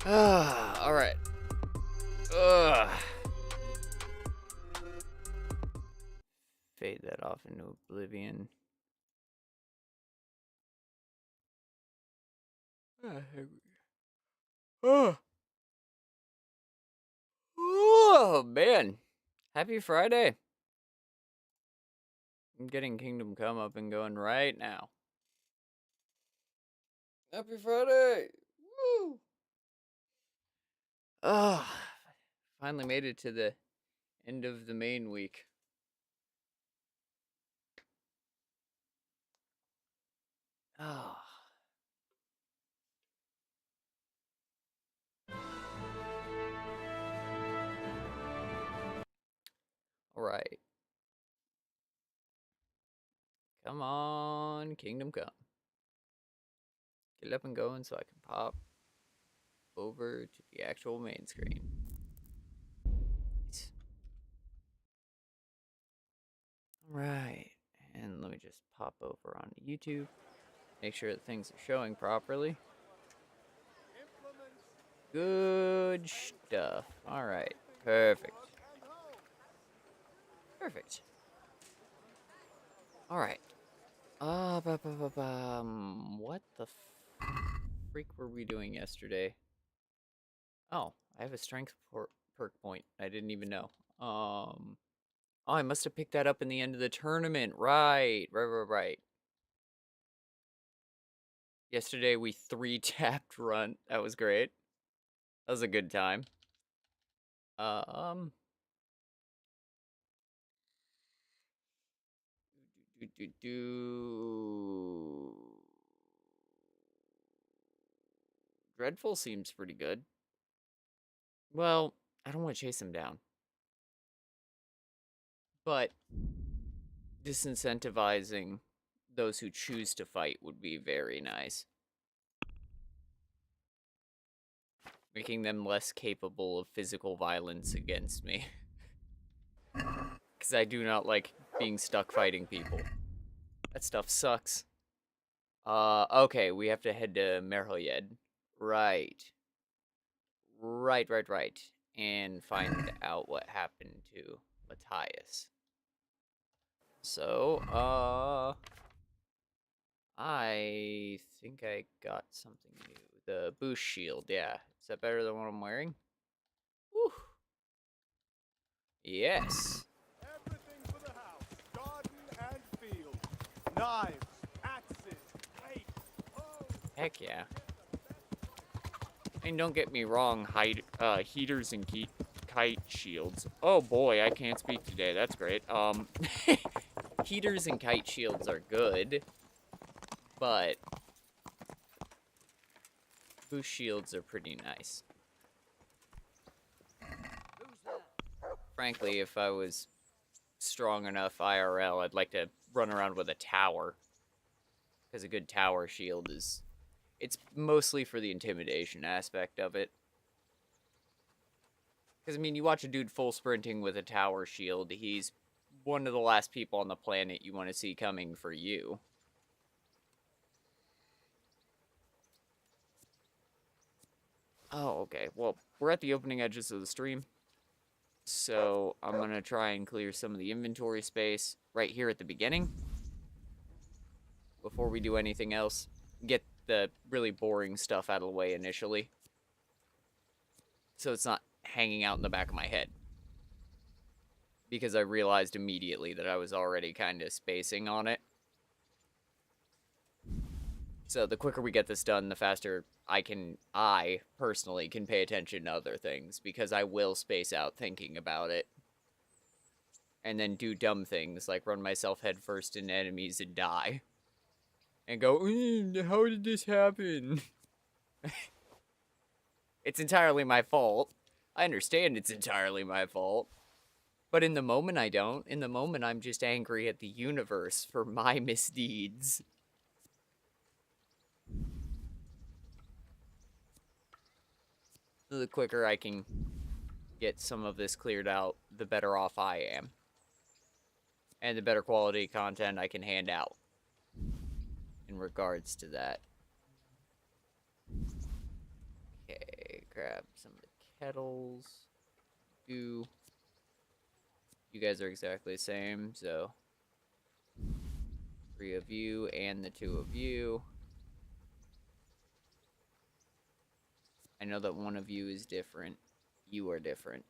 Alright. Ugh. Fade that off into oblivion. Oh. Oh, man. Happy Friday. I'm getting Kingdom Come up and going right now. Happy Friday. Woo. Oh, finally made it to the end of the main week. Oh. Alright. Come on, Kingdom Come. Get up and going so I can pop over to the actual main screen. Nice. Alright. And let me just pop over onto YouTube. Make sure that things are showing properly. Good stuff. Alright. Perfect. Perfect. Alright. What the freak were we doing yesterday? Oh, I have a strength perk point. I didn't even know. Oh, I must have picked that up in the end of the tournament. Right. Yesterday we 3-tapped run. That was great. That was a good time. Dreadful seems pretty good. Well, I don't want to chase him down. But disincentivizing those who choose to fight would be very nice. Making them less capable of physical violence against me. Because I do not like being stuck fighting people. That stuff sucks. Okay, we have to head to Merhoyed. Right. Right. And find out what happened to Matthias. So, I think I got something new. The boost shield, yeah. Is that better than what I'm wearing? Whew. Yes. Everything for the house, garden and field. Knives, axes, plates. Oh. Heck yeah. And don't get me wrong, heaters and kite shields. Oh boy, I can't speak today. That's great. Heaters and kite shields are good, but boost shields are pretty nice. Frankly, if I was strong enough IRL, I'd like to run around with a tower. Because a good tower shield is... It's mostly for the intimidation aspect of it. Because, I mean, you watch a dude full sprinting with a tower shield, he's one of the last people on the planet you want to see coming for you. Oh, okay. Well, we're at the opening edges of the stream. So, I'm going to try and clear some of the inventory space right here at the beginning. Before we do anything else. Get the really boring stuff out of the way initially. So it's not hanging out in the back of my head. Because I realized immediately that I was already kind of spacing on it. So the quicker we get this done, the faster I personally can pay attention to other things. Because I will space out thinking about it. And then do dumb things like run myself headfirst into enemies and die. And go, how did this happen? It's entirely my fault. I understand it's entirely my fault. But in the moment, I don't. In the moment, I'm just angry at the universe for my misdeeds. The quicker I can get some of this cleared out, the better off I am. And the better quality content I can hand out. In regards to that. Okay, grab some of the kettles. You guys are exactly the same, so 3 of you and the 2 of you. I know that one of you is different. You are different.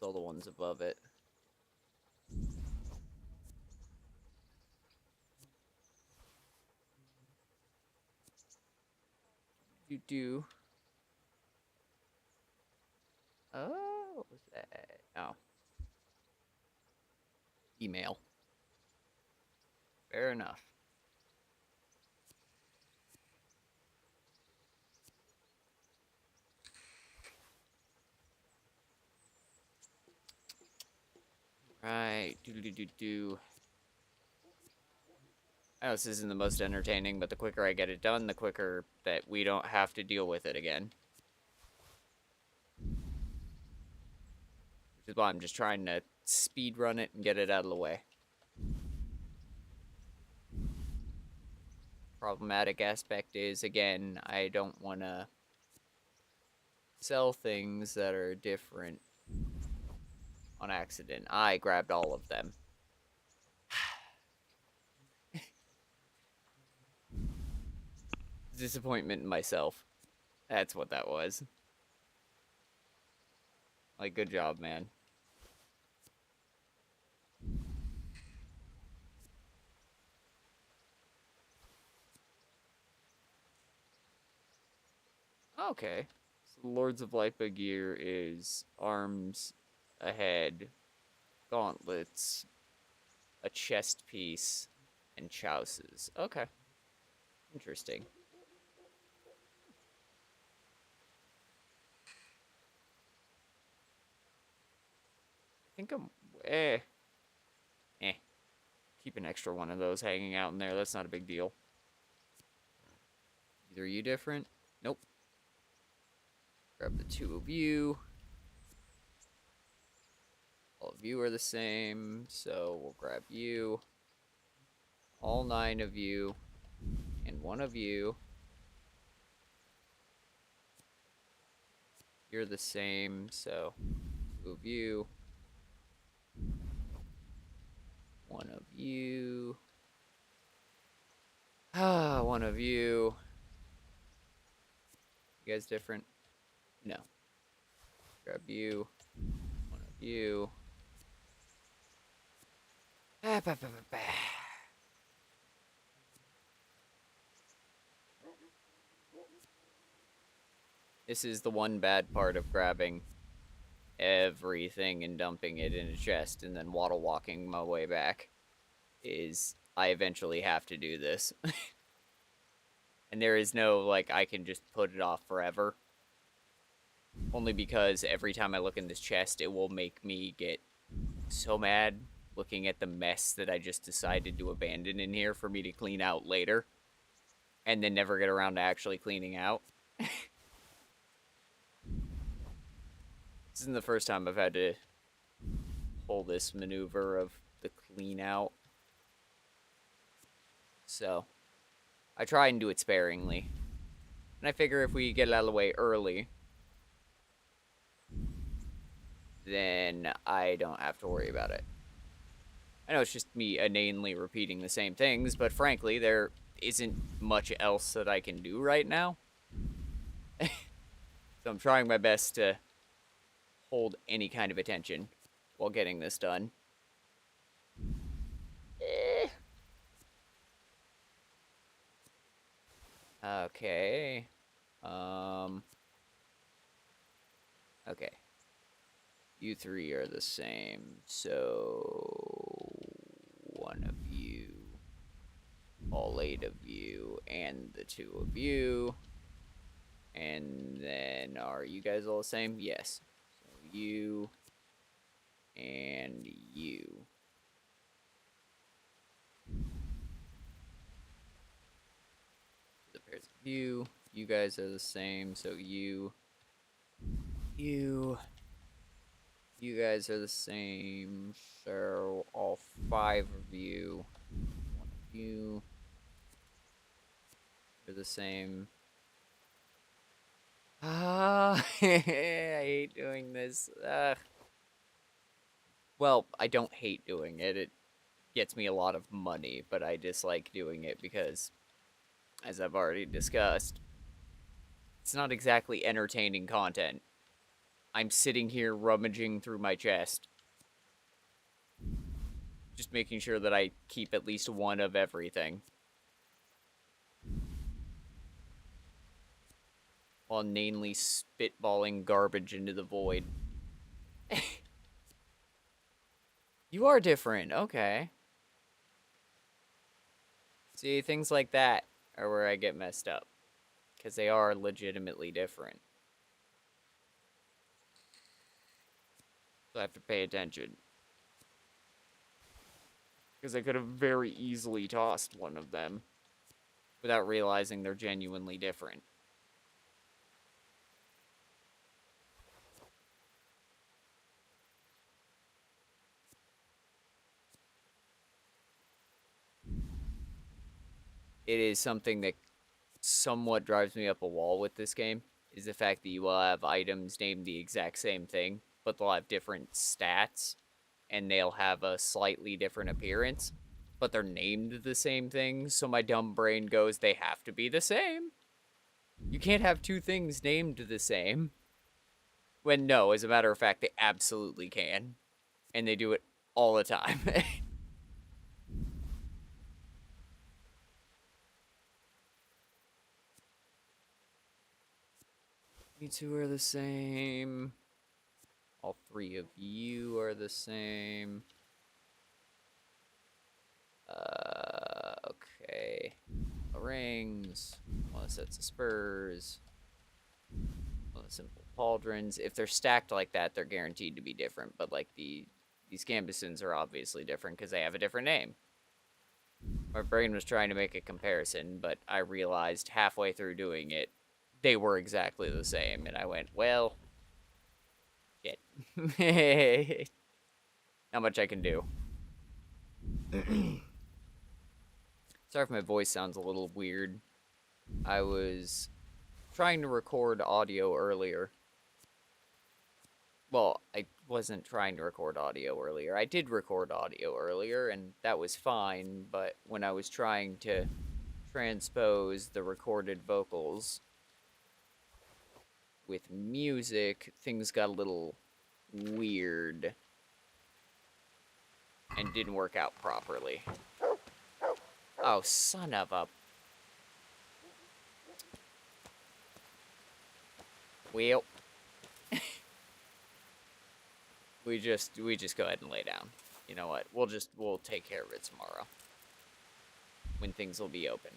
So the ones above it. Do. Oh, what was that? Oh. Email. Fair enough. Right. Do. I know this isn't the most entertaining, but the quicker I get it done, the quicker that we don't have to deal with it again. Which is why I'm just trying to speed run it and get it out of the way. Problematic aspect is, again, I don't want to sell things that are different on accident. I grabbed all of them. Disappointment in myself. That's what that was. Like, good job, man. Okay. So Lords of Lipa gear is arms, a head, gauntlets, a chest piece, and chouses. Okay. Interesting. I think I'm... Eh. Keep an extra one of those hanging out in there. That's not a big deal. Either you different? Nope. Grab the 2 of you. All of you are the same, so we'll grab you. All 9 of you. And 1 of you. You're the same, so 2 of you. 1 of you. 1 of you. You guys different? No. Grab you. 1 of you. This is the one bad part of grabbing everything and dumping it in a chest and then waddle walking my way back. Is I eventually have to do this. And there is no, like, I can just put it off forever. Only because every time I look in this chest, it will make me get so mad looking at the mess that I just decided to abandon in here for me to clean out later. And then never get around to actually cleaning out. This isn't the first time I've had to pull this maneuver of the clean out. So, I try and do it sparingly. And I figure if we get it out of the way early, then I don't have to worry about it. I know it's just me inanely repeating the same things, but frankly, there isn't much else that I can do right now. So I'm trying my best to hold any kind of attention while getting this done. Okay. Okay. You 3 are the same, so 1 of you, all 8 of you, and the 2 of you. And then, are you guys all the same? Yes. So you and you. The pairs of you. You guys are the same, so you. You guys are the same, so all 5 of you. 1 of you. You're the same. Ah, I hate doing this. Well, I don't hate doing it. It gets me a lot of money, but I dislike doing it because, as I've already discussed, it's not exactly entertaining content. I'm sitting here rummaging through my chest, just making sure that I keep at least one of everything, while inanely spitballing garbage into the void. You are different, okay. See, things like that are where I get messed up, because they are legitimately different. So I have to pay attention. Because I could have very easily tossed one of them without realizing they're genuinely different. It is something that somewhat drives me up a wall with this game, is the fact that you will have items named the exact same thing, but they'll have different stats, and they'll have a slightly different appearance, but they're named the same thing, so my dumb brain goes, they have to be the same. You can't have two things named the same. When no, as a matter of fact, they absolutely can. And they do it all the time. You two are the same. All three of you are the same. Okay. The rings. One sets of spurs. One simple pauldrons. If they're stacked like that, they're guaranteed to be different. But like these gambesons are obviously different because they have a different name. My brain was trying to make a comparison, but I realized halfway through doing it, they were exactly the same. And I went, well, shit. Not much I can do. Sorry if my voice sounds a little weird. I was trying to record audio earlier. Well, I wasn't trying to record audio earlier. I did record audio earlier, and that was fine, but when I was trying to transpose the recorded vocals with music, things got a little weird and didn't work out properly. Oh, son of a... Well... we just go ahead and lay down. You know what? We'll take care of it tomorrow. When things will be open.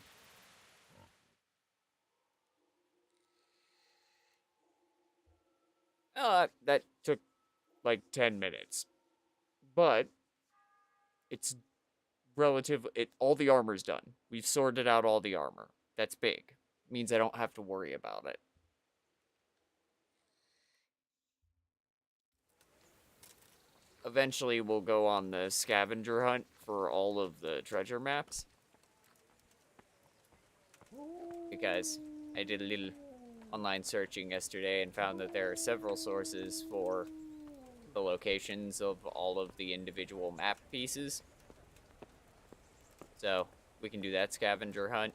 That took like 10 minutes. But it's all the armor's done. We've sorted out all the armor. That's big. Means I don't have to worry about it. Eventually we'll go on the scavenger hunt for all of the treasure maps. Because I did a little online searching yesterday and found that there are several sources for the locations of all of the individual map pieces. So, we can do that scavenger hunt.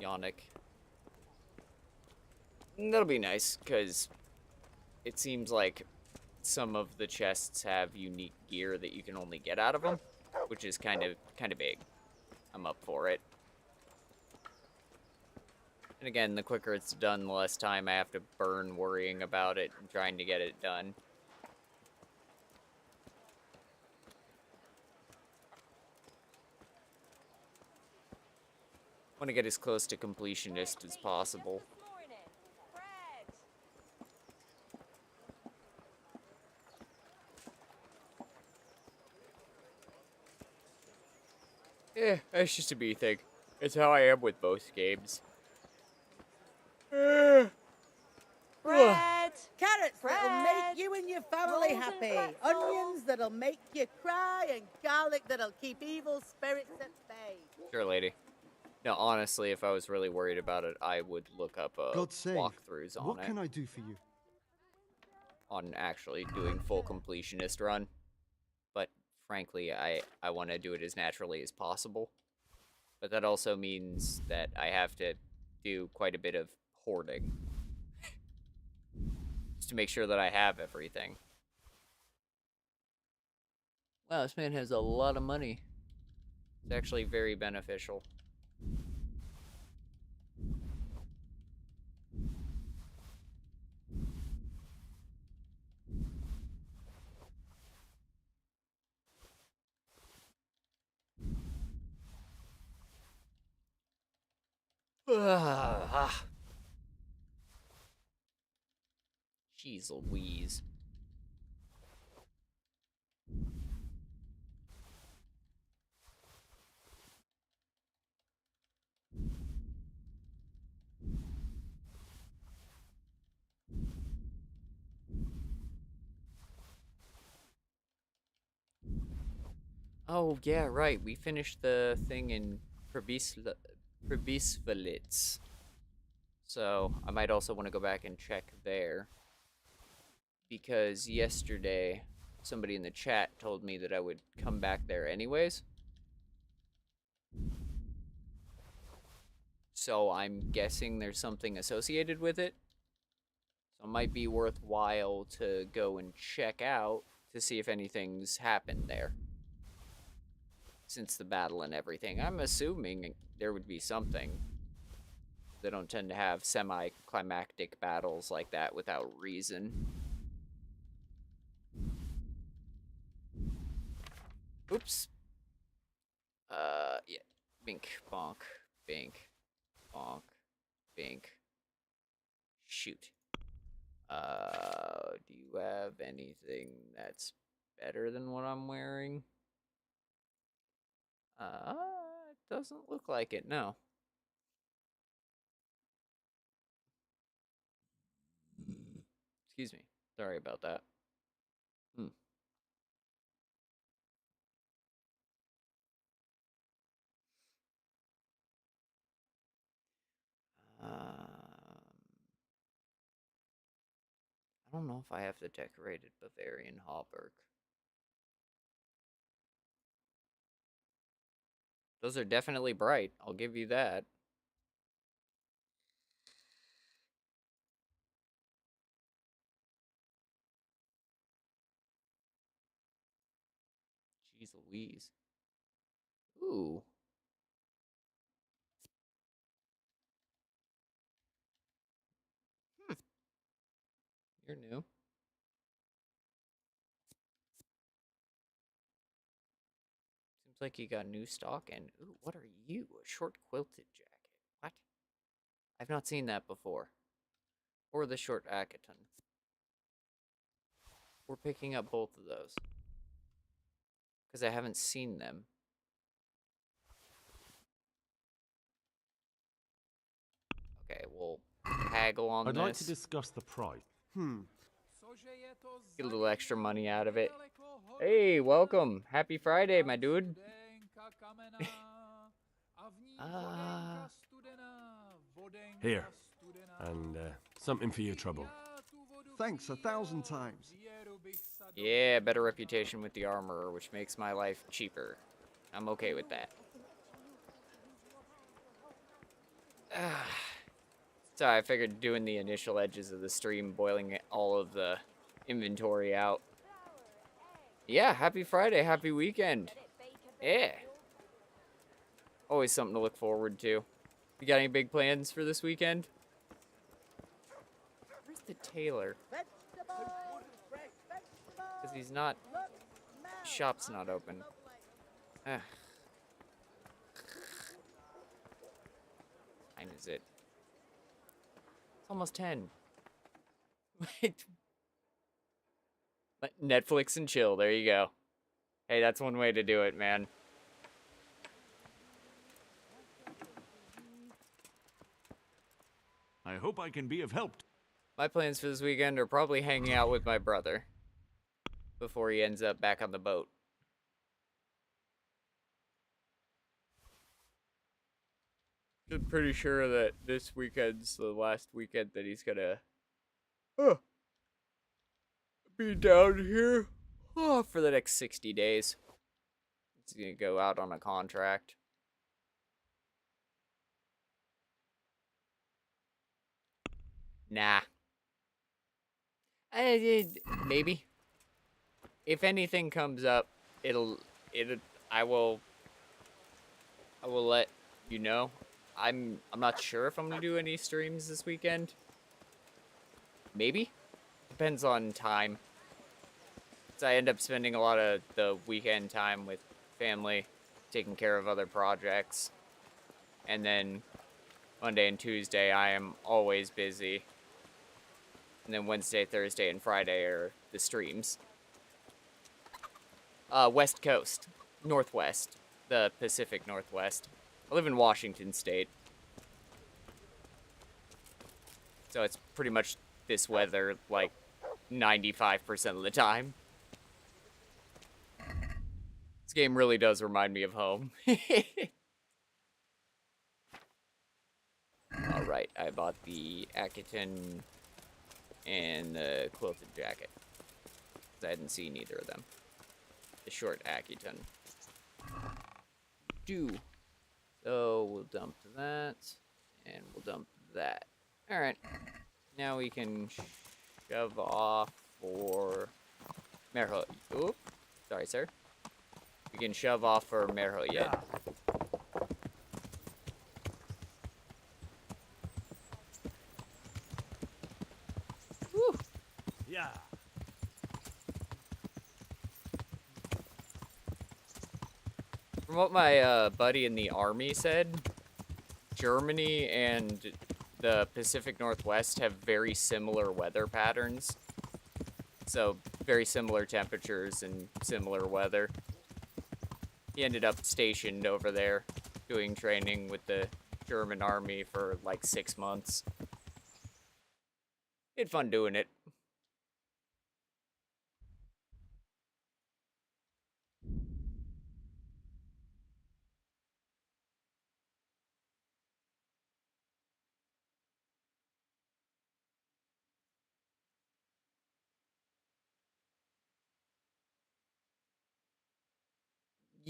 Yannick. That'll be nice, because it seems like some of the chests have unique gear that you can only get out of them, which is kind of big. I'm up for it. And again, the quicker it's done, the less time I have to burn worrying about it and trying to get it done. I want to get as close to completionist as possible. That's just a me thing. It's how I am with most games. Bread! Carrots that'll make you and your family happy. Onions that'll make you cry. And garlic that'll keep evil spirits at bay. Sure, lady. No, honestly, if I was really worried about it, I would look up God save. walkthroughs on What it, can I do for you? on actually doing full completionist run. But frankly, I want to do it as naturally as possible. But that also means that I have to do quite a bit of hoarding just to make sure that I have everything. Wow, this man has a lot of money. It's actually very beneficial. Ah, jeez Louise. Oh, yeah, right. We finished the thing in Prebisvelitz. So, I might also want to go back and check there. Because yesterday, somebody in the chat told me that I would come back there anyways. So, I'm guessing there's something associated with it. So, it might be worthwhile to go and check out to see if anything's happened there. Since the battle and everything. I'm assuming there would be something. They don't tend to have semi-climactic battles like that without reason. Oops. Yeah. Bink, bonk, bink, bonk, bink. Shoot. Do you have anything that's better than what I'm wearing? It doesn't look like it, no. Excuse me. Sorry about that. I don't know if I have the decorated Bavarian hauberk. Those are definitely bright, I'll give you that. Jeez Louise. Ooh. You're new. Seems like you got new stock and ooh, what are you? A short quilted jacket. What? I've not seen that before. Or the short Akaton. We're picking up both of those. Because I haven't seen them. Okay, we'll haggle on I'd this. like to discuss the price. Get a little extra money out of it. Hey, welcome. Happy Friday, my dude. Here, and something for your trouble. Thanks 1,000 times. Yeah, better reputation with the armorer, which makes my life cheaper. I'm okay with that. Sorry, I figured doing the initial edges of the stream, boiling all of the inventory out. Yeah, happy Friday, happy weekend. Yeah. Always something to look forward to. You got any big plans for this weekend? Where's the tailor? Because he's not... Shop's not open. Ugh. What time is it? It's almost 10. Wait. Netflix and chill, there you go. Hey, that's one way to do it, man. I hope I can be of help. My plans for this weekend are probably hanging out with my brother before he ends up back on the boat. I'm pretty sure that this weekend's the last weekend that he's gonna be down here for the next 60 days. He's gonna go out on a contract. Nah. Maybe. If anything comes up, it'll I will let you know. I'm not sure if I'm gonna do any streams this weekend. Maybe. Depends on time. So I end up spending a lot of the weekend time with family, taking care of other projects. And then Monday and Tuesday I am always busy. And then Wednesday, Thursday, and Friday are the streams. West Coast. Northwest. The Pacific Northwest. I live in Washington State. So it's pretty much this weather, like, 95% of the time. This game really does remind me of home. Alright, I bought the Akiton and the quilted jacket. I hadn't seen either of them. The short Akiton. So we'll dump that, and we'll dump that. Alright. Now we can shove off for Merho. Oop. Sorry, sir. We can shove off for Merho yet. Woo. Yeah. From what my buddy in the army said, Germany and the Pacific Northwest have very similar weather patterns. So, very similar temperatures and similar weather. He ended up stationed over there, doing training with the German army for like 6 months. He had fun doing it.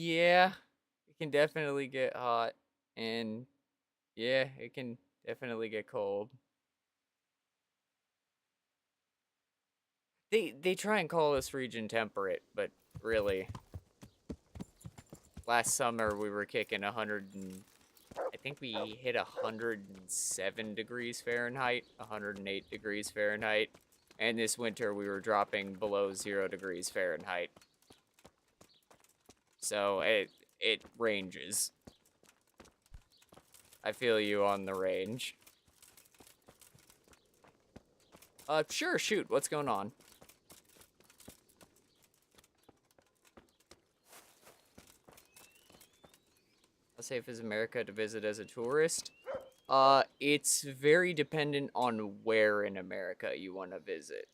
Yeah, it can definitely get hot, and yeah, it can definitely get cold. They try and call this region temperate, but really, last summer we were kicking 100 and I think we hit 107 degrees Fahrenheit, 108 degrees Fahrenheit, and this winter we were dropping below 0 degrees Fahrenheit. So it ranges. I feel you on the range. Sure, shoot, what's going on? How safe is America to visit as a tourist? It's very dependent on where in America you want to visit.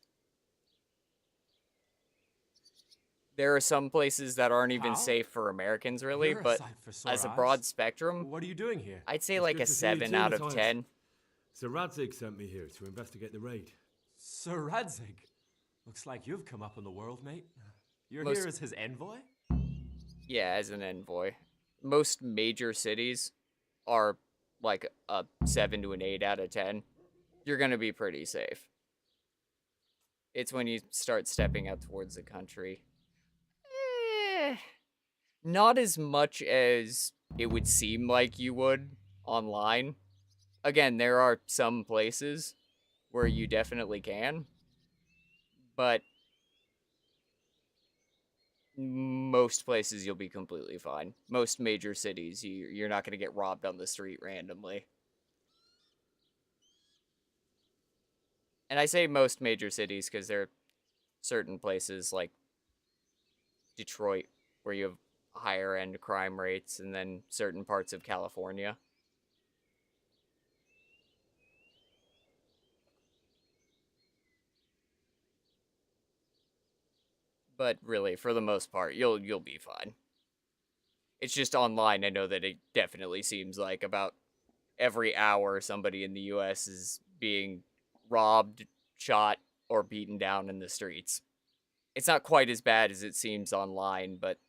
There are some places that aren't even safe for Americans, really, You're a but sight for sore as a eyes. broad spectrum, What are you doing here? I'd say It's like good a to see you 7 too, out of Matthias. 10. Sir Radzig sent me here to investigate the raid. Sir Radzig. Looks like you've come up in the world, mate. You're Most- here as his envoy? Yeah, as an envoy. Most major cities are like a 7 to an 8 out of 10. You're going to be pretty safe. It's when you start stepping out towards the country. Not as much as it would seem like you would online. Again, there are some places where you definitely can, but most places you'll be completely fine. Most major cities, you're not going to get robbed on the street randomly. And I say most major cities because there are certain places like Detroit where you have higher end crime rates, and then certain parts of California. But really, for the most part, you'll be fine. It's just online, I know that it definitely seems like about every hour somebody in the US is being robbed, shot, or beaten down in the streets. It's not quite as bad as it seems online, but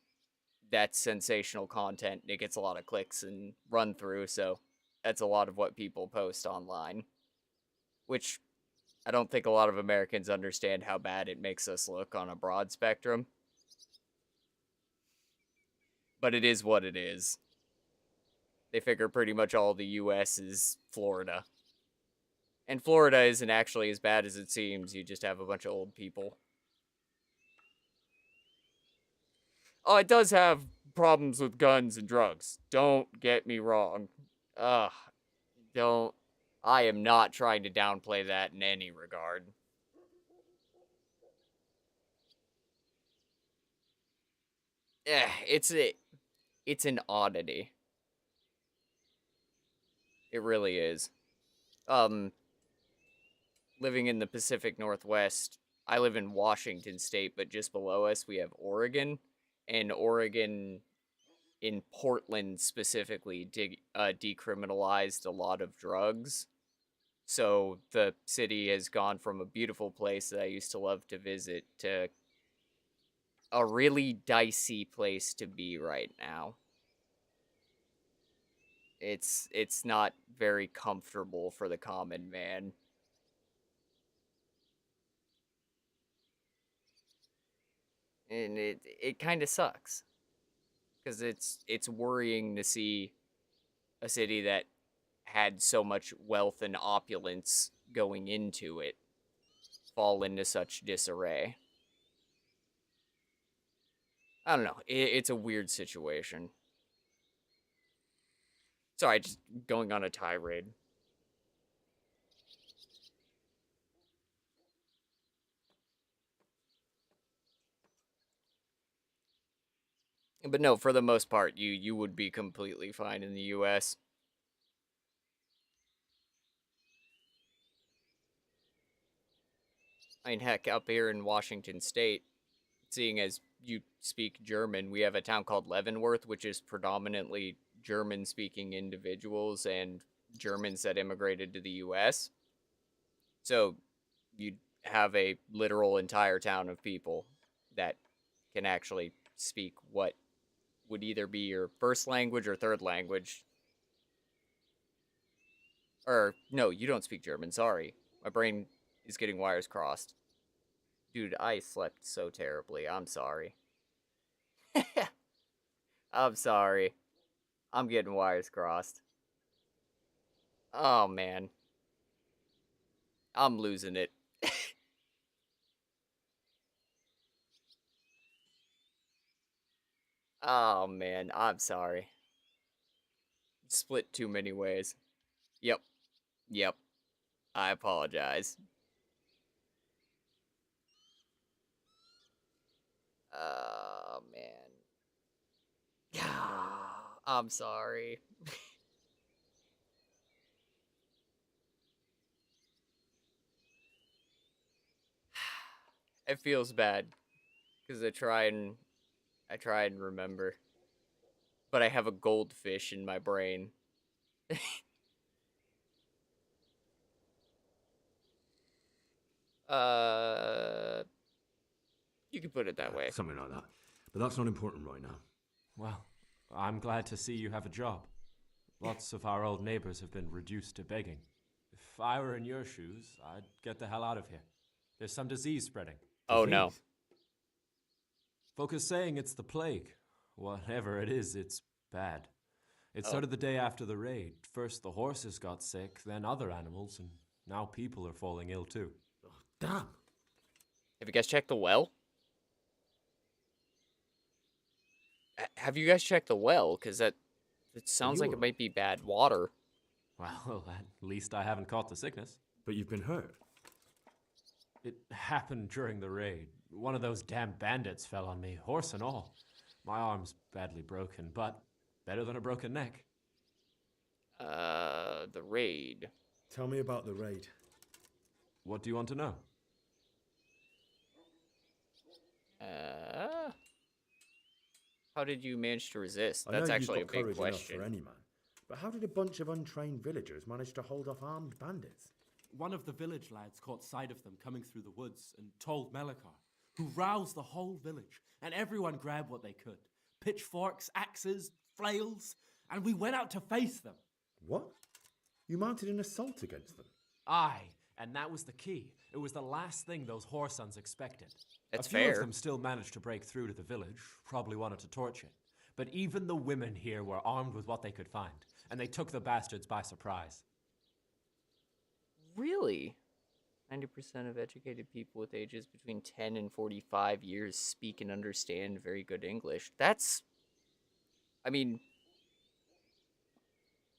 that's sensational content. It gets a lot of clicks and run through, so that's a lot of what people post online. Which I don't think a lot of Americans understand how bad it makes us look on a broad spectrum. But it is what it is. They figure pretty much all the US is Florida. And Florida isn't actually as bad as it seems, you just have a bunch of old people. Oh, it does have problems with guns and drugs. Don't get me wrong. Ugh. Don't. I am not trying to downplay that in any regard. It's an oddity. It really is. Living in the Pacific Northwest, I live in Washington State, but just below us we have Oregon, and Oregon in Portland specifically decriminalized a lot of drugs. So the city has gone from a beautiful place that I used to love to visit to a really dicey place to be right now. It's not very comfortable for the common man. And it kind of sucks because it's worrying to see a city that had so much wealth and opulence going into it fall into such disarray. I don't know. It's a weird situation. Sorry, just going on a tirade. But no, for the most part, you would be completely fine in the US. I mean, heck, up here in Washington State, seeing as you speak German, we have a town called Leavenworth, which is predominantly German-speaking individuals and Germans that immigrated to the US. So you have a literal entire town of people that can actually speak what would either be your first language or third language. Or, no, you don't speak German, sorry. My brain is getting wires crossed. Dude, I slept so terribly. I'm sorry. I'm sorry. I'm getting wires crossed. Oh, man. I'm losing it. Oh, man. I'm sorry. Split too many ways. Yep. Yep. I apologize. Oh, man. I'm sorry. It feels bad because I try and remember, but I have a goldfish in my brain. uh, you can put it that way. Something like that. But that's not important right now. Well, I'm glad to see you have a job. Lots of our old neighbors have been reduced to begging. If I were in your shoes, I'd get the hell out of here. There's some disease spreading. Oh no. Folk are saying it's the plague. Whatever it is, it's bad. It Oh. started the day after the raid. First the horses got sick, then other animals, and now people are falling ill too. Oh, damn. Have you guys checked the well? Have you guys checked the well? Because it sounds like it might be bad water. Well, at least I haven't caught the sickness. But you've been hurt. It happened during the raid. One of those damn bandits fell on me, horse and all. My arm's badly broken, but better than a broken neck. The raid. Tell me about the raid. What do you want to know? How did you manage to resist? I know That's you've actually a got big courage enough question. for any man, But how did a bunch of untrained villagers manage to hold off armed bandits? One of the village lads caught sight of them coming through the woods and told Melikar, who roused the whole village, and everyone grabbed what they could. Pitchforks, axes, flails, and we went out to face them. What? You mounted an assault against them? Aye, and that was the key. It was the last thing those whoresons expected. That's a few fair. of them still managed to break through to the village, probably wanted to torch it. But even the women here were armed with what they could find, and they took the bastards by surprise. Really? 90% of educated people with ages between 10 and 45 years speak and understand very good English. That's... I mean...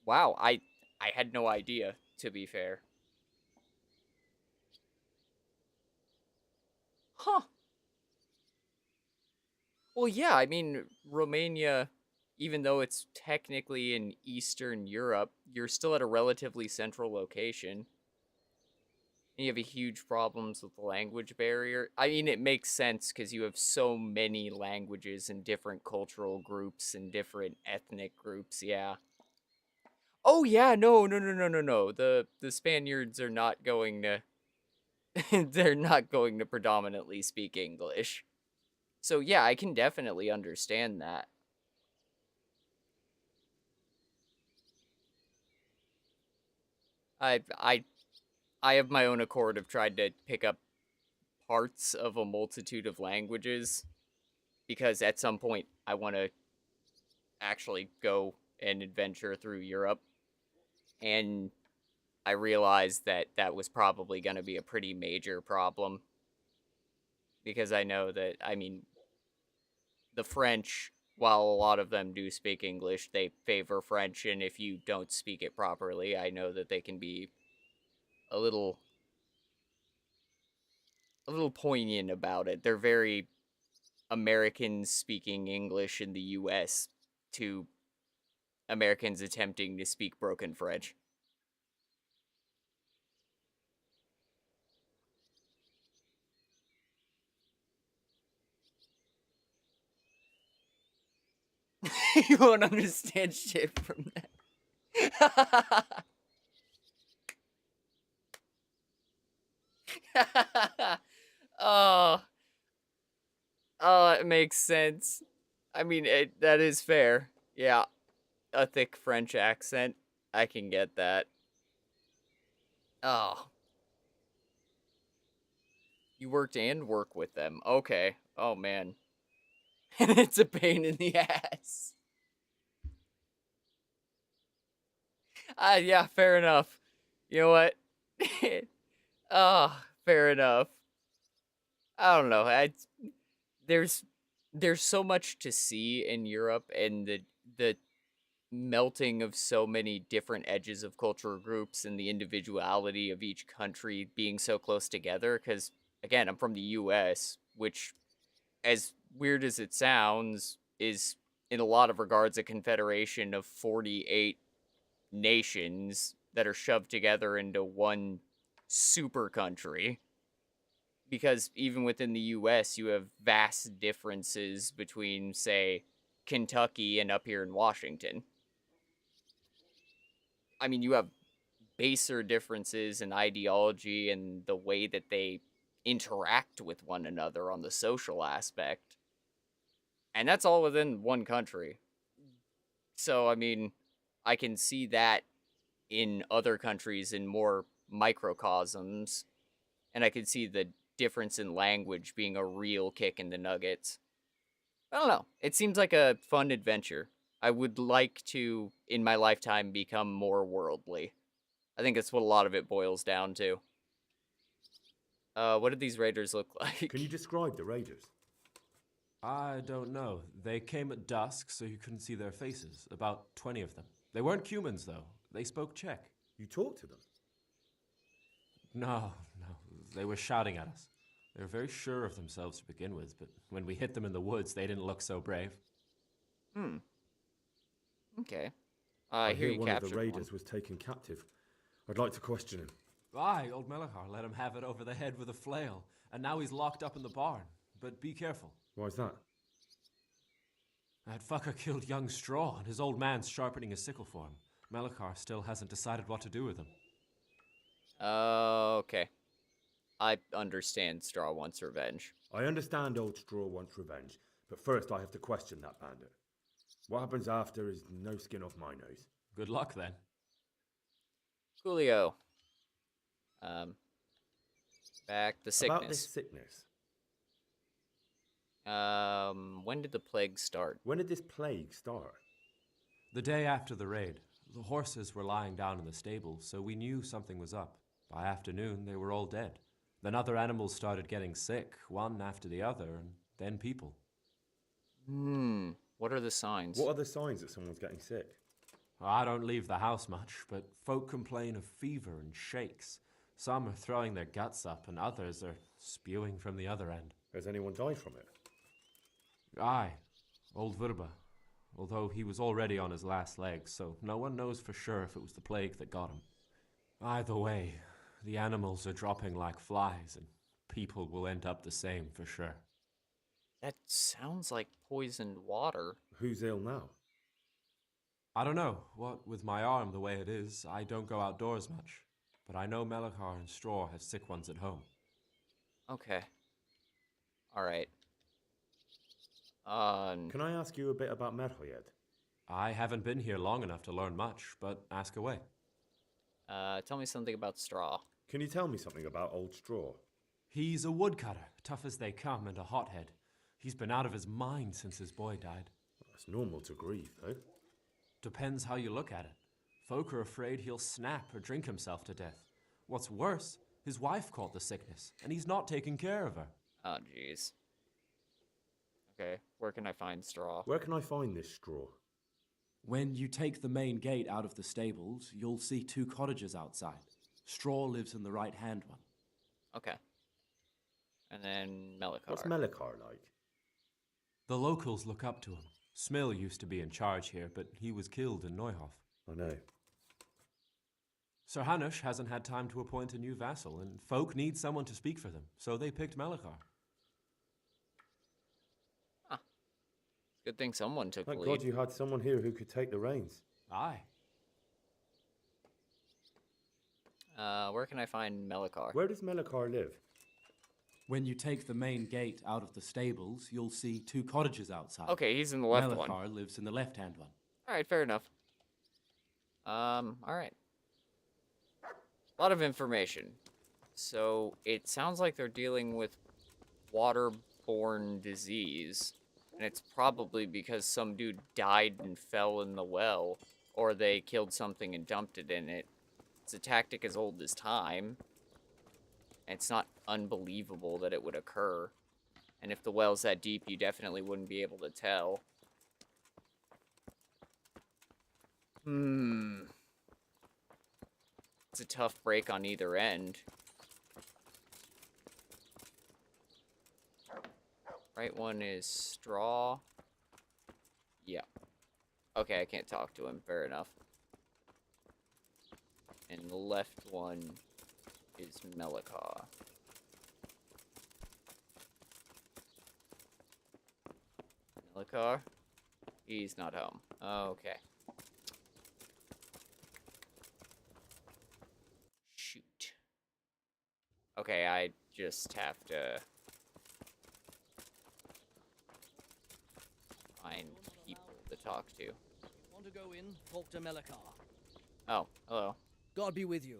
Wow, I had no idea, to be fair. Huh. Well, yeah, I mean, Romania, even though it's technically in Eastern Europe, you're still at a relatively central location. And you have a huge problems with the language barrier. I mean, it makes sense because you have so many languages and different cultural groups and different ethnic groups, yeah. Oh, yeah, no. The Spaniards are not going to... they're not going to predominantly speak English. So, yeah, I can definitely understand that. I of my own accord have tried to pick up parts of a multitude of languages because at some point I want to actually go and adventure through Europe, and I realized that that was probably going to be a pretty major problem because I know that, I mean, the French, while a lot of them do speak English, they favor French, and if you don't speak it properly, I know that they can be a little poignant about it. They're very Americans speaking English in the US to Americans attempting to speak broken French. You won't understand shit from that. Oh, it makes sense. I mean, that is fair. Yeah, a thick French accent. I can get that. Oh. You worked and work with them. Okay. Oh, man. And it's a pain in the ass. Yeah, fair enough. You know what? Fair enough. I don't know. There's so much to see in Europe, and the melting of so many different edges of cultural groups and the individuality of each country being so close together. Because again, I'm from the U.S., which, as weird as it sounds, is in a lot of regards a confederation of 48 nations that are shoved together into one super country. Because even within the US, you have vast differences between, say, Kentucky and up here in Washington. I mean, you have baser differences in ideology and the way that they interact with one another on the social aspect. And that's all within one country. So, I mean, I can see that in other countries in more microcosms, and I could see the difference in language being a real kick in the nuggets. I don't know. It seems like a fun adventure. I would like to, in my lifetime, become more worldly. I think that's what a lot of it boils down to. What did these raiders look like? Can you describe the raiders? I don't know. They came at dusk, so you couldn't see their faces. About 20 of them. They weren't humans, though. They spoke Czech. You talked to them? No. They were shouting at us. They were very sure of themselves to begin with, but when we hit them in the woods, they didn't look so brave. Okay. I Here hear you one of captured the raiders was taken captive. I'd like to question him. Aye, old Melikar let him have it over the head with a flail, and now he's locked up in the barn. But be careful. Why's that? That fucker killed young Straw, and his old man's sharpening a sickle for him. Melikar still hasn't decided what to do with them. Okay. I understand Straw wants revenge. I understand Old Straw wants revenge, but first I have to question that bandit. What happens after is no skin off my nose. Good luck then. Coolio. Back the About this sickness. sickness. When did the plague start? When did this plague start? The day after the raid, the horses were lying down in the stable, so we knew something was up. By afternoon, they were all dead. Then other animals started getting sick, one after the other, and then people. What are the signs? What are the signs that someone's getting sick? I don't leave the house much, but folk complain of fever and shakes. Some are throwing their guts up, and others are spewing from the other end. Has anyone died from it? Aye, old Verba. Although he was already on his last legs, so no one knows for sure if it was the plague that got him. Either way, the animals are dropping like flies, and people will end up the same for sure. That sounds like poisoned water. Who's ill now? I don't know. What with my arm the way it is, I don't go outdoors much. But I know Melikar and Straw have sick ones at home. Okay. Alright. Can I ask you a bit about Merhoyed? I haven't been here long enough to learn much, but ask away. Tell me something about Straw. Can you tell me something about Old Straw? He's a woodcutter, tough as they come, and a hothead. He's been out of his mind since his boy died. It's normal to grieve, though. Depends how you look at it. Folk are afraid he'll snap or drink himself to death. What's worse, his wife caught the sickness, and he's not taking care of her. Oh, jeez. Okay, where can I find Straw? Where can I find this Straw? When you take the main gate out of the stables, you'll see 2 cottages outside. Straw lives in the right-hand one. Okay. And then Melikar. What's Melikar like? The locals look up to him. Smill used to be in charge here, but he was killed in Neuhof. I know. Sir Hanush hasn't had time to appoint a new vassal, and folk need someone to speak for them, so they picked Melikar. Good thing someone took Thank the God lead. you had someone here who could take the reins. Aye. Where can I find Melikar? Where does Melikar live? When you take the main gate out of the stables, you'll see 2 cottages outside. Okay, he's in the left one. Melikar lives in the left-hand one. Alright, fair enough. Alright. A lot of information. So, it sounds like they're dealing with waterborne disease. And it's probably because some dude died and fell in the well. Or they killed something and dumped it in it. It's a tactic as old as time. And it's not unbelievable that it would occur. And if the well's that deep, you definitely wouldn't be able to tell. It's a tough break on either end. Right one is Straw. Yeah. Okay, I can't talk to him. Fair enough. And the left one is Melikar. Melikar? He's not home. Okay. Shoot. Okay, I just have to find people to talk to. Want to go in? Talk to Melikar. Oh, hello. God be with you.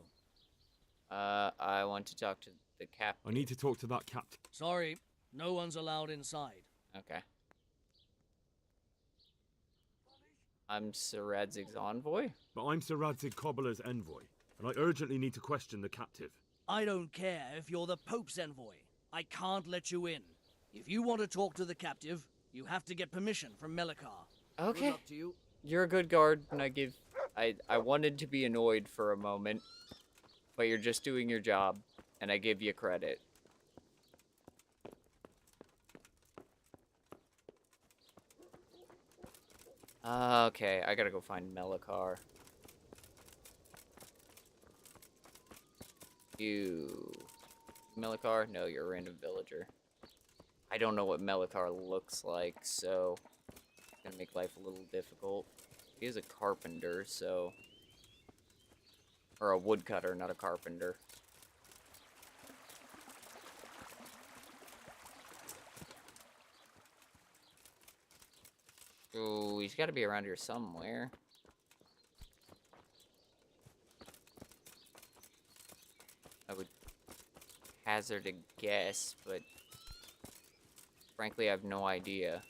I want to talk to the captain. I need to talk to that captain. Sorry, no one's allowed inside. Okay. I'm Sir Radzig's envoy? But I'm Sir Radzig Cobbler's envoy, and I urgently need to question the captive. I don't care if you're the Pope's envoy. I can't let you in. If you want to talk to the captive, you have to get permission from Melikar. Okay. Good luck to you. You're a good guard, and I wanted to be annoyed for a moment, but you're just doing your job, and I give you credit. Okay, I gotta go find Melikar. You... Melikar? No, you're a random villager. I don't know what Melikar looks like, so... It's gonna make life a little difficult. He is a carpenter, so... Or a woodcutter, not a carpenter. Oh, he's got to be around here somewhere. I would hazard a guess, but frankly, I have no idea.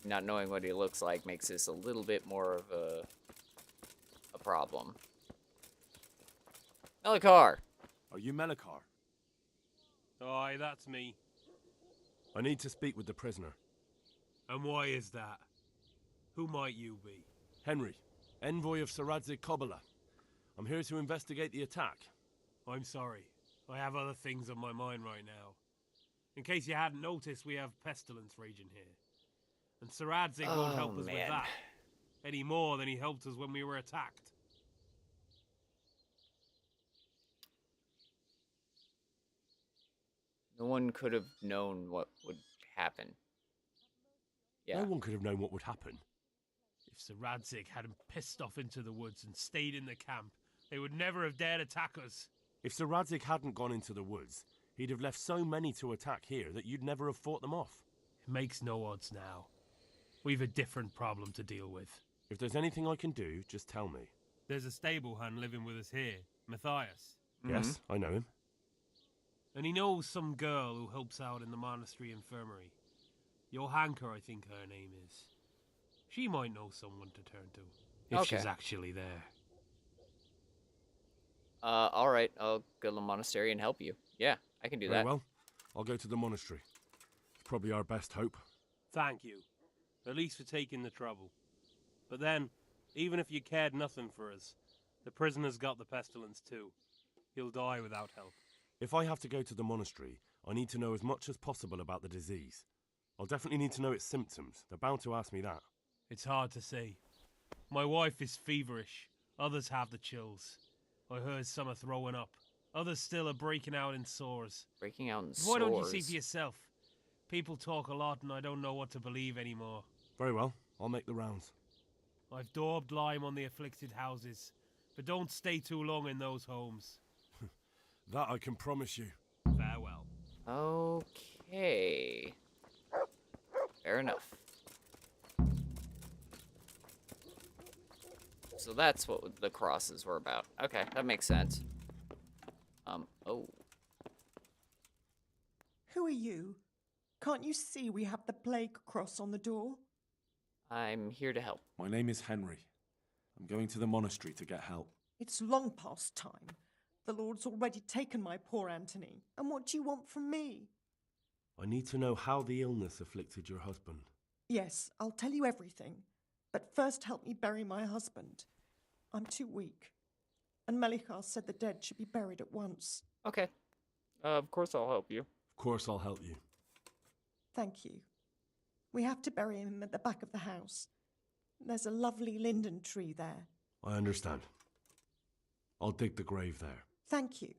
Not knowing what he looks like makes this a little bit more of a problem. Melikar! Are you Melikar? Aye, that's me. I need to speak with the prisoner. And why is that? Who might you be? Henry, envoy of Saradzik Kobala. I'm here to investigate the attack. I'm sorry. I have other things on my mind right now. In case you hadn't noticed, we have pestilence raging here. And Saradzik won't help us with that. Any more than he helped us when we were attacked. No one could have known what would happen. Yeah. No one could have known what would happen. If Saradzik hadn't pissed off into the woods and stayed in the camp, they would never have dared attack us. If Saradzik hadn't gone into the woods, he'd have left so many to attack here that you'd never have fought them off. It makes no odds now. We've a different problem to deal with. If there's anything I can do, just tell me. There's a stable hand living with us here, Matthias. Yes, I know him. And he knows some girl who helps out in the monastery infirmary. Johanka, I think her name is. She might know someone to turn to, if Okay. she's actually there. Alright, I'll go to the monastery and help you. Yeah, I can do Very that. well. I'll go to the monastery. It's probably our best hope. Thank you. At least for taking the trouble. But then, even if you cared nothing for us, the prisoner's got the pestilence too. He'll die without help. If I have to go to the monastery, I need to know as much as possible about the disease. I'll definitely need to know its symptoms. They're bound to ask me that. It's hard to say. My wife is feverish. Others have the chills. I heard some are throwing up. Others still are breaking out in sores. Breaking out in sores. Why don't you see for yourself? People talk a lot and I don't know what to believe anymore. Very well. I'll make the rounds. I've daubed lime on the afflicted houses, but don't stay too long in those homes. That I can promise you. Farewell. Okay. Fair enough. So that's what the crosses were about. Okay, that makes sense. Oh. Who are you? Can't you see we have the plague cross on the door? I'm here to help. My name is Henry. I'm going to the monastery to get help. It's long past time. The Lord's already taken my poor Anthony. And what do you want from me? I need to know how the illness afflicted your husband. Yes, I'll tell you everything. But first help me bury my husband. I'm too weak. And Melikar said the dead should be buried at once. Okay. Of course I'll help you. Of course I'll help you. Thank you. We have to bury him at the back of the house. There's a lovely linden tree there. I understand. I'll dig the grave there. Thank you.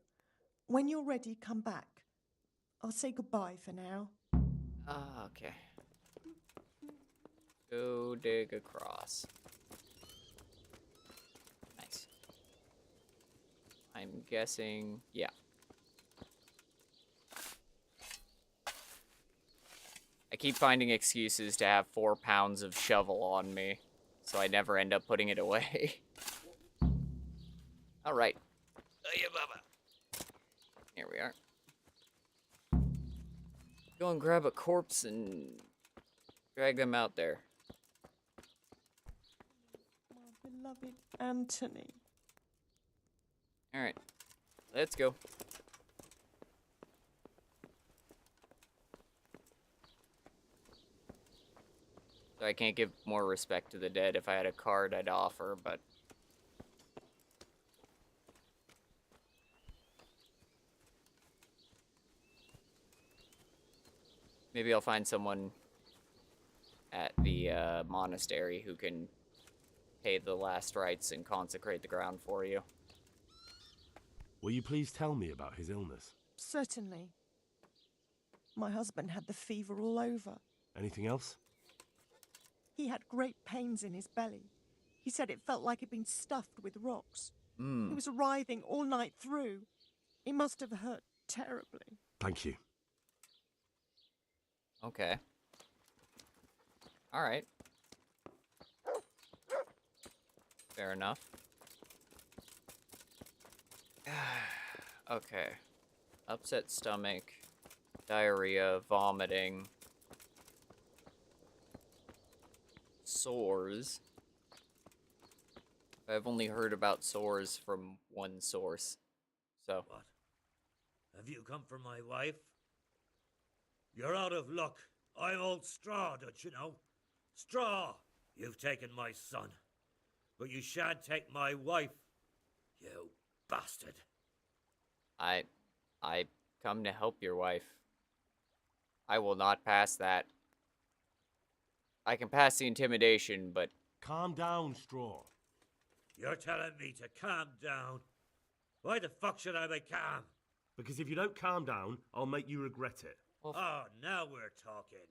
When you're ready, come back. I'll say goodbye for now. Okay. Go dig across. Nice. I'm guessing, yeah. I keep finding excuses to have 4 pounds of shovel on me, so I never end up putting it away. Alright. Here we are. Go and grab a corpse and drag them out there. My beloved Anthony. Alright. Let's go. So I can't give more respect to the dead. If I had a card, I'd offer, but... maybe I'll find someone at the monastery who can pay the last rites and consecrate the ground for you. Will you please tell me about his illness? Certainly. My husband had the fever all over. Anything else? He had great pains in his belly. He said it felt like it'd been stuffed with rocks. He was writhing all night through. He must have hurt terribly. Thank you. Okay. Alright. Fair enough. Okay. Upset stomach, diarrhea, vomiting, sores. I've only heard about sores from one source. So. What? Have you come for my wife? You're out of luck. I'm old Straw, don't you know? Straw! You've taken my son. But you shan't take my wife, you bastard. I come to help your wife. I will not pass that. I can pass the intimidation, but... Calm down, Straw. You're telling me to calm down? Why the fuck should I be calm? Because if you don't calm down, I'll make you regret it. Well, Oh, now we're talking.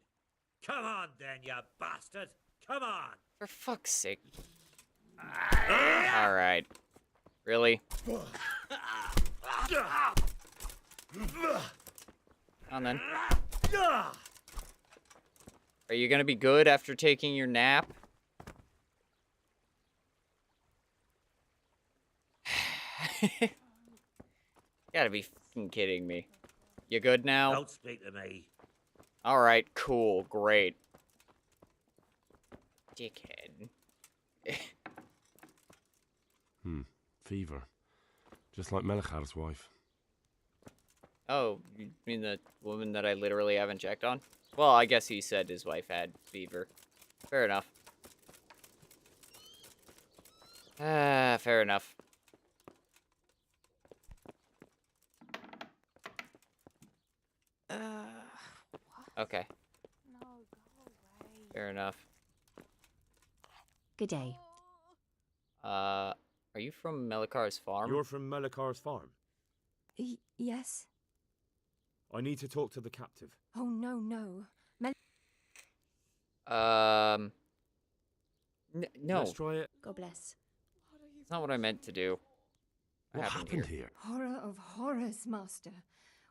Come on then, you bastard. Come on. for fuck's sake. Alright. Really? On then. Are you gonna be good after taking your nap? Gotta be fucking kidding me. You good now? Don't speak to me. Alright, cool, great. Dickhead. Fever. Just like Melichar's wife. Oh, you mean the woman that I literally haven't checked on? Well, I guess he said his wife had fever. Fair enough. Fair enough. Okay. Fair enough. Good day. Are you from Melichar's farm? You're from Melichar's farm? Yes? I need to talk to the captive. Oh, no. No. Let's try it. God bless. It's not what I meant to do. What happened here? Horror of horrors, Master.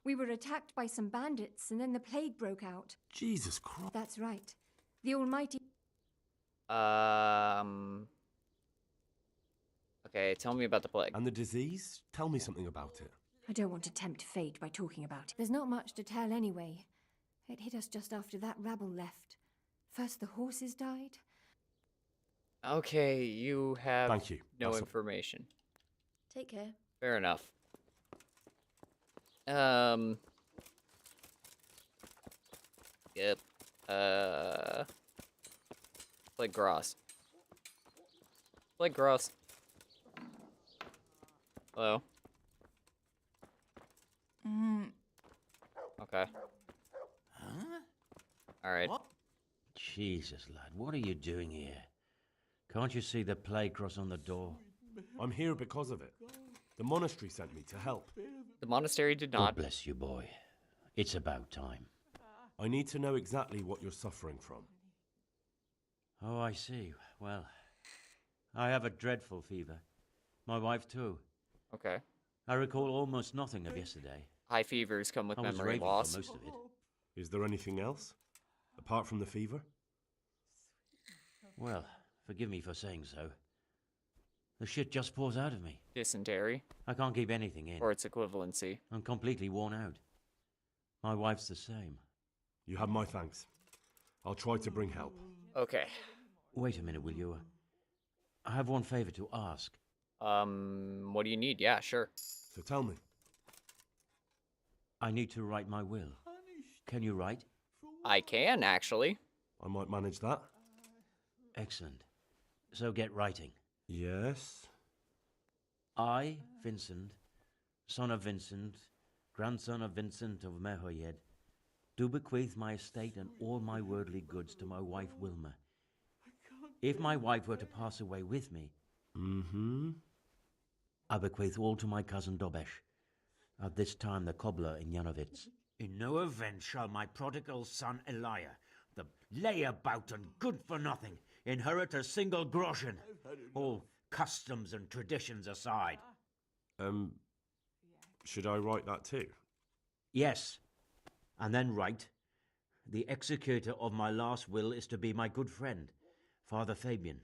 We were attacked by some bandits, and then the plague broke out. Jesus Christ. That's right. The Almighty... Okay, tell me about the plague. And the disease? Tell me something about it. I don't want to tempt fate by talking about it. There's not much to tell anyway. It hit us just after that rabble left. First the horses died. Okay, you have Thank you. no That's information. Take care. Fair enough. Yep. Plague Gross. Plague Gross. Hello? Okay. Huh? Alright. Jesus, lad, what are you doing here? Can't you see the plague cross on the door? I'm here because of it. The monastery sent me to help. The monastery did God not. bless you, boy. It's about time. I need to know exactly what you're suffering from. Oh, I see. Well, I have a dreadful fever. My wife, too. Okay. I recall almost nothing of yesterday. High fevers come with I was memory raving loss. for most of it. Is there anything else? Apart from the fever? Well, forgive me for saying so. The shit just pours out of me. Dysentery. I can't keep anything in. Or its equivalency. I'm completely worn out. My wife's the same. You have my thanks. I'll try to bring help. Okay. Wait a minute, will you? I have one favor to ask. What do you need? Yeah, sure. So tell me. I need to write my will. Can you write? I can, actually. I might manage that. Excellent. So get writing. Yes. I, Vincent, son of Vincent, grandson of Vincent of Mehoyed, do bequeath my estate and all my worldly goods to my wife Wilma. If my wife were to pass away with me, I bequeath all to my cousin Dobesh, at this time the cobbler in Yanovitz. In no event shall my prodigal son Elia, the layabout and good-for-nothing, inherit a single groschen. All customs and traditions aside. Should I write that too? Yes, and then write, the executor of my last will is to be my good friend, Father Fabian,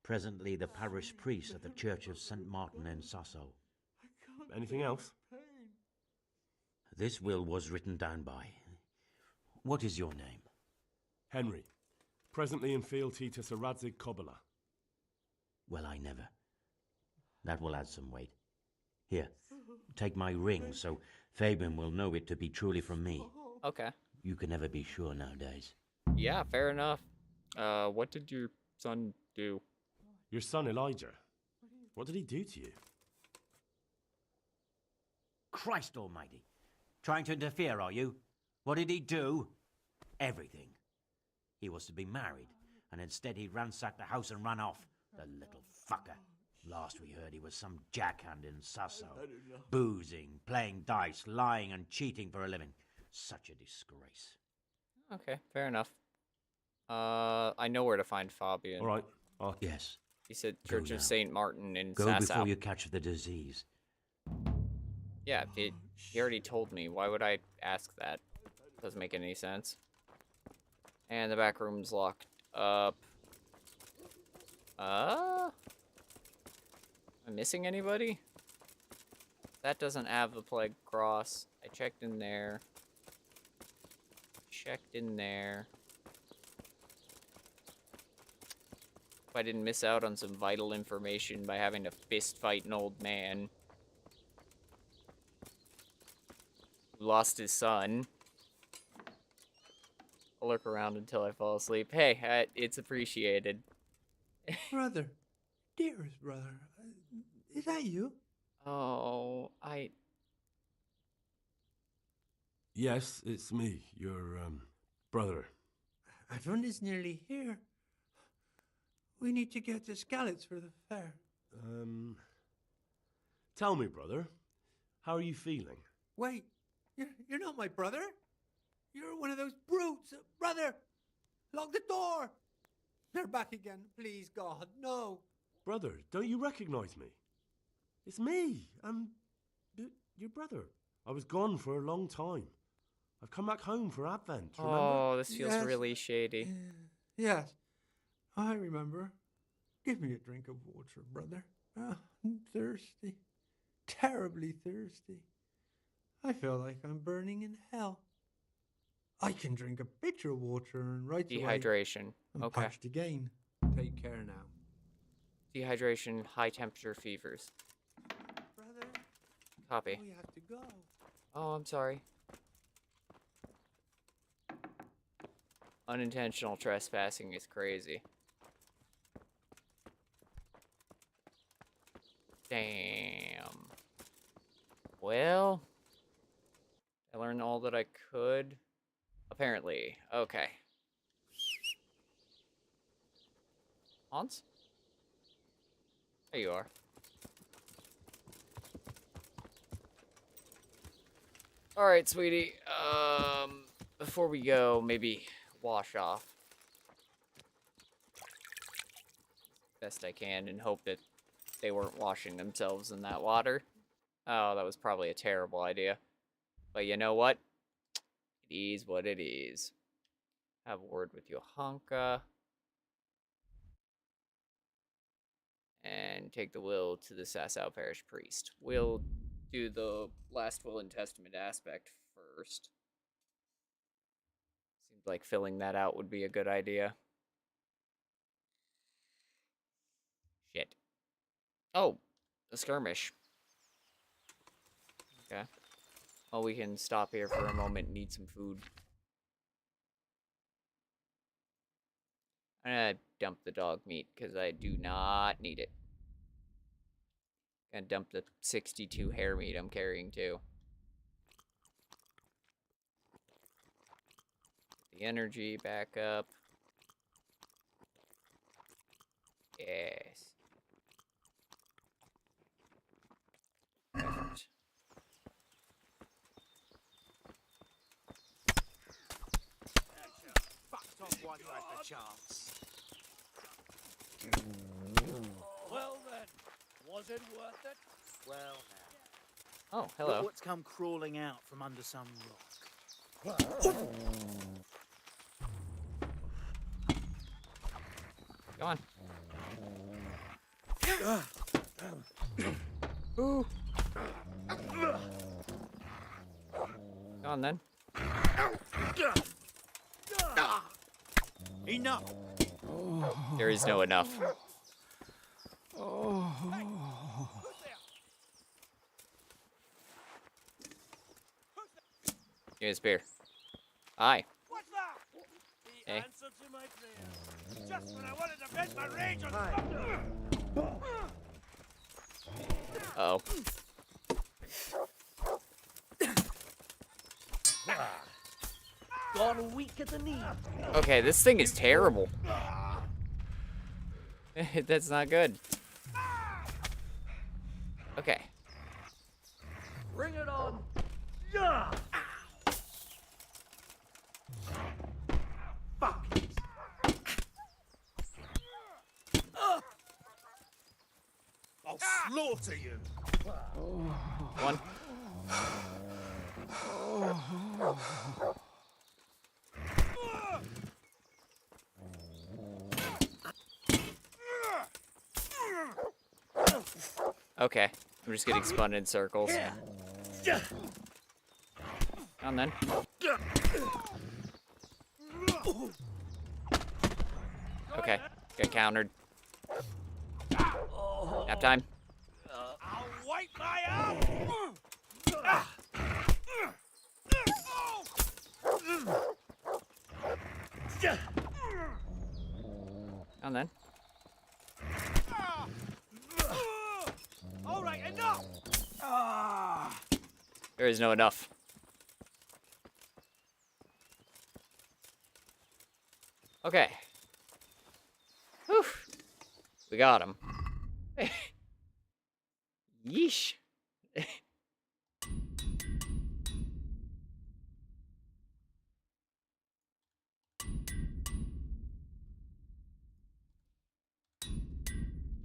presently the parish priest at the Church of St. Martin in Sasso. Anything else? This will was written down by. What is your name? Henry. Presently in fealty to Sir Radzig Kobyla. Well, I never. That will add some weight. Here, take my ring so Fabian will know it to be truly from me. Okay. You can never be sure nowadays. Yeah, fair enough. What did your son do? Your son Elijah. What did he do to you? Christ almighty. Trying to interfere, are you? What did he do? Everything. He was to be married, and instead he ransacked the house and ran off. The little fucker. Last we heard he was some jackhand in Sasso. Boozing, playing dice, lying and cheating for a living. Such a disgrace. Okay, fair enough. I know where to find Fabian. All right. Yes. He said Go Church now. of St. Martin in Go Sasau. before you catch the disease. Yeah, he already told me. Why would I ask that? Doesn't make any sense. And the back room's locked up. Am I missing anybody? That doesn't have the plague cross. I checked in there. Checked in there. If I didn't miss out on some vital information by having to fist fight an old man who lost his son. I'll look around until I fall asleep. Hey, it's appreciated. Brother, dearest brother, is that you? Oh, Yes, it's me, your, brother. Everyone is nearly here. We need to get to Skalitz for the fair. Tell me, brother, how are you feeling? Wait, you're not my brother? You're one of those brutes. Brother, lock the door. They're back again. Please, God, no. Brother, don't you recognize me? It's me. I'm your brother. I was gone for a long time. I've come back home for Advent, remember? Oh, this feels Yes. really shady. Yes, I remember. Give me a drink of water, brother. Ah, I'm thirsty. Terribly thirsty. I feel like I'm burning in hell. I can drink a pitcher of water and right away Dehydration. I'm Okay. parched again. Take care now. Dehydration, high temperature fevers. Brother, Copy. we have to go. Oh, I'm sorry. Unintentional trespassing is crazy. Damn. Well, I learned all that I could. Apparently. Okay. Hans? There you are. Alright, sweetie. Before we go, maybe wash off. Best I can and hope that they weren't washing themselves in that water. Oh, that was probably a terrible idea. But you know what? It is what it is. Have a word with Johanka. And take the will to the Sassau Parish Priest. We'll do the last will and testament aspect first. Seems like filling that out would be a good idea. Shit. Oh, a skirmish. Okay. Well, we can stop here for a moment and eat some food. I'm gonna dump the dog meat because I do not need it. Gonna dump the 62 hair meat I'm carrying too. Get the energy back up. Yes. Perfect. Fucked off one who had the chance. Well then, Was it worth it? Well, now. Oh, hello. Look what's come crawling out from under some rock. Come on. Ooh. Come on then. Enough. There is no enough. Give me a spear. Aye. What's that? The Hey. answer to my prayer. Just when I wanted to vent my rage on Uh-oh. Gone weak at the knee. Okay, this thing is terrible. That's not good. Okay. Bring it on. Fuck. I'll slaughter you. One. Okay, I'm just getting spun in circles. And then. Okay, get countered. Nap time. I'll wipe my ass! And then. All right, enough! There is no enough. Okay. Whew. We got him. Yeesh.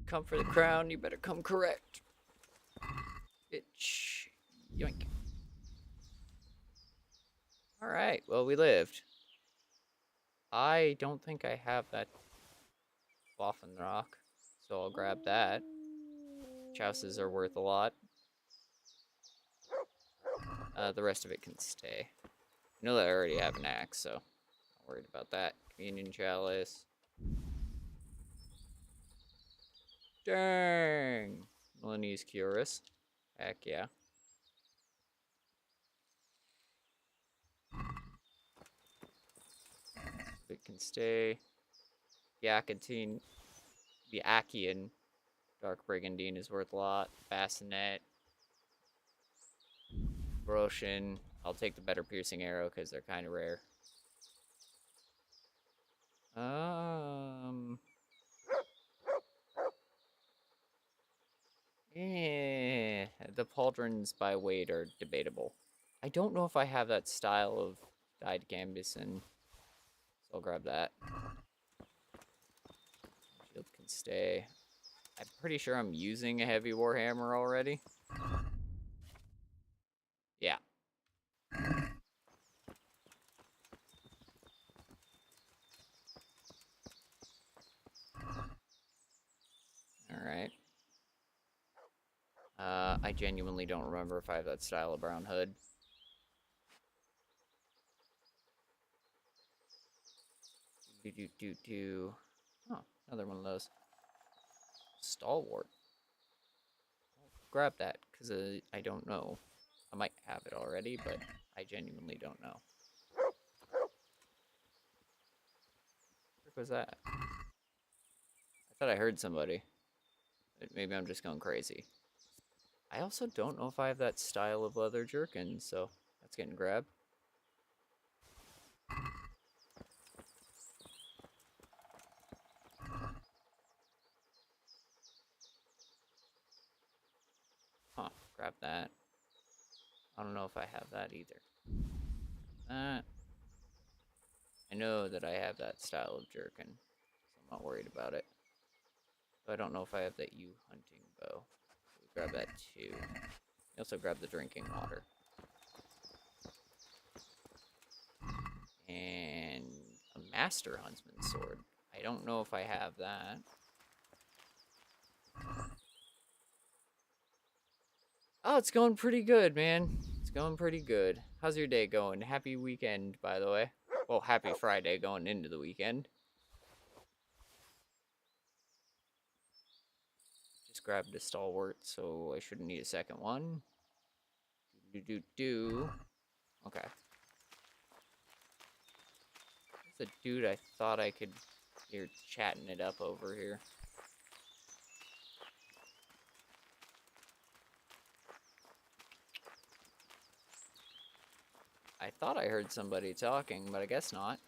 Come for the crown, you better come correct. Bitch. Yoink. Alright, well, we lived. I don't think I have that Boffin Rock, so I'll grab that. Chouses are worth a lot. The rest of it can stay. I know that I already have an axe, so not worried about that. Communion Chalice. Dang! Milanese Curus. Heck yeah. It can stay. Yakatine. The Achaean Dark Brigandine is worth a lot. Bassinet. Broshin. I'll take the better piercing arrow because they're kind of rare. The pauldrons by weight are debatable. I don't know if I have that style of dyed gambeson, so I'll grab that. Shield can stay. I'm pretty sure I'm using a heavy warhammer already. Yeah. Alright. I genuinely don't remember if I have that style of brown hood. Oh, another one of those. Stalwart. Grab that, because I don't know. I might have it already, but I genuinely don't know. What was that? I thought I heard somebody. But maybe I'm just going crazy. I also don't know if I have that style of leather jerkin, so that's getting grabbed. Huh, grab that. I don't know if I have that either. I know that I have that style of jerkin, so I'm not worried about it. But I don't know if I have that hunting bow. grab that too. Also grab the drinking water. And a Master Huntsman's sword. I don't know if I have that. Oh, it's going pretty good, man. It's going pretty good. How's your day going? Happy weekend, by the way. Well, happy Friday going into the weekend. Just grabbed a stalwart, so I shouldn't need a second one. Okay. There's a dude I thought I could hear chatting it up over here. I thought I heard somebody talking, but I guess not.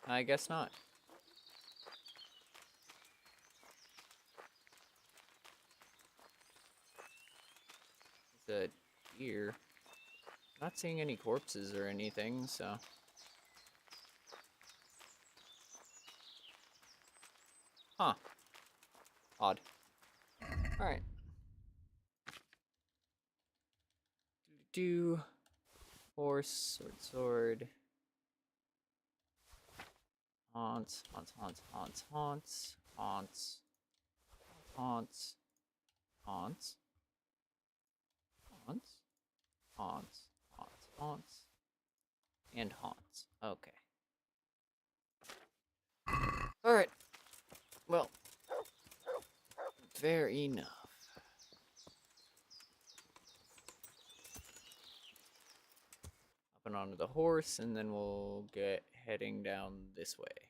I guess not. There's a deer. Not seeing any corpses or anything, so... Huh. Odd. Alright. Horse, sword. Haunts. And haunts. Okay. Alright. Well, fair enough. Up and onto the horse, and then we'll get heading down this way.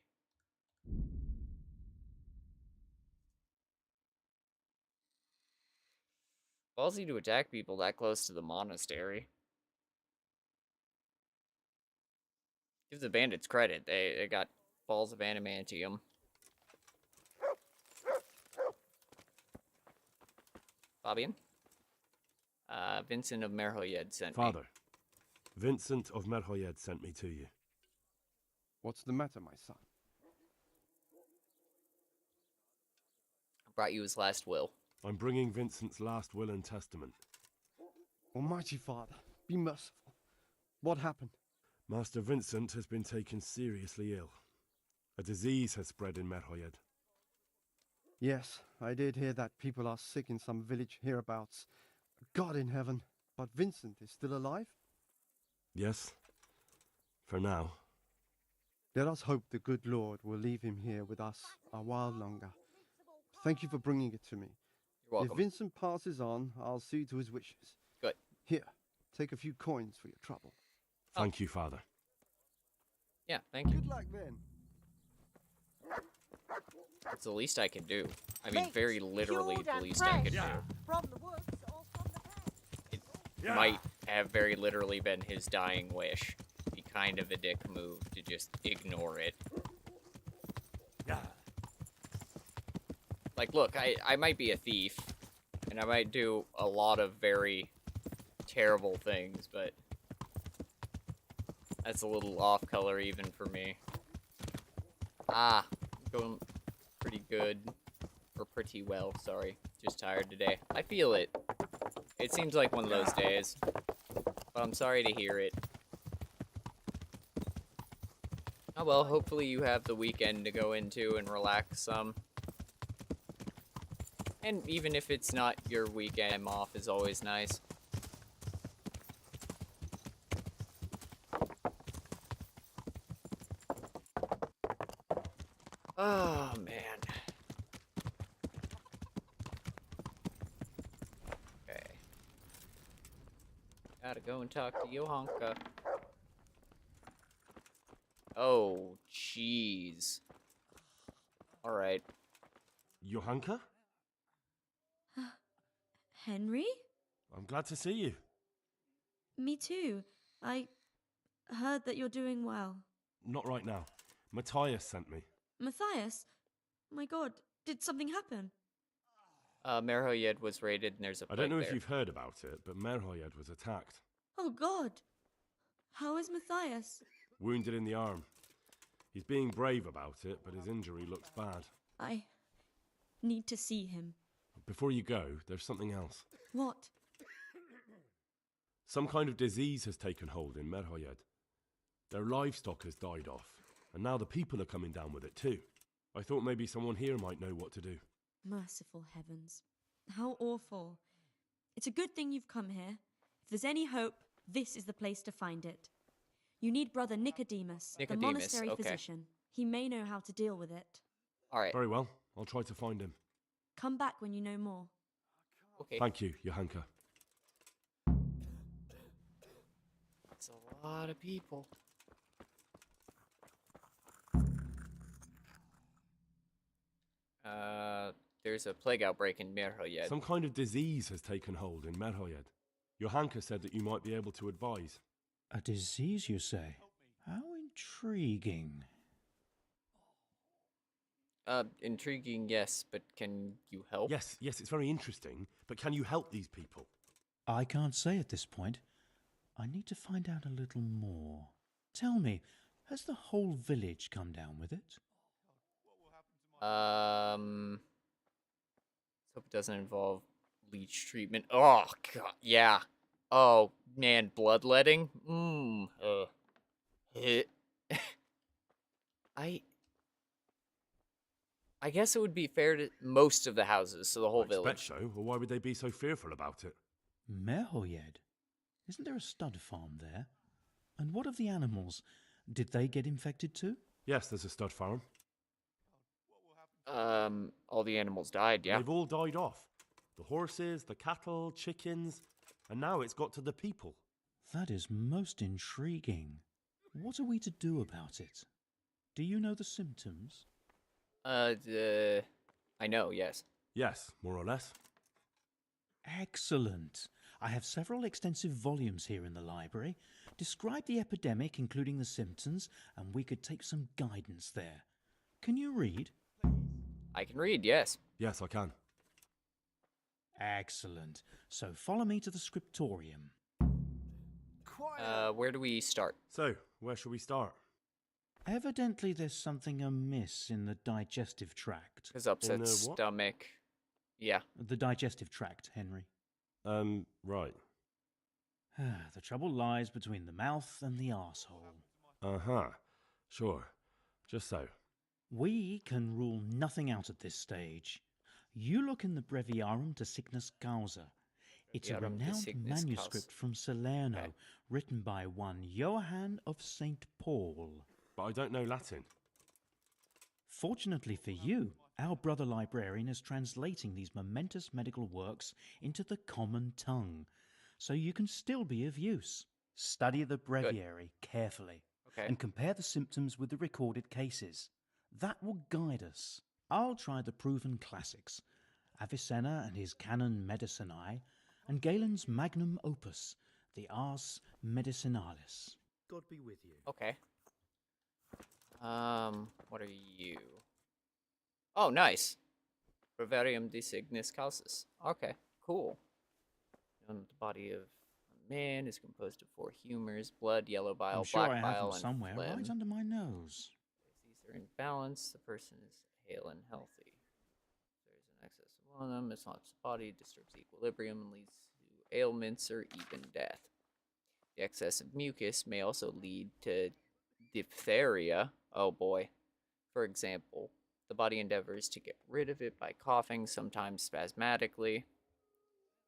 Ballsy to attack people that close to the monastery. Give the bandits credit. They got balls of adamantium. Fabian? Vincent of Merhoyed sent me. Father, Vincent of Merhoyed sent me to you. What's the matter, my son? I brought you his last will. I'm bringing Vincent's last will and testament. Almighty Father, be merciful. What happened? Master Vincent has been taken seriously ill. A disease has spread in Merhoyed. Yes, I did hear that people are sick in some village hereabouts. God in heaven, but Vincent is still alive? Yes, for now. Let us hope the good Lord will leave him here with us a while longer. Thank you for bringing it to me. You're welcome. If Vincent passes on, I'll see to his wishes. Good. Here, take a few coins for your trouble. Thank you, Father. Yeah, thank you. Good luck then. It's the least I can do. I mean, very literally the least I can do. From the woods or from the pen. It might have very literally been his dying wish. Be kind of a dick move to just ignore it. Like, look, I might be a thief, and I might do a lot of very terrible things, but that's a little off-color even for me. Ah, going pretty good. Or pretty well, sorry. Just tired today. I feel it. It seems like one of those days. But I'm sorry to hear it. Oh well, hopefully you have the weekend to go into and relax some. And even if it's not your weekend, off is always nice. Oh, man. Okay. Gotta go and talk to Johanka. Oh, jeez. Alright. Johanka? Henry? I'm glad to see you. Me too. I heard that you're doing well. Not right now. Matthias sent me. Matthias? My god, did something happen? Merhoyed was raided and there's a plague I don't know there. if you've heard about it, but Merhoyed was attacked. Oh god. How is Matthias? wounded in the arm. He's being brave about it, but his injury looks bad. I need to see him. Before you go, there's something else. What? Some kind of disease has taken hold in Merhoyed. Their livestock has died off, and now the people are coming down with it too. I thought maybe someone here might know what to do. Merciful heavens. How awful. It's a good thing you've come here. If there's any hope, this is the place to find it. You need Brother Nicodemus, the monastery physician. He may know how to deal with it. All right. Very well. I'll try to find him. Come back when you know more. Okay. Thank you, Johanka. That's a lot of people. There's a plague outbreak in Merhoyed. Some kind of disease has taken hold in Merhoyed. Johanka said that you might be able to advise. A disease, you say? How intriguing. Intriguing, yes, but can you help? Yes, it's very interesting, but can you help these people? I can't say at this point. I need to find out a little more. Tell me, has the whole village come down with it? Hope it doesn't involve leech treatment. Oh, God, yeah. Oh, man, bloodletting? I guess it would be fair to most of the houses, so the whole village. I expect so, or why would they be so fearful about it? Merhoyed? Isn't there a stud farm there? And what of the animals? Did they get infected too? Yes, there's a stud farm. All the animals died, yeah. They've all died off. The horses, the cattle, chickens, and now it's got to the people. That is most intriguing. What are we to do about it? Do you know the symptoms? I know, yes. Yes, more or less. Excellent. I have several extensive volumes here in the library. Describe the epidemic, including the symptoms, and we could take some guidance there. Can you read? I can read, yes. Yes, I can. Excellent. So follow me to the scriptorium. Where do we start? So, where shall we start? Evidently there's something amiss in the digestive tract. His upset stomach. Yeah. The digestive tract, Henry. Right. The trouble lies between the mouth and the arsehole. Uh-huh. Sure. Just so. We can rule nothing out at this stage. You look in the Breviarum de Sickness Causa. It's a renowned manuscript from Salerno, written by one Johann of St. Paul. But I don't know Latin. Fortunately for you, our brother librarian is translating these momentous medical works into the common tongue, so you can still be of use. Study the breviary carefully and compare the symptoms with the recorded cases. That will guide us. I'll try the proven classics, Avicenna and his Canon Medicinae, and Galen's magnum opus, the Ars Medicinalis. God be with you. Okay. What are you? Oh, nice. Breviarium de Signis Causis. Okay, cool. The body of a man is composed of 4 humors: blood, yellow bile, I'm sure black I have bile, them and somewhere, phlegm. right under my nose. These are in balance. The person is hale and healthy. There's an excess of one of them. It's not the body, disturbs equilibrium, and leads to ailments or even death. The excess of mucus may also lead to diphtheria. Oh boy. For example, the body endeavors to get rid of it by coughing, sometimes spasmodically.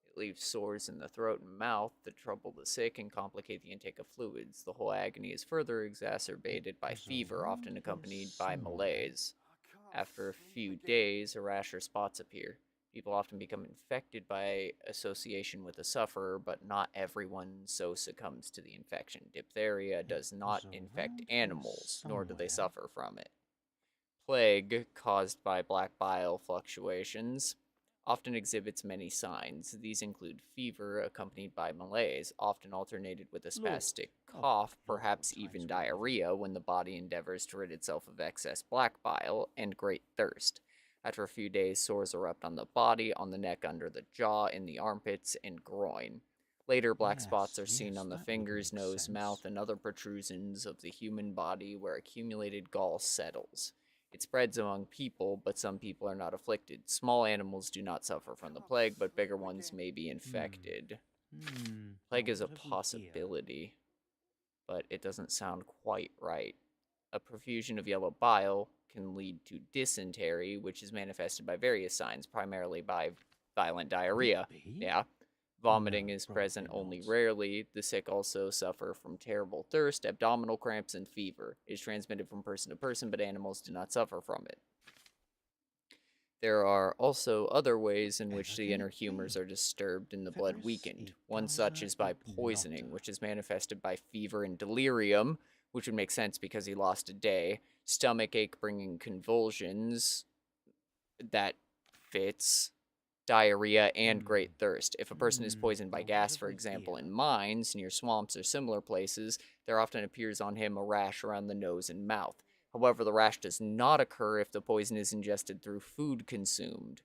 It leaves sores in the throat and mouth that trouble the sick and complicate the intake of fluids. The whole agony is further exacerbated by fever, often accompanied by malaise. After a few days, a rash or spots appear. People often become infected by association with the sufferer, but not everyone so succumbs to the infection. Diphtheria does not infect animals, nor do they suffer from it. Plague, caused by black bile fluctuations, often exhibits many signs. These include fever accompanied by malaise, often alternated with a spastic cough, perhaps even diarrhea when the body endeavors to rid itself of excess black bile, and great thirst. After a few days, sores erupt on the body, on the neck, under the jaw, in the armpits, and groin. Later, black spots are seen yes, on the that would fingers, make nose, sense. mouth, and other protrusions of the human body where accumulated gall settles. It spreads among people, but some people are not afflicted. Small animals do not suffer from the plague, but bigger ones may be infected. Plague is a possibility, but it doesn't sound quite right. A profusion of yellow bile can lead to dysentery, which is manifested by various signs, primarily by violent diarrhea. Yeah. Vomiting is present only rarely. The sick also suffer from terrible thirst, abdominal cramps, and fever. It is transmitted from person to person, but animals do not suffer from it. There are also other ways in which the inner humors are disturbed and the blood weakened. One such is by poisoning, which is manifested by fever and delirium, which would make sense because he lost a day. Stomach ache bringing convulsions. That fits. Diarrhea and great thirst. If a person is poisoned by gas, for example, in mines, near swamps or similar places, there often appears on him a rash around the nose and mouth. However, the rash does not occur if the poison is ingested through food consumed.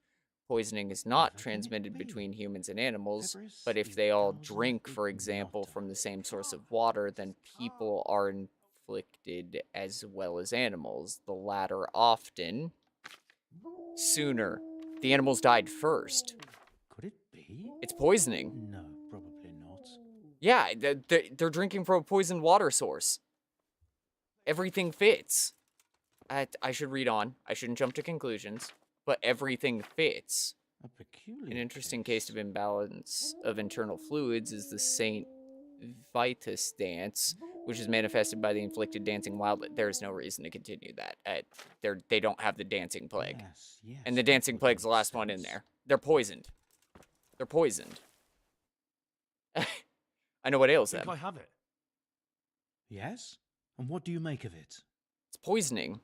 Poisoning is not transmitted between humans and animals, but if they all drink, for example, from the same source of water, then people are inflicted as well as animals. The latter often sooner. The animals died first. Could it be? It's poisoning. No, probably not. Yeah, they're drinking from a poisoned water source. Everything fits. I should read on. I shouldn't jump to conclusions, but everything fits. A peculiar An interesting case of imbalance of internal fluids is the St. Vitus dance, which is manifested by the inflicted dancing wildlet. There is no reason to continue that. They don't have the dancing plague. Yes, And the dancing plague's the last one in there. They're poisoned. They're poisoned. I know what ails I them. think I have it. Yes? And what do you make of it? It's poisoning.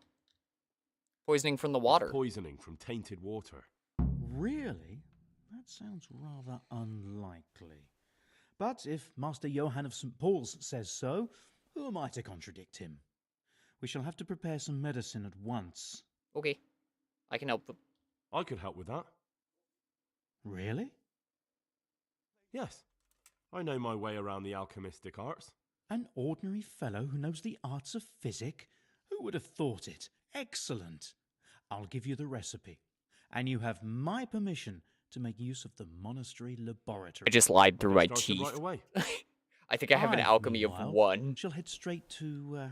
Poisoning from the water. Poisoning from tainted water. Really? That sounds rather unlikely. But if Master Johann of St. Paul's says so, who am I to contradict him? We shall have to prepare some medicine at once. Okay. I can help. I could help with that. Really? Yes. I know my way around the alchemistic arts. An ordinary fellow who knows the arts of physic? Who would have thought it? Excellent. I'll give you the recipe. And you have my permission to make use of the monastery laboratory. I just lied through my Started teeth. right away. I think I have an alchemy of meanwhile, one. Shall head straight to,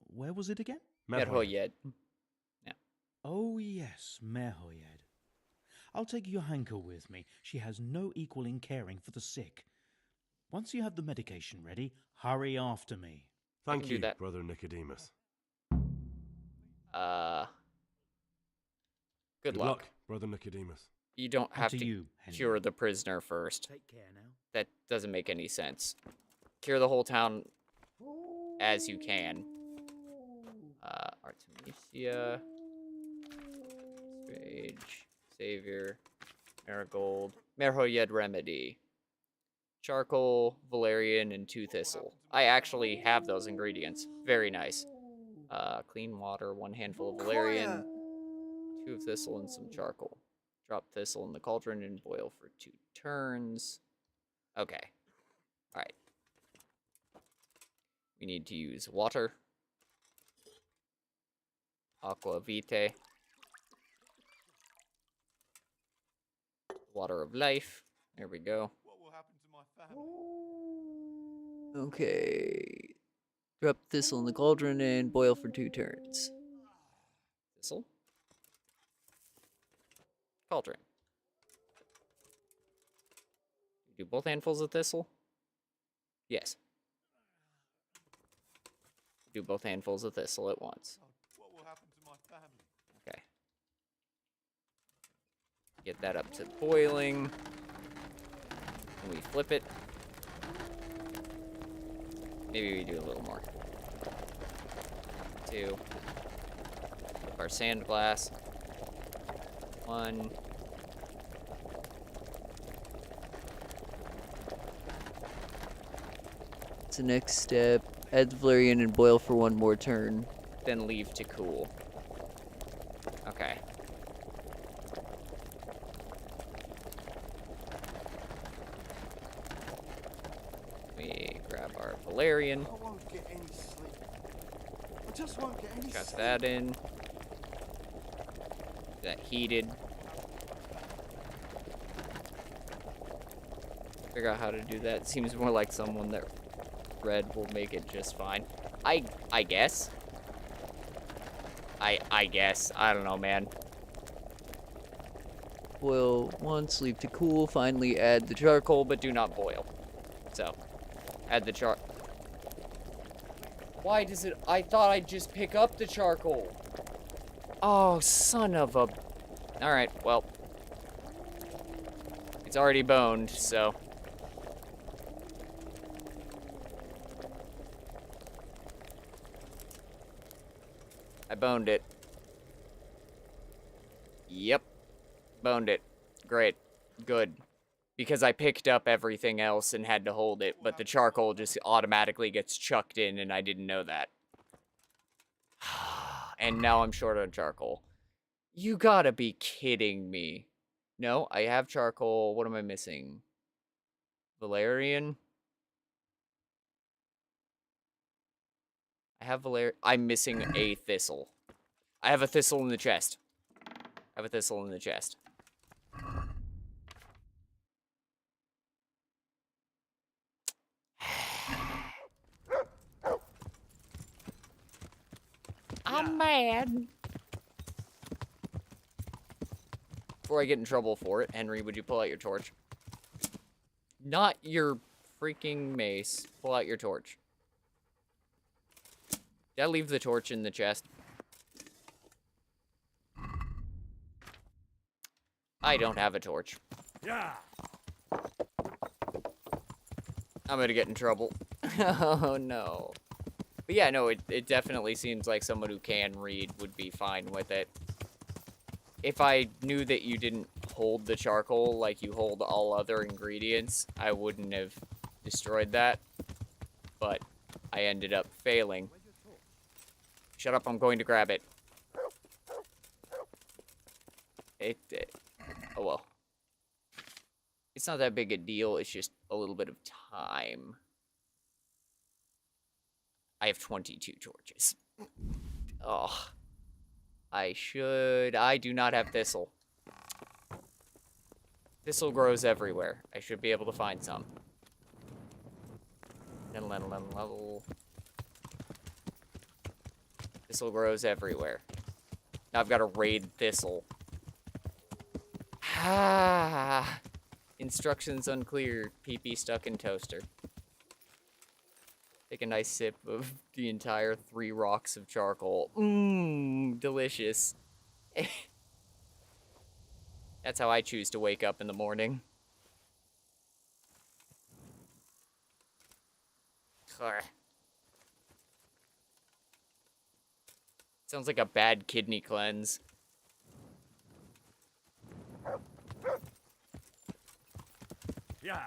where was it again? Merhoyed. Yeah. Oh, yes, Merhoyed. I'll take Johanka with me. She has no equal in caring for the sick. Once you have the medication ready, hurry after me. Thank you, Brother Nicodemus. Good luck. Brother Nicodemus. You don't have to to you, Henry. cure the prisoner first. Take care now. That doesn't make any sense. Cure the whole town as you can. Artemisia. Rage. Savior. Marigold. Merhoyed Remedy. Charcoal, valerian, and 2 thistle. I actually have those ingredients. Very nice. Clean water, 1 handful of valerian, 2 of thistle, and some charcoal. Drop thistle in the cauldron and boil for 2 turns. Okay. Alright. We need to use water. Aqua vitae. Water of life. There we go. Okay. Drop thistle in the cauldron and boil for 2 turns. Thistle. Cauldron. Do both handfuls of thistle? Yes. Do both handfuls of thistle at once. What will happen to my family? Okay. Get that up to boiling. And we flip it. Maybe we do a little more. 2. Flip our sand glass. 1. It's the next step. Add the valerian and boil for 1 more turn. Then leave to cool. Okay. valerian. I won't get any sleep. I just won't get any Chuck sleep. that in. That heated. Figure out how to do that. Seems more like someone that red will make it just fine. I guess. I guess. I don't know, man. Boil once, leave to cool. Finally add the charcoal, but do not boil. So, add the Why does it... I thought I'd just pick up the charcoal. Oh, son of a... Alright, well. It's already boned, so... I boned it. Yep. Boned it. Great. Good. Because I picked up everything else and had to hold it, but the charcoal just automatically gets chucked in and I didn't know that. And now I'm short on charcoal. You gotta be kidding me. No, I have charcoal. What am I missing? Valerian? I have I'm missing a thistle. I have a thistle in the chest. I have a thistle in the chest. I'm mad. Before I get in trouble for it, Henry, would you pull out your torch? Not your freaking mace. Pull out your torch. Did I leave the torch in the chest? I don't have a torch. Yeah. I'm gonna get in trouble. Oh, no. But yeah, no, it definitely seems like someone who can read would be fine with it. If I knew that you didn't hold the charcoal like you hold all other ingredients, I wouldn't have destroyed that. But I ended up failing. Shut up, I'm going to grab it. Oh well. It's not that big a deal, it's just a little bit of time. I have 22 torches. Oh. I do not have thistle. Thistle grows everywhere. I should be able to find some. Level. Thistle grows everywhere. Now I've got to raid thistle. Ah. Instructions unclear. PP stuck in toaster. Take a nice sip of the entire 3 rocks of charcoal. Mmm, delicious. That's how I choose to wake up in the morning. Sounds like a bad kidney cleanse. Yeah.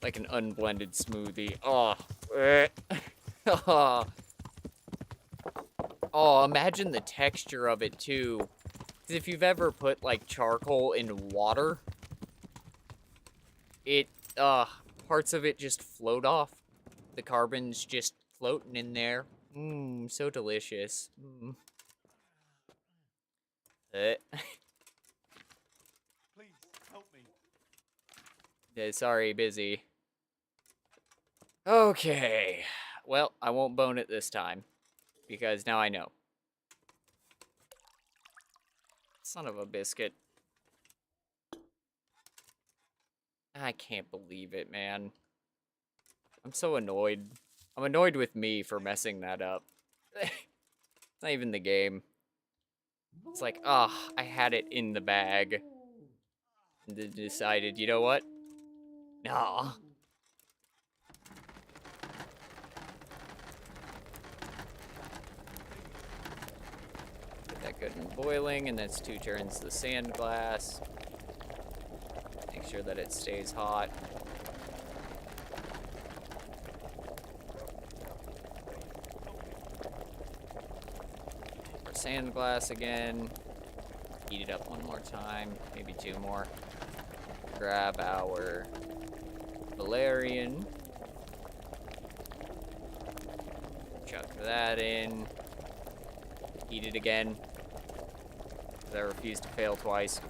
Like an unblended smoothie. Oh. Oh. Oh, imagine the texture of it, too. 'Cause if you've ever put, like, charcoal in water, parts of it just float off. The carbon's just floating in there. Mmm, so delicious. Mm. Please, help me. Yeah, sorry, busy. Okay. Well, I won't bone it this time. Because now I know. Son of a biscuit. I can't believe it, man. I'm so annoyed. I'm annoyed with me for messing that up. It's not even the game. It's like, I had it in the bag. And then decided, you know what? Nah. Get that good and boiling, and that's 2 turns the sand glass. Make sure that it stays hot. Sand glass again. Heat it up one more time, maybe 2 more. Grab our Valerian. Chuck that in. Heat it again. 'Cause I refuse to fail twice.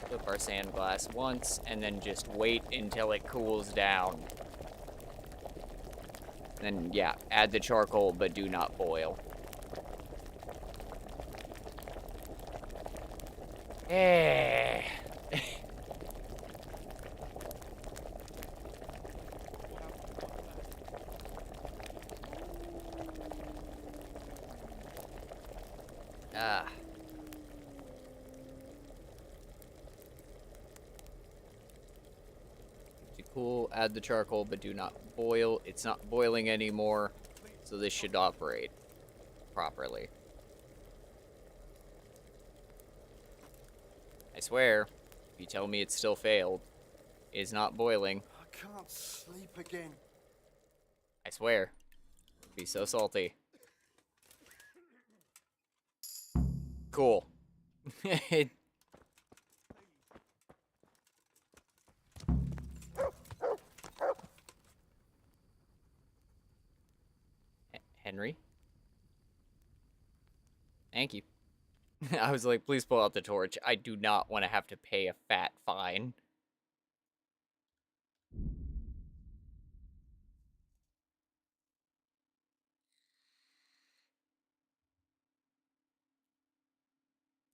Flip our sand glass once, and then just wait until it cools down. Then, yeah, add the charcoal, but do not boil. Eh. Ah. Cool, add the charcoal, but do not boil. It's not boiling anymore, so this should operate properly. I swear, if you tell me it's still failed, it is not boiling. I can't sleep again. I swear. It'd be so salty. Cool. Henry? Thank you. I was like, please pull out the torch. I do not want to have to pay a fat fine.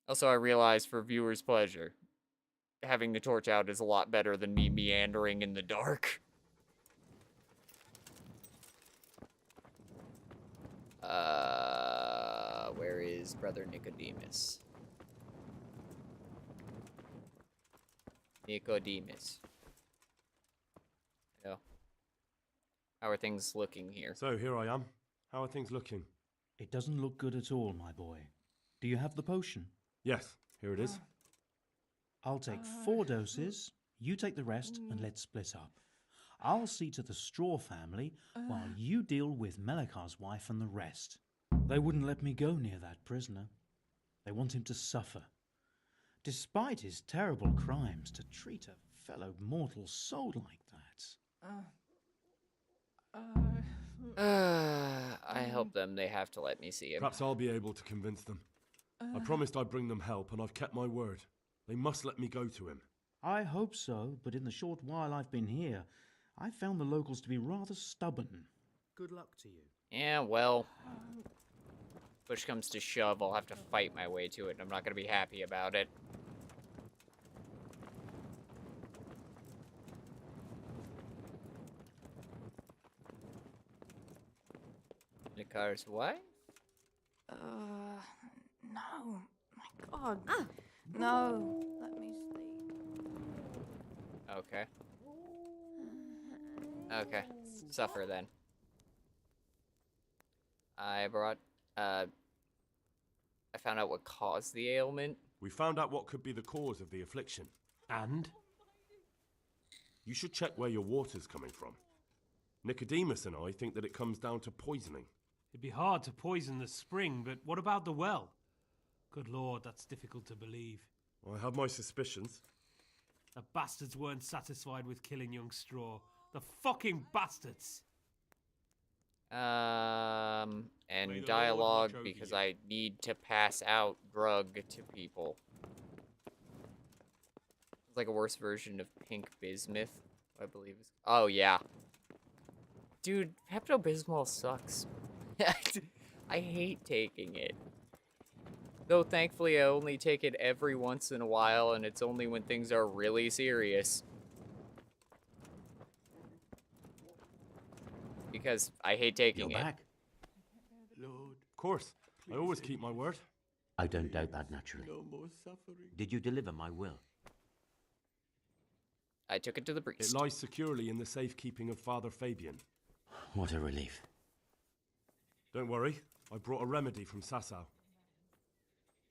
Also, I realize for viewers' pleasure, having the torch out is a lot better than me meandering in the dark. Where is Brother Nicodemus? Nicodemus. Hello. How are things looking here? So, here I am. How are things looking? It doesn't look good at all, my boy. Do you have the potion? Yes, here it is. I'll take 4 doses, you take the rest, and let's split up. I'll see to the Straw family while you deal with Melikar's wife and the rest. They wouldn't let me go near that prisoner. They want him to suffer. Despite his terrible crimes, to treat a fellow mortal soul like that. I help them. They have to let me see him. Perhaps I'll be able to convince them. I promised I'd bring them help, and I've kept my word. They must let me go to him. I hope so, but in the short while I've been here, I've found the locals to be rather stubborn. Good luck to you. Yeah, well, push comes to shove, I'll have to fight my way to it, and I'm not going to be happy about it. Melikar's wife? No. My God. No. Let me sleep. Okay. Okay. Suffer then. I found out what caused the ailment. We found out what could be the cause of the affliction. And? You should check where your water's coming from. Nicodemus and I think that it comes down to poisoning. It'd be hard to poison the spring, but what about the well? Good Lord, that's difficult to believe. I have my suspicions. The bastards weren't satisfied with killing young Straw. The fucking bastards! And dialogue, because I need to pass out drug to people. It's like a worse version of pink bismuth, I believe is. Oh, yeah. Dude, Pepto-Bismol sucks. I hate taking it. Though thankfully I only take it every once in a while, and it's only when things are really serious. Because I hate taking it. You're back? Lord. Of course. I always keep my word. I don't doubt that, naturally. No more suffering. Did you deliver my will? I took it to the priest. It lies securely in the safekeeping of Father Fabian. What a relief. Don't worry. I brought a remedy from Sasau.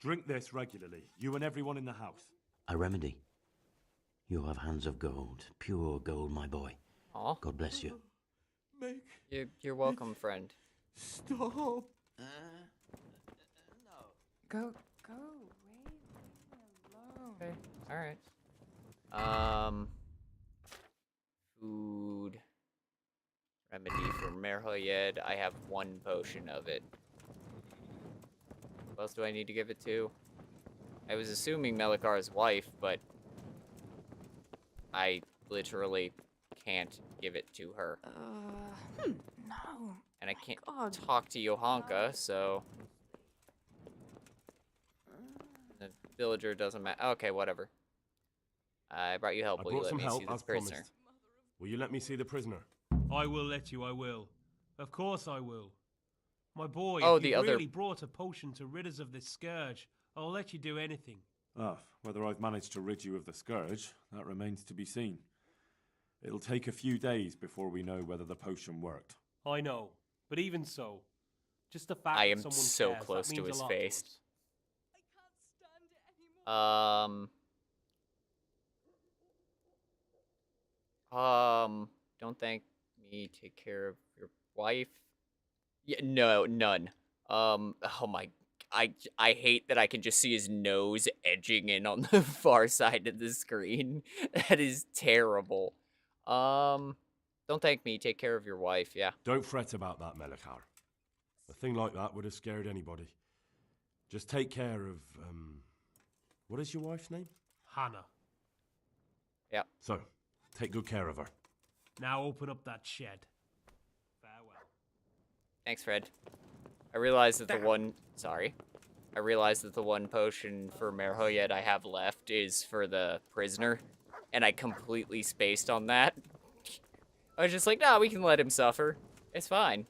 Drink this regularly, you and everyone in the house. A remedy? You have hands of gold, pure gold, my boy. Aw. God bless you. You're welcome, friend. Stop. Go away. Okay. All right. Food. Remedy for Merhoyed. I have 1 potion of it. Who else do I need to give it to? I was assuming Melikar's wife, but I literally can't give it to her. No. And I can't God. talk to Johanka, so... The villager doesn't matter. Okay, whatever. I brought you help. I Will you brought let some me help, see this as prisoner? promised. Will you let me see the prisoner? I will let you, I will. Of course I will. My boy, Oh, if the you other... really brought a potion to rid us of this scourge, I'll let you do anything. Ah, whether I've managed to rid you of the scourge, that remains to be seen. It'll take a few days before we know whether the potion worked. I know, but even so, just the fact I that am someone so cares, close that to means his a lot face. us. Don't thank me. Take care of your wife. Yeah, no, none. Oh my, I hate that I can just see his nose edging in on the far side of the screen. That is terrible. Don't thank me. Take care of your wife. Yeah. Don't fret about that, Melikar. A thing like that would have scared anybody. Just take care of, what is your wife's name? Hannah. Yeah. So, take good care of her. Now open up that shed. Farewell. Thanks, Fred. I realized that the one... Sorry. I realized that the 1 potion for Merhoyed I have left is for the prisoner. And I completely spaced on that. I was just like, nah, we can let him suffer. It's fine.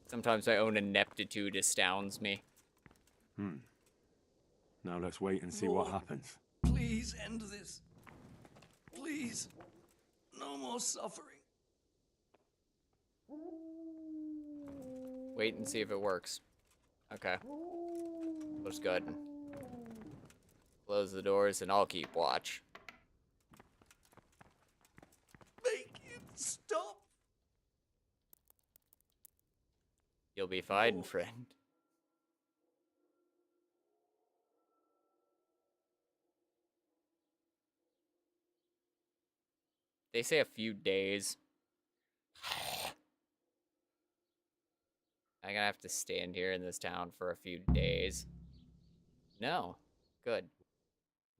Sometimes my own ineptitude astounds me. Now let's wait and see what happens. Please end this. Please. No more suffering. Wait and see if it works. Okay. Looks good. Close the doors and I'll keep watch. Make it stop. You'll be fine, friend. They say a few days. I'm gonna have to stand here in this town for a few days. No. Good.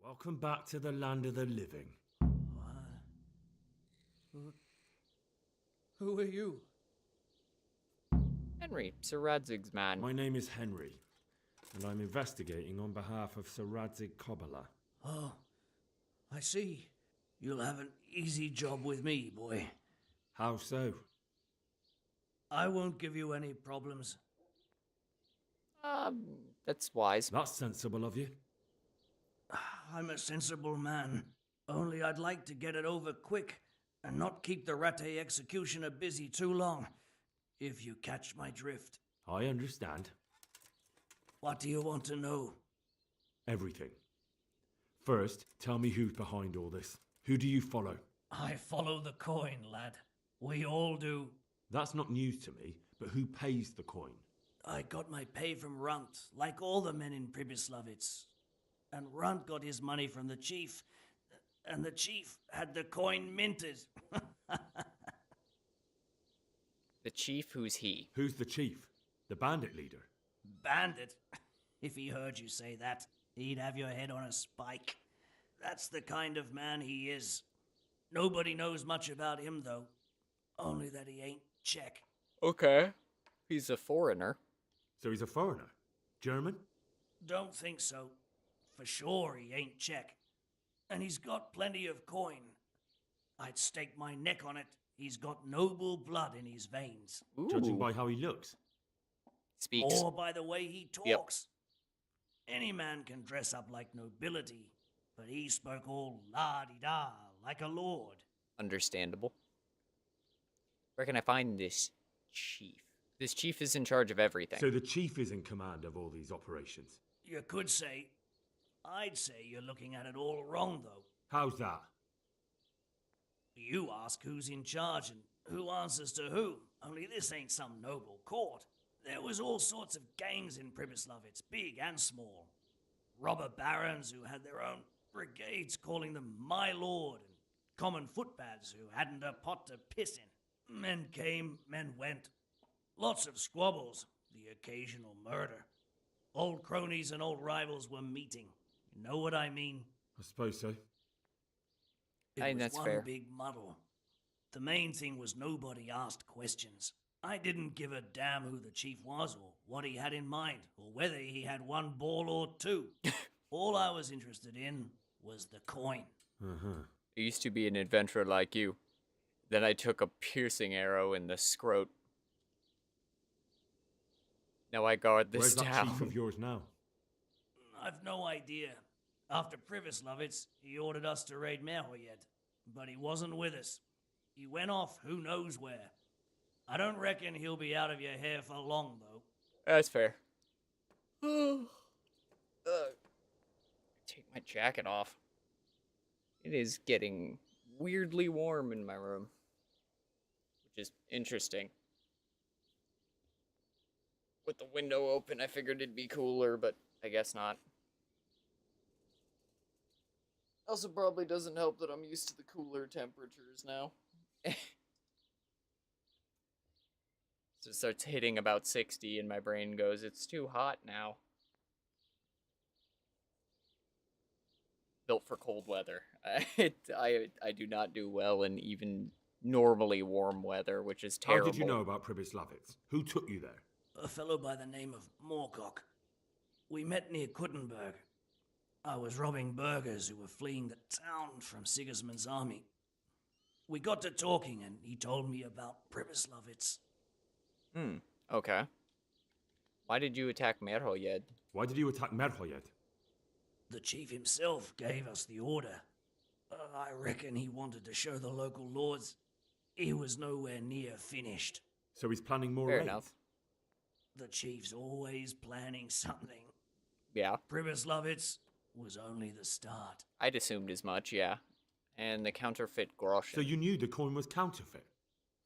Welcome back to the land of the living. Who are you? Henry, Sir Radzig's man. My name is Henry, and I'm investigating on behalf of Sir Radzig Kobyla. Oh, I see. You'll have an easy job with me, boy. How so? I won't give you any problems. That's wise. That's sensible of you. I'm a sensible man. Only I'd like to get it over quick and not keep the Rattay executioner busy too long, if you catch my drift. I understand. What do you want to know? Everything. First, tell me who's behind all this. Who do you follow? I follow the coin, lad. We all do. That's not news to me, but who pays the coin? I got my pay from Runt, like all the men in Pribyslavitz. And Runt got his money from the chief, and the chief had the coin minted. The chief, who's he? Who's the chief? The bandit leader? Bandit? If he heard you say that, he'd have your head on a spike. That's the kind of man he is. Nobody knows much about him, though. Only that he ain't Czech. Okay. He's a foreigner. So he's a foreigner? German? Don't think so. For sure he ain't Czech. And he's got plenty of coin. I'd stake my neck on it. He's got noble blood in his veins. Ooh. Judging by how he looks. Speaks. Or by the way he talks. Yep. Any man can dress up like nobility, but he spoke all la-di-da, like a lord. Understandable. Where can I find this chief? This chief is in charge of everything. So the chief is in command of all these operations? You could say. I'd say you're looking at it all wrong, though. How's that? You ask who's in charge and who answers to who. Only this ain't some noble court. There was all sorts of gangs in Pribyslavitz, big and small. Robber barons who had their own brigades calling them my lord, and common footpads who hadn't a pot to piss in. Men came, men went. Lots of squabbles, the occasional murder. Old cronies and old rivals were meeting. You know what I mean? I suppose so. It was that's one fair. big muddle. The main thing was nobody asked questions. I didn't give a damn who the chief was or what he had in mind or whether he had one ball or two. All I was interested in was the coin. Uh-huh. I used to be an adventurer like you. Then I took a piercing arrow in the scrot. Now I guard this Where's that town. chief of yours now? I've no idea. After Pribyslavitz, he ordered us to raid Merhoyed, but he wasn't with us. He went off who knows where. I don't reckon he'll be out of your hair for long, though. That's fair. Take my jacket off. It is getting weirdly warm in my room, which is interesting. With the window open, I figured it'd be cooler, but I guess not. Also, probably doesn't help that I'm used to the cooler temperatures now. So it starts hitting about 60, and my brain goes, it's too hot now. Built for cold weather. I do not do well in even normally warm weather, which is terrible. How did you know about Pribyslavitz? Who took you there? A fellow by the name of Moorcock. We met near Kuttenberg. I was robbing burghers who were fleeing the town from Sigismund's army. We got to talking, and he told me about Pribyslavitz. Okay. Why did you attack Merhoyed? Why did you attack Merhoyed? The chief himself gave us the order. I reckon he wanted to show the local lords he was nowhere near finished. So he's planning more Fair raids? enough. The chief's always planning something. Yeah. Pribyslavitz was only the start. I'd assumed as much, yeah. And the counterfeit groschen. So you knew the coin was counterfeit?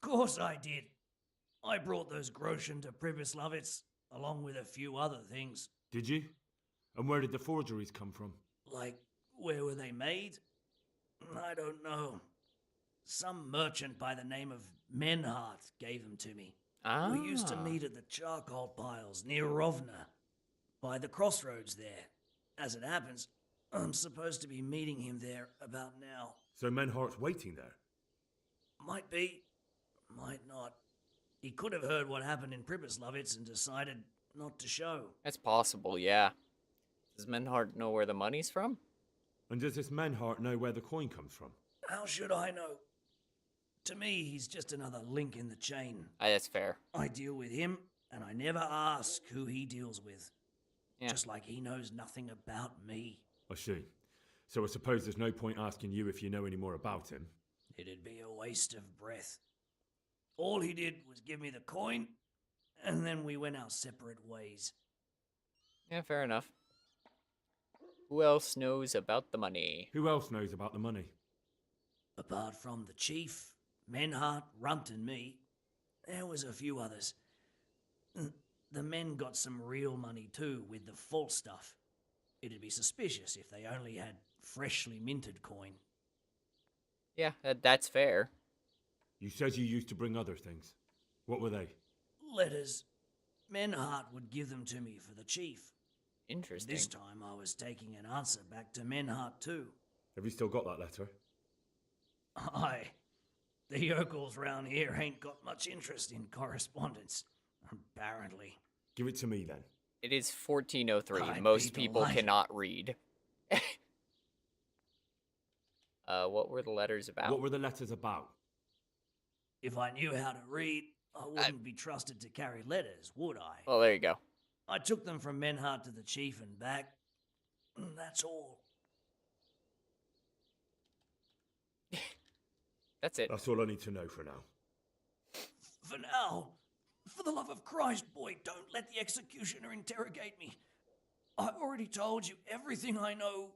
Course I did. I brought those groschen to Pribyslavitz, along with a few other things. Did you? And where did the forgeries come from? Like, where were they made? I don't know. Some merchant by the name of Menhart gave them to me. We used to meet at the charcoal piles near Rovna, by the crossroads there. As it happens, I'm supposed to be meeting him there about now. So Menhart's waiting there? Might be, might not. He could have heard what happened in Pribyslavitz and decided not to show. That's possible, yeah. Does Menhart know where the money's from? And does this Menhart know where the coin comes from? How should I know? To me, he's just another link in the chain. That's fair. I deal with him, and I never ask who he deals with. Yeah. Just like he knows nothing about me. I see. So I suppose there's no point asking you if you know any more about him. It'd be a waste of breath. All he did was give me the coin, and then we went our separate ways. Yeah, fair enough. Who else knows about the money? Who else knows about the money? Apart from the chief, Menhart, Runt, and me, there was a few others. The men got some real money too, with the false stuff. It'd be suspicious if they only had freshly minted coin. Yeah, that's fair. You said you used to bring other things. What were they? Letters. Menhart would give them to me for the chief. Interesting. This time I was taking an answer back to Menhart too. Have you still got that letter? Aye. The yokels round here ain't got much interest in correspondence, apparently. Give it to me then. It is 1403. I'd Most be people delighted. cannot read. What were the letters about? What were the letters about? If I knew how to read, I wouldn't be trusted to carry letters, would I? Well, there you go. I took them from Menhart to the chief and back. That's all. That's it. That's all I need to know for now. For now, for the love of Christ, boy, don't let the executioner interrogate me. I've already told you everything I know.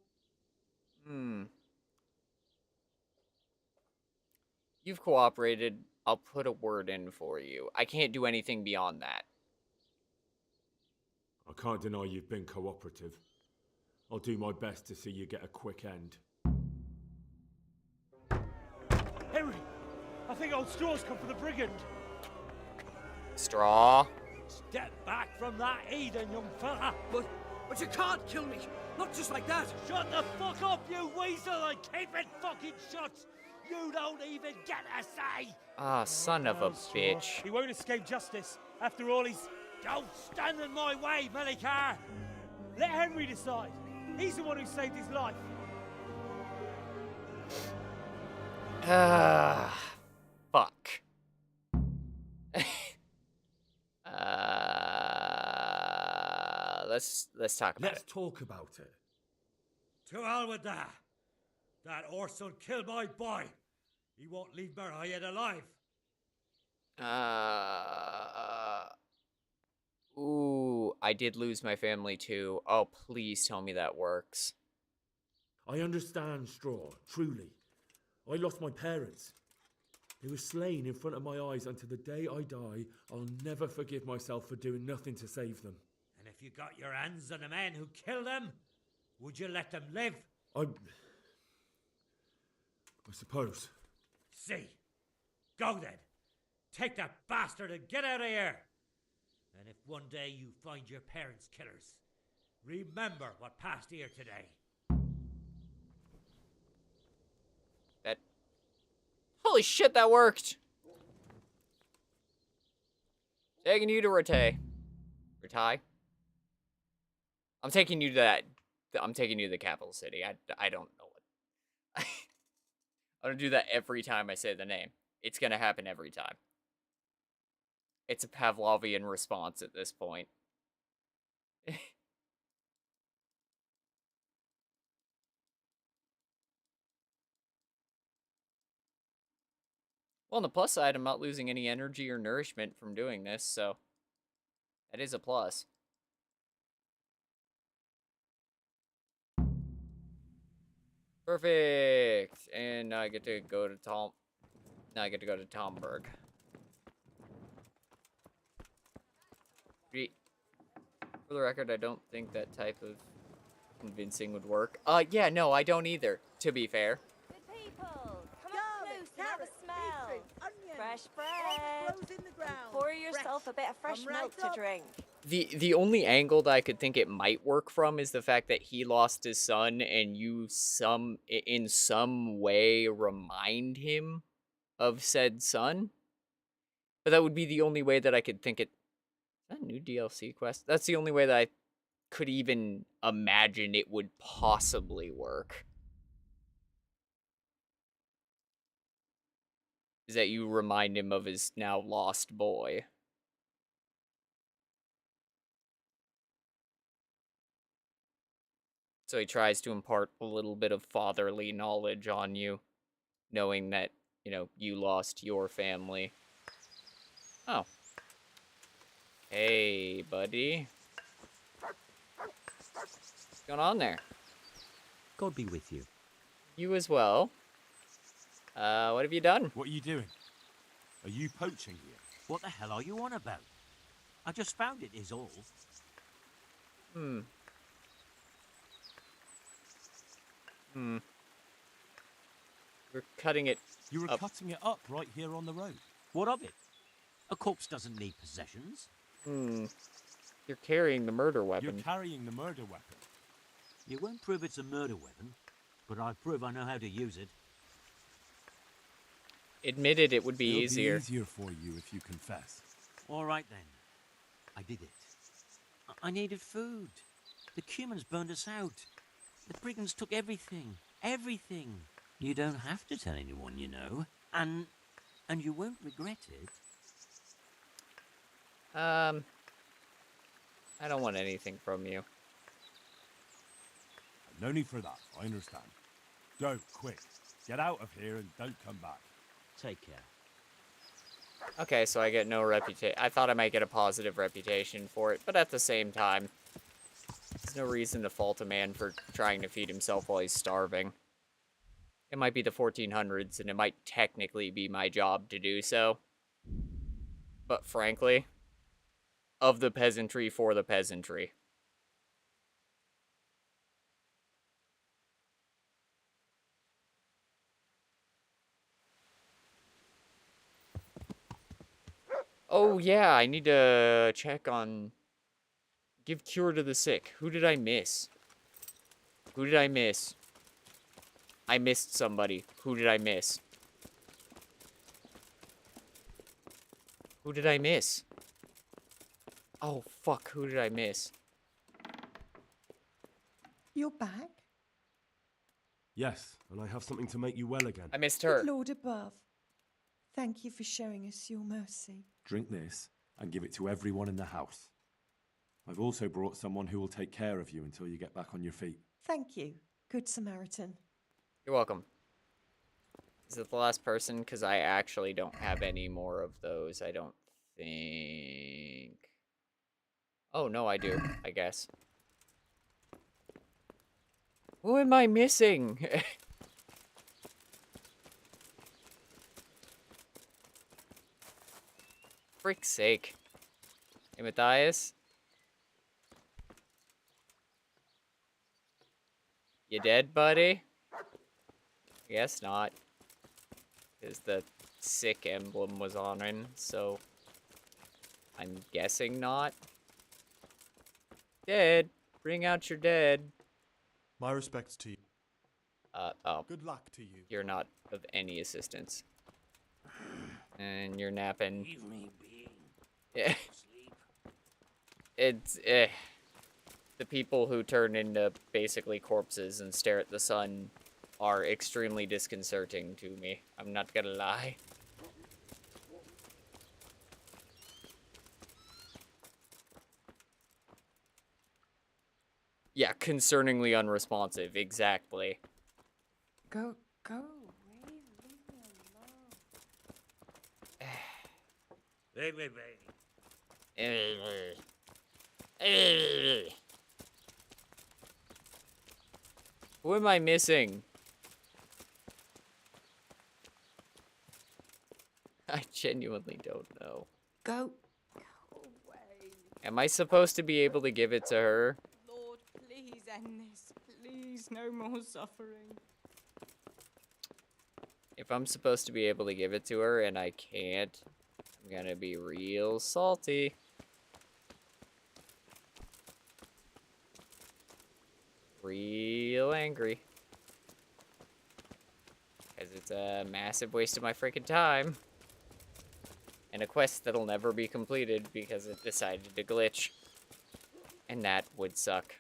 You've cooperated. I'll put a word in for you. I can't do anything beyond that. I can't deny you've been cooperative. I'll do my best to see you get a quick end. Henry, I think old Straw's come for the brigand. Straw. Step back from that Eden, young fella. But you can't kill me. Not just like that. Shut the fuck up, you weasel, and keep it fucking shut. You don't even get a say. Ah, son of a bitch. He won't escape justice. After all, he's... Don't stand in my way, Melikar. Let Henry decide. He's the one who saved his life. Fuck. Let's talk about it. Let's talk about it. To hell with that. That Orson killed my boy. He won't leave Merhayed alive. Ooh, I did lose my family too. Oh, please tell me that works. I understand, Straw, truly. I lost my parents. They were slain in front of my eyes until the day I die. I'll never forgive myself for doing nothing to save them. And if you got your hands on the men who killed them, would you let them live? I suppose. See. Go then. Take that bastard and get out of here. And if one day you find your parents' killers, remember what passed here today. Holy shit, that worked! Taking you to Rete. I'm taking you to that. I'm taking you to the capital city. I don't know what. I don't do that every time I say the name. It's gonna happen every time. It's a Pavlovian response at this point. Well, on the plus side, I'm not losing any energy or nourishment from doing this, so that is a plus. Perfect. And now I get to go to Tomberg. For the record, I don't think that type of convincing would work. Yeah, no, I don't either, to be fair. Fresh bread. Pour yourself a bit of fresh milk to drink. The only angle that I could think it might work from is the fact that he lost his son and you in some way remind him of said son. But that would be the only way that I could think it. Is that a new DLC quest? That's the only way that I could even imagine it would possibly work. Is that you remind him of his now lost boy. So he tries to impart a little bit of fatherly knowledge on you, knowing that, you know, you lost your family. Oh. Hey, buddy. What's going on there? God be with you. You as well. What have you done? What are you doing? Are you poaching here? What the hell are you on about? I just found it is all. We're cutting it You were up. cutting it up right here on the road. What of it? A corpse doesn't need possessions. You're carrying the murder weapon. You're carrying the murder weapon. You won't prove it's a murder weapon, but I prove I know how to use it. Admitted it would be It'll easier. Be easier for you if you confess. All right then. I did it. I needed food. The Cumans burned us out. The brigands took everything. Everything. You don't have to tell anyone, you know. And you won't regret it. I don't want anything from you. No need for that. I understand. Go, quick. Get out of here and don't come back. Take care. Okay, so I get no reputation. I thought I might get a positive reputation for it, but at the same time, there's no reason to fault a man for trying to feed himself while he's starving. It might be the 1400s, and it might technically be my job to do so. But frankly, of the peasantry for the peasantry. Oh, yeah, I need to check on... Give cure to the sick. Who did I miss? Who did I miss? I missed somebody. Who did I miss? Who did I miss? Oh, fuck. Who did I miss? You're back? Yes, and I have something to make you well again. I missed her. Good Lord above. Thank you for showing us your mercy. Drink this and give it to everyone in the house. I've also brought someone who will take care of you until you get back on your feet. Thank you, Good Samaritan. You're welcome. Is it the last person? Because I actually don't have any more of those, I don't think. Oh, no, I do, I guess. Who am I missing? Frick's sake. Hey, Matthias? You dead, buddy? I guess not. Because the sick emblem was on him, so... I'm guessing not. Dead. Bring out your dead. My respects to you. Oh. Good luck to you. You're not of any assistance. And you're napping. Leave me be. Yeah. It's, the people who turn into basically corpses and stare at the sun are extremely disconcerting to me. I'm not gonna lie. Yeah, concerningly unresponsive, exactly. Go away. Leave me alone. Who am I missing? I genuinely don't know. Go away. Am I supposed to be able to give it to her? Lord, please end this. Please, no more suffering. If I'm supposed to be able to give it to her and I can't, I'm gonna be real salty. Real angry. Because it's a massive waste of my freaking time. And a quest that'll never be completed because it decided to glitch. And that would suck.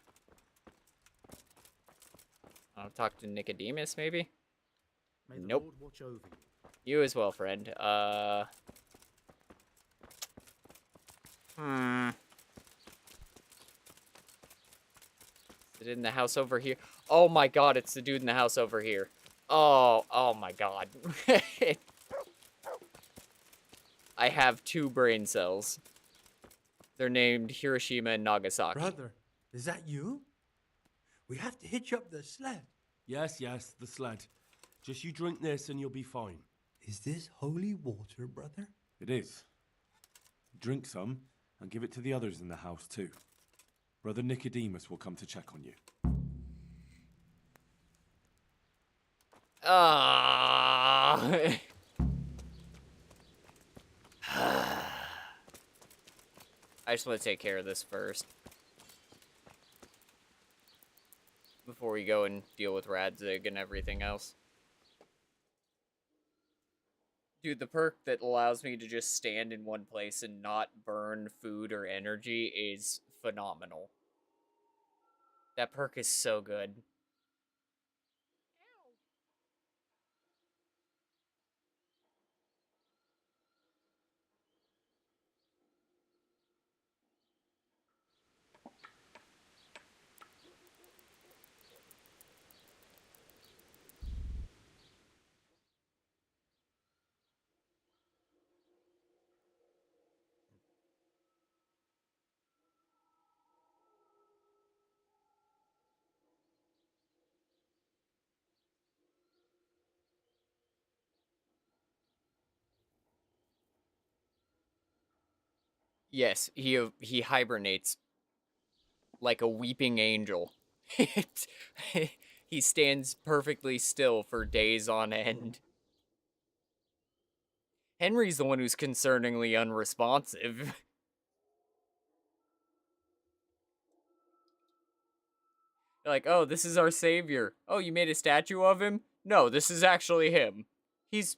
I'll talk to Nicodemus, maybe? May the Nope. Lord watch over you. You as well, friend. Is it in the house over here? Oh my god, it's the dude in the house over here. Oh my god. I have 2 brain cells. They're named Hiroshima and Nagasaki. Brother, is that you? We have to hitch up the sled. Yes, the sled. Just you drink this and you'll be fine. Is this holy water, brother? It is. Drink some and give it to the others in the house too. Brother Nicodemus will come to check on you. I just want to take care of this first. Before we go and deal with Radzig and everything else. Dude, the perk that allows me to just stand in one place and not burn food or energy is phenomenal. That perk is so good. Yes, he hibernates like a weeping angel. He stands perfectly still for days on end. Henry's the one who's concerningly unresponsive. Like, oh, this is our savior. Oh, you made a statue of him? No, this is actually him. He's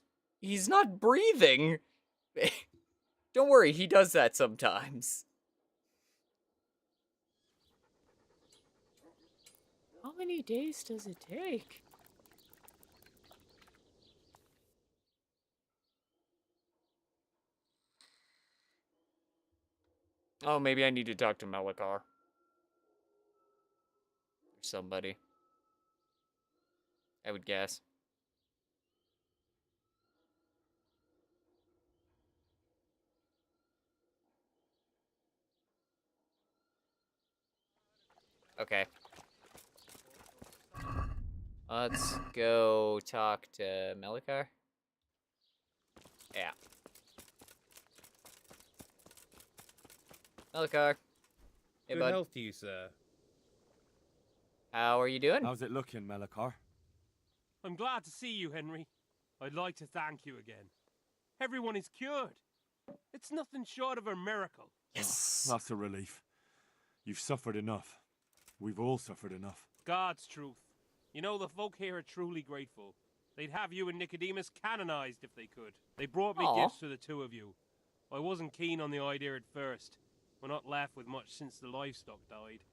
not breathing. Don't worry, he does that sometimes. How many days does it take? Oh, maybe I need to talk to Melikar. Or somebody. I would guess. Okay. Let's go talk to Melikar. Yeah. Melikar. Hey, Good bud. health to you, sir. How are you doing? How's it looking, Melikar? I'm glad to see you, Henry. I'd like to thank you again. Everyone is cured. It's nothing short of a miracle. Yes. That's a relief. You've suffered enough. We've all suffered enough. God's truth. You know, the folk here are truly grateful. They'd have you and Nicodemus canonized if they could. They brought me Aw. gifts for the two of you. I wasn't keen on the idea at first. We're not left with much since the livestock died.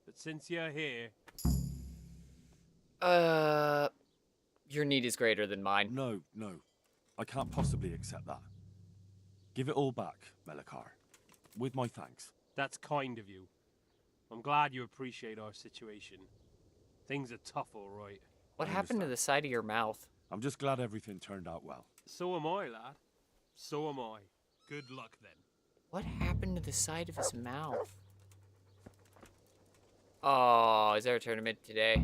But since you're here... Your need is greater than mine. No. I can't possibly accept that. Give it all back, Melikar. With my thanks. That's kind of you. I'm glad you appreciate our situation. Things are tough, all right. What happened to the side of your mouth? I'm just glad everything turned out well. So am I, lad. So am I. Good luck, then. What happened to the side of his mouth? Oh, is there a tournament today?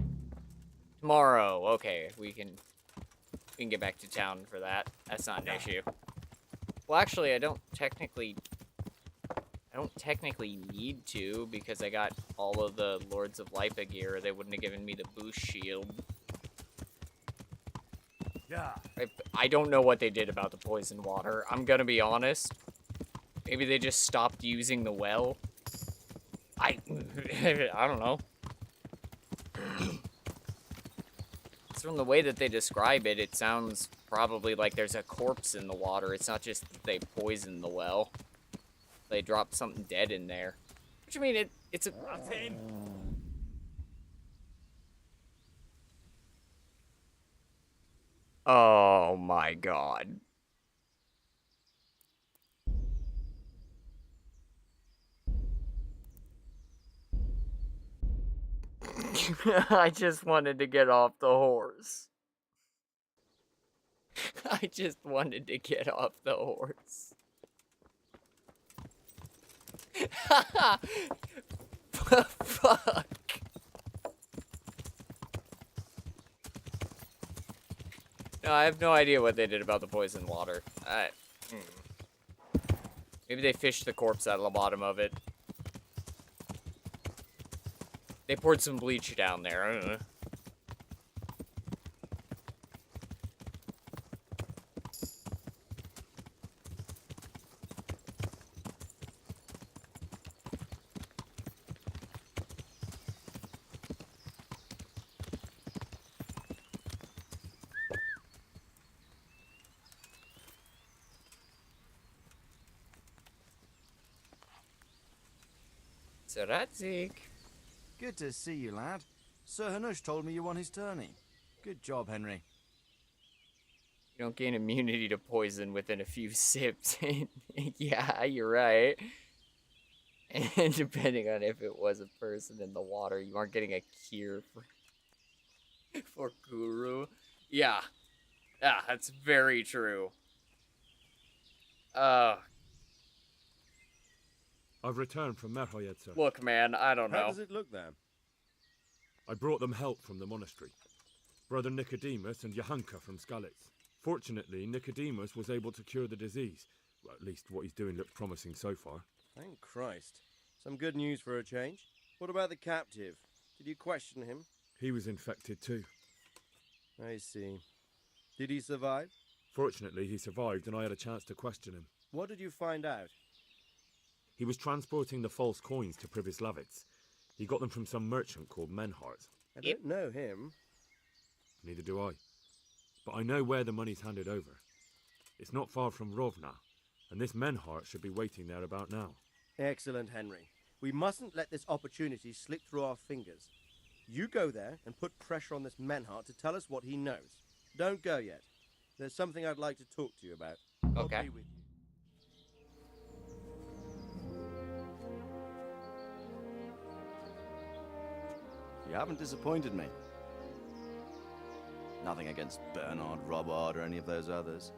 Tomorrow. Okay, we can get back to town for that. That's not an issue. Well, actually, I don't technically need to because I got all of the Lords of Lipa gear. They wouldn't have given me the boost shield. Yeah. I don't know what they did about the poison water. I'm gonna be honest. Maybe they just stopped using the well. I don't know. From the way that they describe it, it sounds probably like there's a corpse in the water. It's not just they poisoned the well. They dropped something dead in there. Which, I mean, it's a... Oh my god. I just wanted to get off the horse. I just wanted to get off the horse. Fuck. No, I have no idea what they did about the poison water. Maybe they fished the corpse out of the bottom of it. They poured some bleach down there. I don't know. So that's Zeke. Good to see you, lad. Sir Hanush told me you won his tourney. Good job, Henry. You don't gain immunity to poison within a few sips. Yeah, you're right. And depending on if it was a person in the water, you aren't getting a cure for Guru. Yeah. Yeah, that's very true. I've returned from Merhoyed, sir. Look, man, I don't know. How does it look then? I brought them help from the monastery. Brother Nicodemus and Johanka from Skalitz. Fortunately, Nicodemus was able to cure the disease. Well, at least what he's doing looks promising so far. Thank Christ. Some good news for a change. What about the captive? Did you question him? He was infected too. I see. Did he survive? Fortunately, he survived and I had a chance to question him. What did you find out? He was transporting the false coins to Privislavitz. He got them from some merchant called Menhart. I don't know him. Neither do I. But I know where the money's handed over. It's not far from Rovna, and this Menhart should be waiting there about now. Excellent, Henry. We mustn't let this opportunity slip through our fingers. You go there and put pressure on this Menhart to tell us what he knows. Don't go yet. There's something I'd like to talk to you about. Okay. I'll be with you. You haven't disappointed me. Nothing against Bernard, Robert, or any of those others.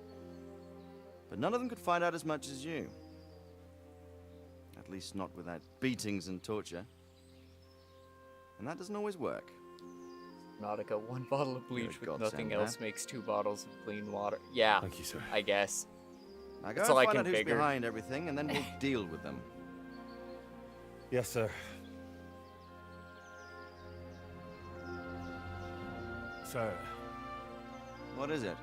But none of them could find out as much as you. At least not without beatings and torture. And that doesn't always work. Nautica, 1 bottle of bleach You're a with nothing godsend, else man. makes 2 bottles of clean water. Yeah. Thank you, sir. I guess. Now go That's and all I find can out who's figure. behind everything, and then we'll deal with them. Yes, sir. Sir, What is it?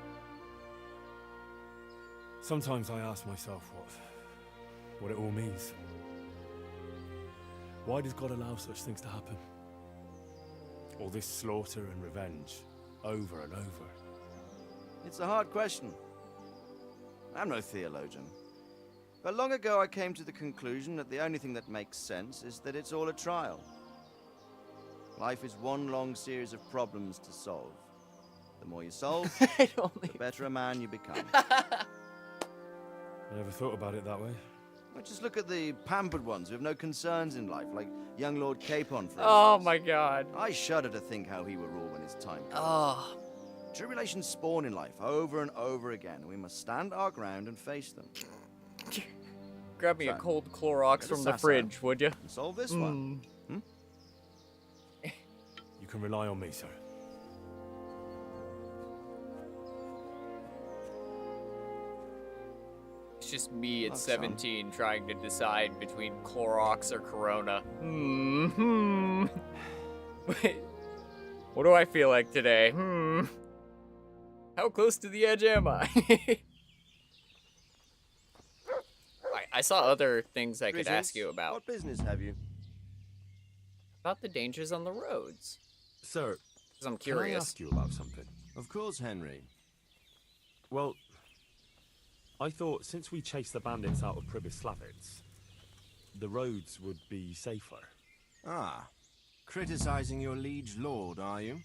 sometimes I ask myself what it all means. Why does God allow such things to happen? All this slaughter and revenge, over and over. It's a hard question. I'm no theologian. But long ago I came to the conclusion that the only thing that makes sense is that it's all a trial. Life is one long series of problems to solve. The more you solve, the better a man you become. I never thought about it that way. Well, just look at the pampered ones who have no concerns in life, like young Lord Capon, for Oh instance. my god. I shudder to think how he will rule when his time comes. Oh. Tribulations spawn in life over and over again, and we must stand our ground and face them. Grab me a So, cold Clorox get a from the sass fridge, out would you? and solve this one. You can rely on me, sir. It's just me at Look, son. 17 trying to decide between Clorox or Corona. Hmm. Wait. What do I feel like today? How close to the edge am I? I saw other things I could ask you about. What business have you? About the dangers on the roads. Sir, Because I'm can I curious. ask you about something? Of course, Henry. Well, I thought since we chased the bandits out of Privislavitz, the roads would be safer. Ah, criticizing your liege lord, are you?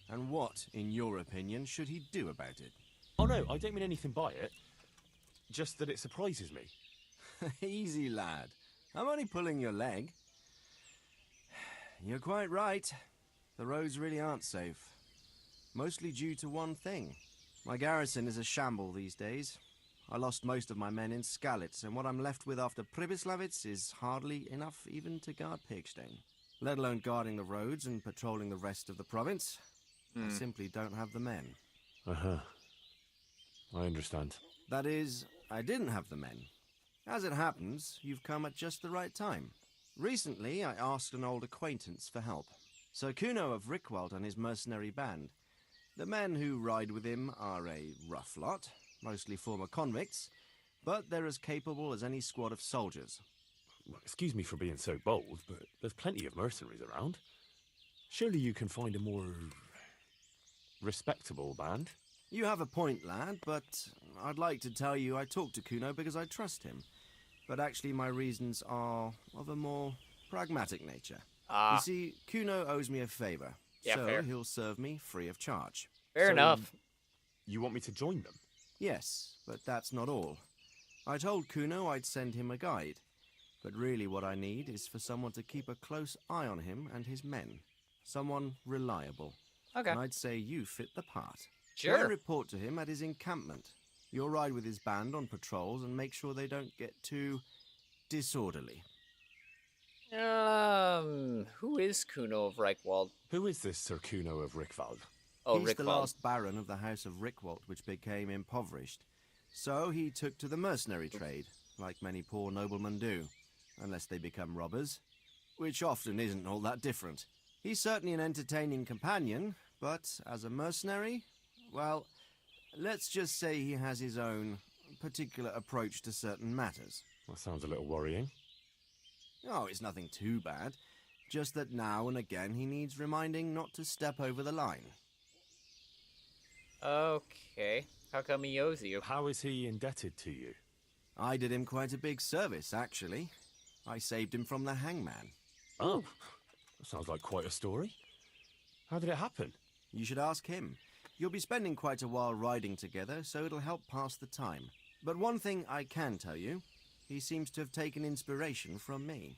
And what, in your opinion, should he do about it? Oh no, I don't mean anything by it. Just that it surprises me. Easy, lad. I'm only pulling your leg. You're quite right. The roads really aren't safe. Mostly due to one thing. My garrison is a shamble these days. I lost most of my men in Skalitz, and what I'm left with after Privislavitz is hardly enough even to guard Pigstein. Let alone guarding the roads and patrolling the rest of the province. I simply don't have the men. Uh-huh. I understand. That is, I didn't have the men. As it happens, you've come at just the right time. Recently, I asked an old acquaintance for help. Sir Kuno of Rickwald and his mercenary band. The men who ride with him are a rough lot, mostly former convicts, but they're as capable as any squad of soldiers. Excuse me for being so bold, but there's plenty of mercenaries around. Surely you can find a more respectable band? You have a point, lad, but I'd like to tell you I talked to Kuno because I trust him. But actually my reasons are of a more pragmatic nature. You see, Kuno owes me a favor, Yeah, so fair. he'll serve me free of charge. Fair enough. You want me to join them? Yes, but that's not all. I told Kuno I'd send him a guide, but really what I need is for someone to keep a close eye on him and his men. Someone reliable. Okay. And I'd say you fit the part. Sure. I report to him at his encampment. You'll ride with his band on patrols and make sure they don't get too disorderly. Who is Kuno of Reichwald? Who is this Sir Kuno of Rickwald? Oh, He's the Rickwald. last baron of the House of Rickwald, which became impoverished. So he took to the mercenary trade, like many poor noblemen do. unless they become robbers, which often isn't all that different. He's certainly an entertaining companion, but as a mercenary, well, let's just say he has his own particular approach to certain matters. That sounds a little worrying. Oh, it's nothing too bad. Just that now and again he needs reminding not to step over the line. Okay. How come he owes you? How is he indebted to you? I did him quite a big service, actually. I saved him from the hangman. Oh, that sounds like quite a story. How did it happen? You should ask him. You'll be spending quite a while riding together, so it'll help pass the time. But one thing I can tell you, he seems to have taken inspiration from me.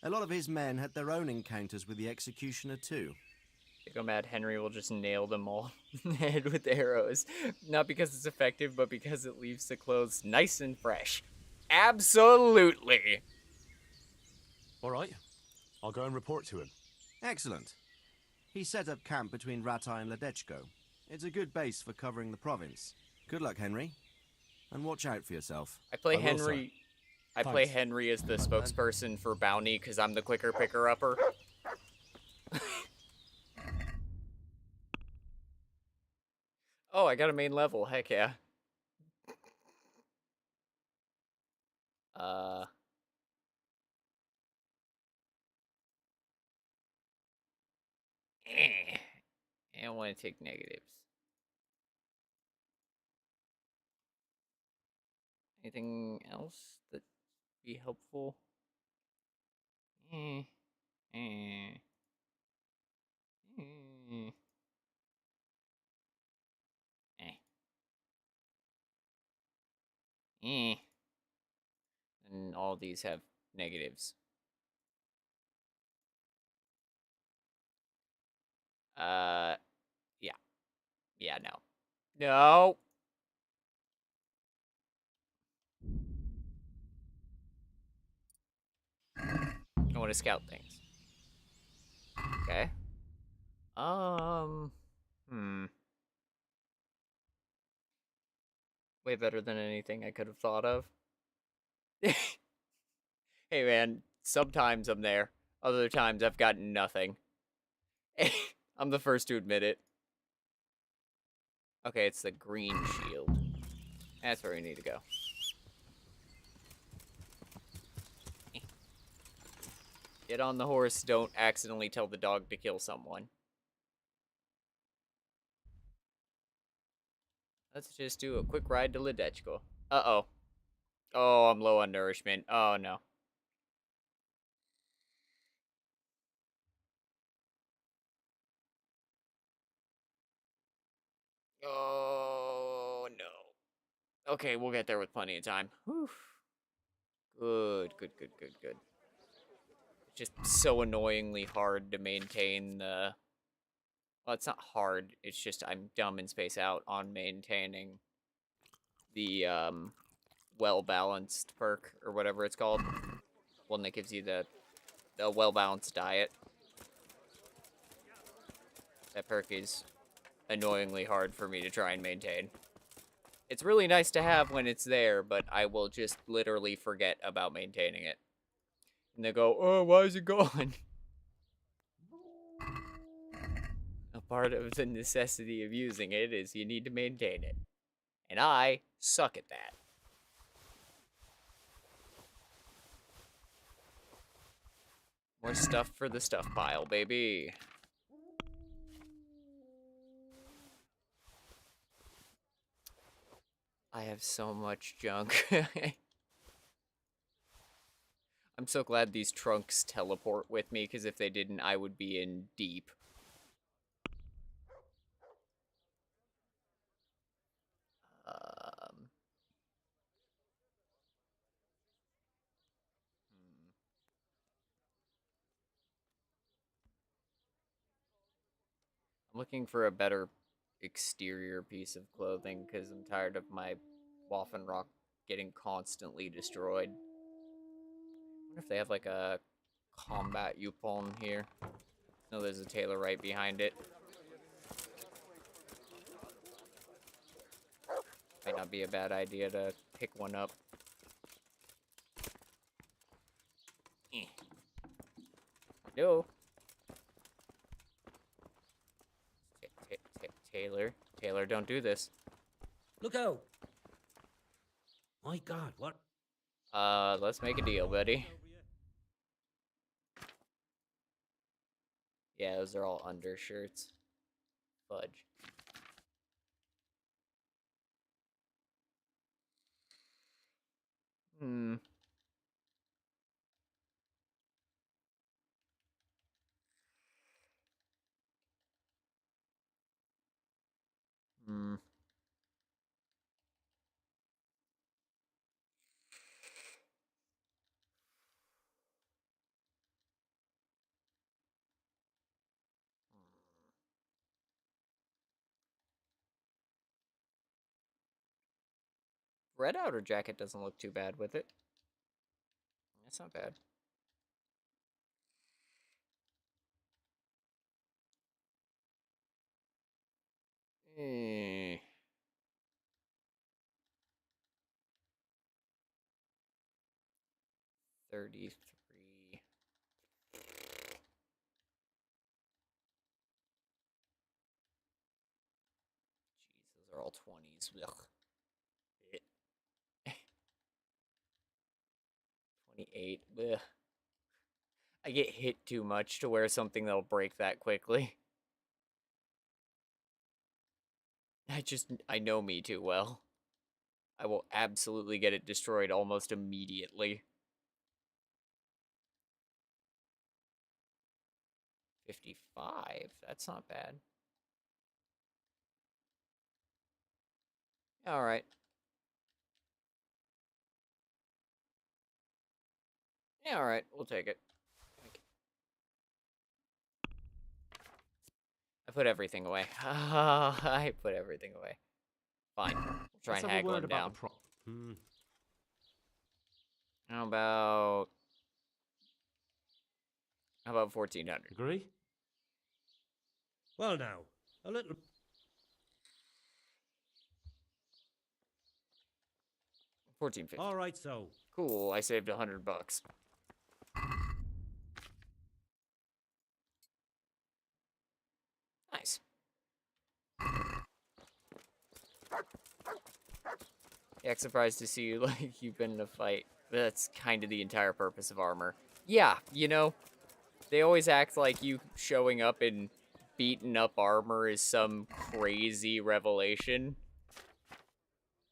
A lot of his men had their own encounters with the executioner too. I go mad, Henry will just nail them all in the head with arrows. Not because it's effective, but because it leaves the clothes nice and fresh. Absolutely! All right. I'll go and report to him. Excellent. He set up camp between Ratai and Ledechko. It's a good base for covering the province. Good luck, Henry. And watch out for yourself. I play Henry as the spokesperson for Bounty because I'm the quicker picker-upper. Oh, I got a main level. Heck yeah. I don't want to take negatives. Anything else that'd be helpful? And all these have negatives. Yeah. Yeah, no. No! I want to scout things. Okay. Way better than anything I could have thought of. Hey man, sometimes I'm there. Other times I've got nothing. I'm the first to admit it. Okay, it's the green shield. That's where we need to go. Get on the horse, don't accidentally tell the dog to kill someone. Let's just do a quick ride to Ledechko. Uh-oh. Oh, I'm low on nourishment. Oh, no. Oh, no. Okay, we'll get there with plenty of time. Whew. Good. It's just so annoyingly hard to maintain the... Well, it's not hard. It's just I'm dumb and space out on maintaining the, well-balanced perk, or whatever it's called. One that gives you the well-balanced diet. That perk is annoyingly hard for me to try and maintain. It's really nice to have when it's there, but I will just literally forget about maintaining it. And they go, oh, why is it gone? A part of the necessity of using it is you need to maintain it. And I suck at that. More stuff for the stuff pile, baby. I have so much junk. I'm so glad these trunks teleport with me, because if they didn't, I would be in deep. I'm looking for a better exterior piece of clothing because I'm tired of my Waffen Rock getting constantly destroyed. I wonder if they have like a combat Yupon here. No, there's a tailor right behind it. Might not be a bad idea to pick one up. No. Taylor, don't do this. Look out! My God, what? Let's make a deal, buddy. Yeah, those are all undershirts. Fudge. Hmm. Hmm. Red outer jacket doesn't look too bad with it. That's not bad. Eh. $33. Jeez, those are all 20s. Ugh. 28. Ugh. I get hit too much to wear something that'll break that quickly. I know me too well. I will absolutely get it destroyed almost immediately. 55? That's not bad. Alright. Yeah, alright. We'll take it. I put everything away. I put everything away. Fine. We'll try and haggle him down. How about 1400? Agree? Well, now, a little. 1450. All right, so. Cool. I saved $100. Nice. Yeah, surprised to see you like you've been in a fight. That's kind of the entire purpose of armor. Yeah, you know, they always act like you showing up in beaten up armor is some crazy revelation.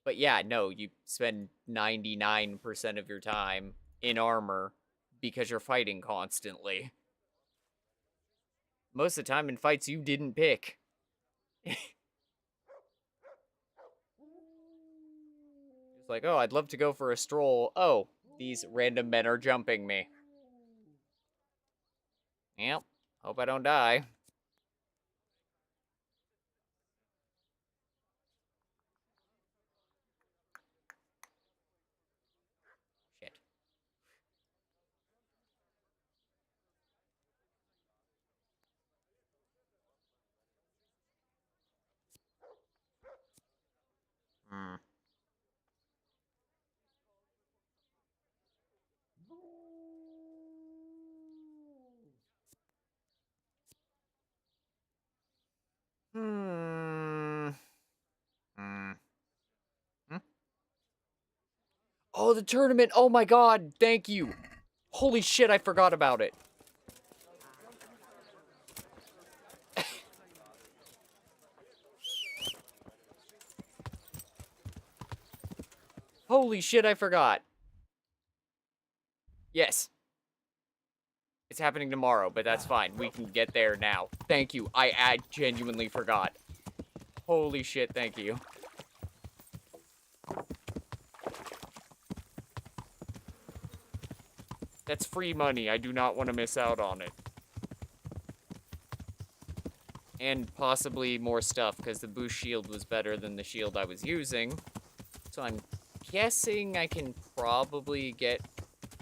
But yeah, no, you spend 99% of your time in armor because you're fighting constantly. Most of the time in fights you didn't pick. It's like, oh, I'd love to go for a stroll. Oh, these random men are jumping me. Yep, hope I don't die. Shit. Hmm. Oh, the tournament. Oh my god. Thank you. Holy shit, I forgot about it. Holy shit, I forgot. Yes. It's happening tomorrow, but that's fine. We can get there now. Thank you. I genuinely forgot. Holy shit, thank you. That's free money. I do not want to miss out on it. And possibly more stuff, because the boost shield was better than the shield I was using. So I'm guessing I can probably get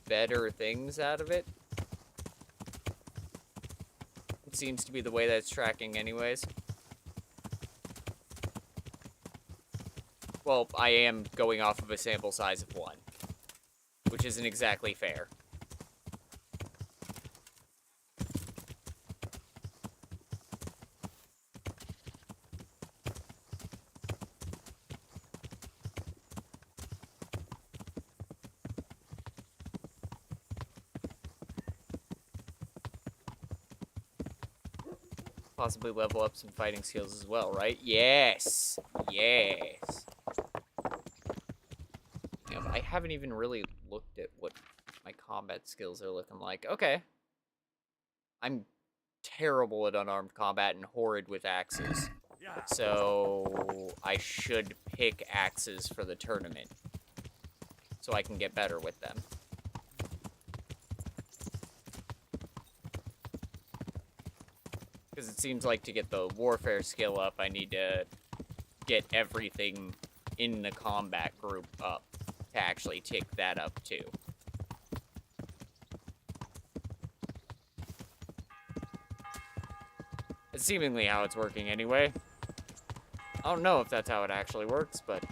better things out of it. It seems to be the way that's tracking anyways. Well, I am going off of a sample size of 1, which isn't exactly fair. possibly level up some fighting skills as well, right? Yes. Yes. Damn, I haven't even really looked at what my combat skills are looking like. Okay. I'm terrible at unarmed combat and horrid with axes. So I should pick axes for the tournament so I can get better with them. Because it seems like to get the warfare skill up, I need to get everything in the combat group up to actually tick that up too. It's seemingly how it's working anyway. I don't know if that's how it actually works, but...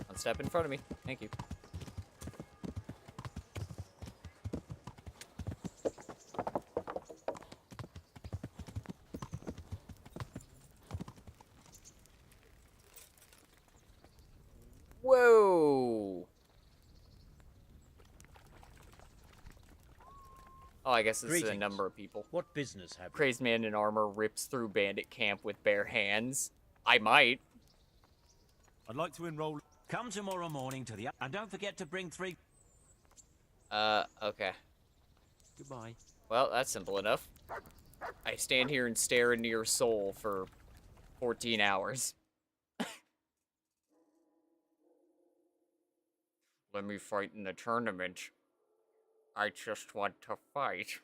One step in front of me. Thank you. Whoa! Oh, I guess this is a number of people. What business have you? Crazed man in armor rips through bandit camp with bare hands. I might. I'd like to enroll. Come tomorrow morning to the... And don't forget to bring 3... Okay. Goodbye. Well, that's simple enough. I stand here and stare into your soul for 14 hours. Let me fight in the tournament. I just want to fight.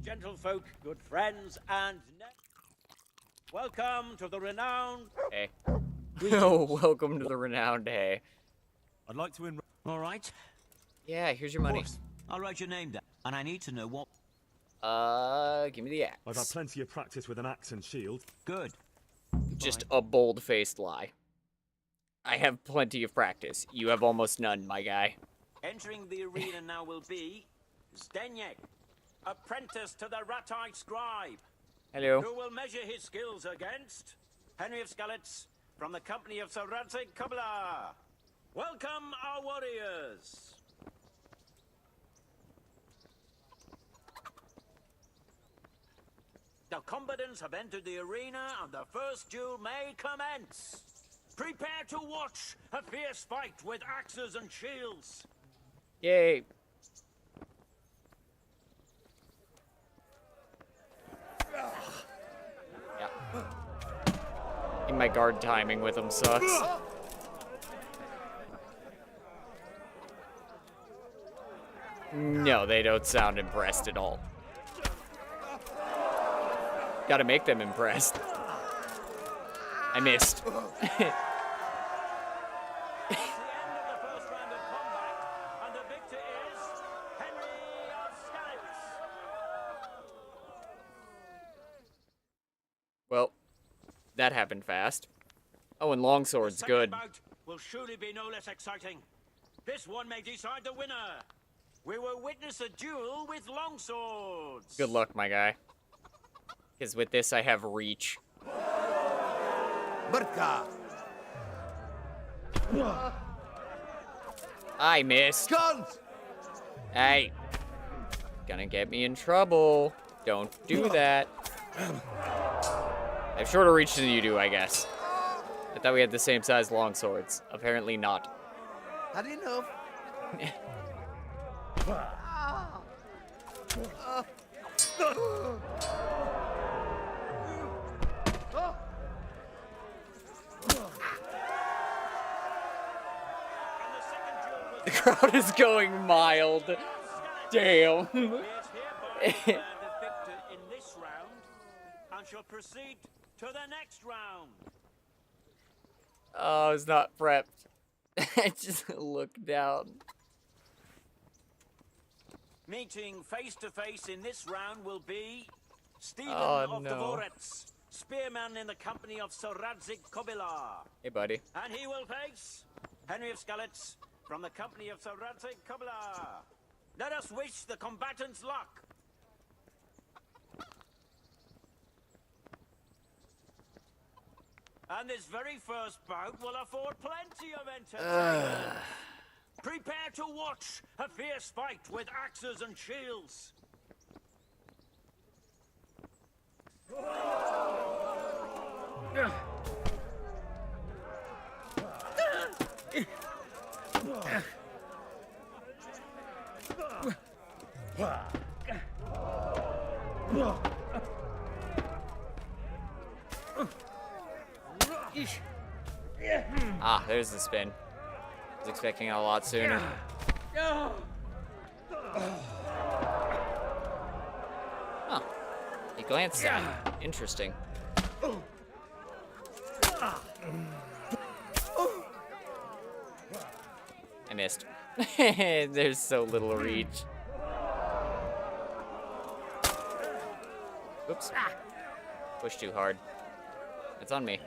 Gentlefolk, good friends, and welcome to the renowned... Hey. Oh, welcome to the renowned hay. I'd like to enroll. All right. Yeah, here's your money. I'll write your name down, and I need to know what... Give me the axe. I've had plenty of practice with an axe and shield. Good. Just a bold-faced lie. I have plenty of practice. You have almost none, my guy. Entering the arena now will be Zdeněk, apprentice to the Ratai scribe. Hello. Who will measure his skills against Henry of Skalitz from the company of Saradze Kubla. Welcome, our warriors. The combatants have entered the arena, and the first duel may commence. Prepare to watch a fierce fight with axes and shields. Yay. Yeah. My guard timing with him sucks. No, they don't sound impressed at all. Gotta make them impressed. I missed. Well, that happened fast. Oh, and longsword's good. Bout will surely be no less exciting. This one may decide the winner. We will witness a duel with longswords. Good luck, my guy. Because with this, I have reach. Berka. I missed. Guns. Hey. Gonna get me in trouble. Don't do that. I have shorter reach than you do, I guess. I thought we had the same size longswords. Apparently not. How do you know? The crowd is going mild. Damn. The victor in this round and shall proceed to the next round. Oh, I was not prepped. I just looked down. Meeting face to face in this round will be Stephen Oh, of no. Deliverance, spearman in the company of Soradzik Kobilar. Hey, buddy. And he will face Henry of Skalitz from the company of Soradzik Kobilar. Let us wish the combatants luck. And this very first bout will afford plenty of entertainment. Prepare to watch a fierce fight with axes and shields. Ah, there's the spin. I was expecting it a lot sooner. Huh. He glanced at me. Interesting. I missed. There's so little reach. Oops. Push too hard. It's on me.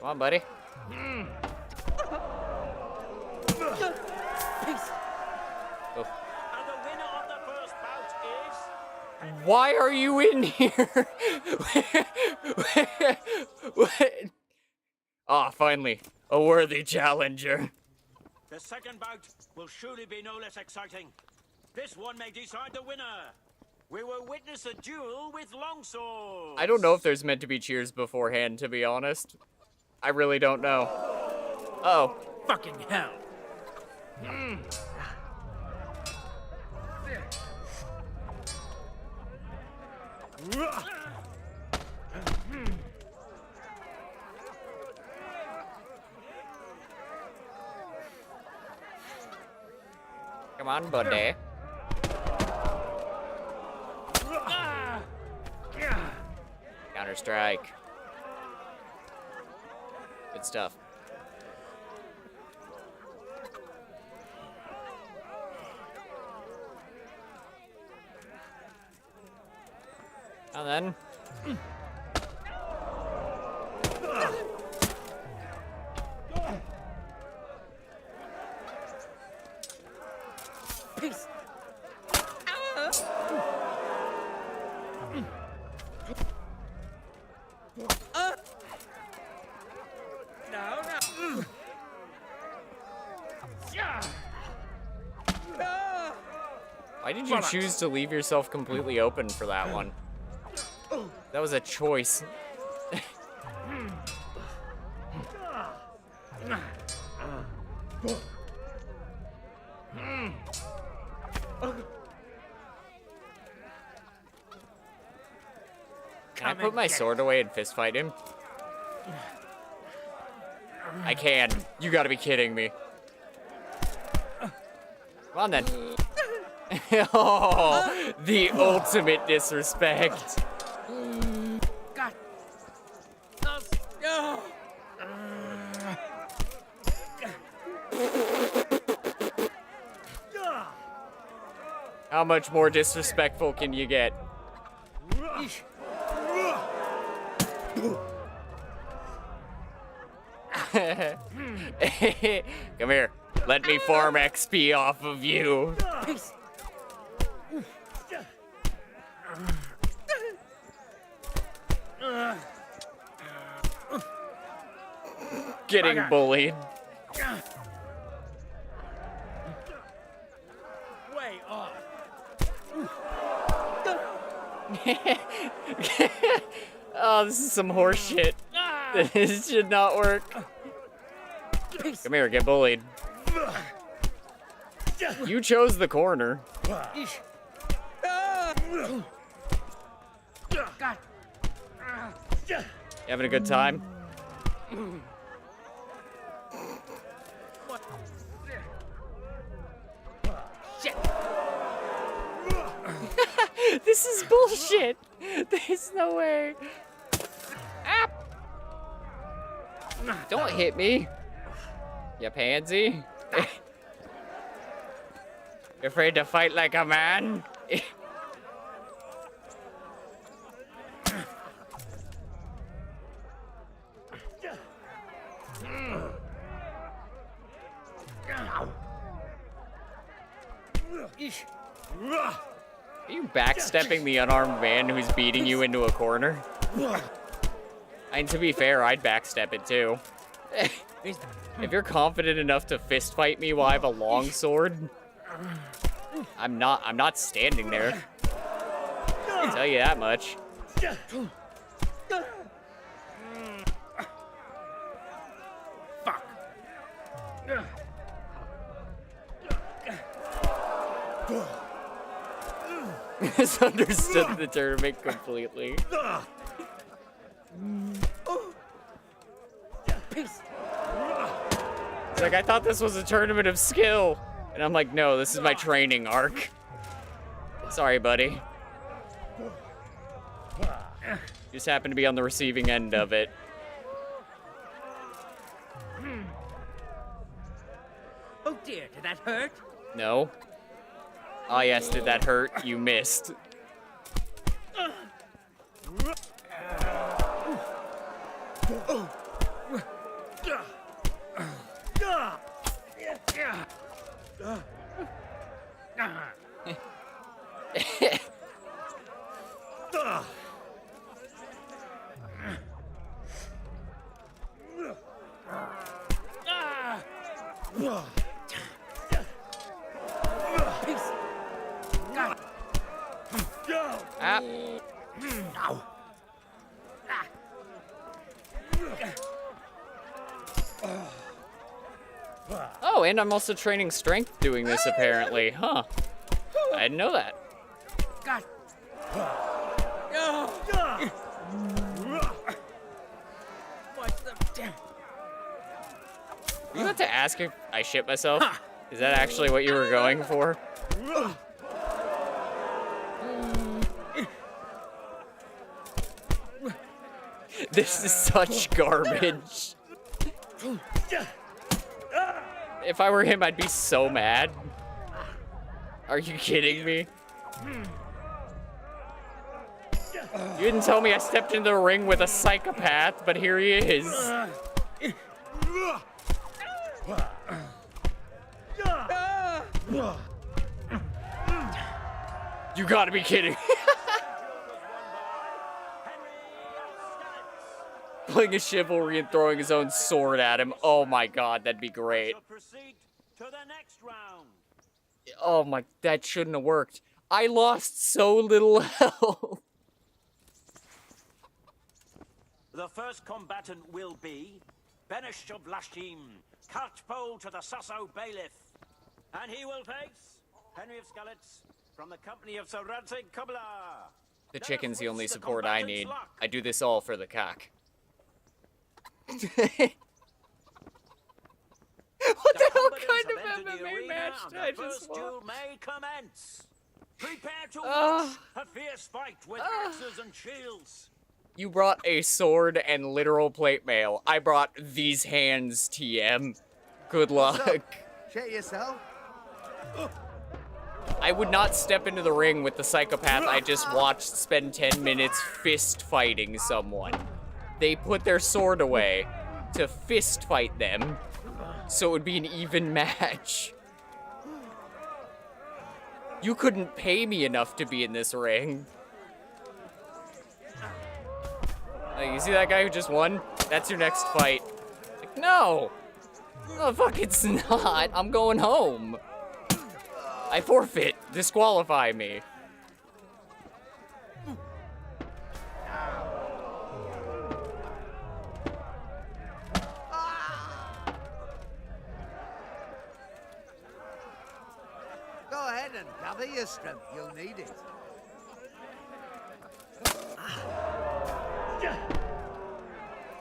Come on, buddy. Oh. Why are you in here? Ah, finally, a worthy challenger. The second bout will surely be no less exciting. This one may decide the winner. We will witness a duel with longswords. I don't know if there's meant to be cheers beforehand, to be honest. I really don't know. Uh-oh. Fucking hell. Come on, buddy. Counter-strike. Good stuff. And then... Peace. Why did you choose to leave yourself completely open for that one? That was a choice. Can I put my sword away and fist fight him? I can. You gotta be kidding me. Come on then. Oh, the ultimate disrespect. God. How much more disrespectful can you get? Come here. Let me farm XP off of you. Getting bullied. Way off. Oh, this is some horse shit. This should not work. Come here, get bullied. You chose the corner. God. You having a good time? Shit. This is bullshit. There's no way. Ah. Don't hit me. You pansy. You're afraid to fight like a man? Are you backstepping the unarmed man who's beating you into a corner? And to be fair, I'd backstep it too. If you're confident enough to fist fight me while I have a long sword, I'm not standing there. I'll tell you that much. Fuck. Misunderstood the tournament completely. It's like, I thought this was a tournament of skill. And I'm like, no, this is my training arc. Sorry, buddy. Just happened to be on the receiving end of it. Oh dear, did that hurt? No. Oh yes, did that hurt? You missed. Oh, and I'm also training strength doing this, apparently. Huh. I didn't know that. God. What's the... You about to ask if I shit myself? Is that actually what you were going for? This is such garbage. If I were him, I'd be so mad. Are you kidding me? You didn't tell me I stepped into the ring with a psychopath, but here he is. You gotta be kidding. Playing a chivalry and throwing his own sword at him. Oh my god, that'd be great. Oh my, that shouldn't have worked. I lost so little health. The first combatant will be Benish of Lashim, Catchpole to the Sasso Bailiff. And he will face Henry of Skalitz from the company of Sir Radzig Kubla. The chicken's the only support I need. I do this all for the cock. What the hell kind of MMA match did I just watch? Duel may commence. Prepare to watch a fierce fight with axes and shields. You brought a sword and literal plate mail. I brought these hands, TM. Good luck. Shit yourself. I would not step into the ring with the psychopath I just watched spend 10 minutes fist fighting someone. They put their sword away to fist fight them, so it would be an even match. You couldn't pay me enough to be in this ring. Like, you see that guy who just won? That's your next fight. Like, no! Oh, fuck, it's not. I'm going home. I forfeit. Disqualify me. Go ahead and gather your strength. You'll need it.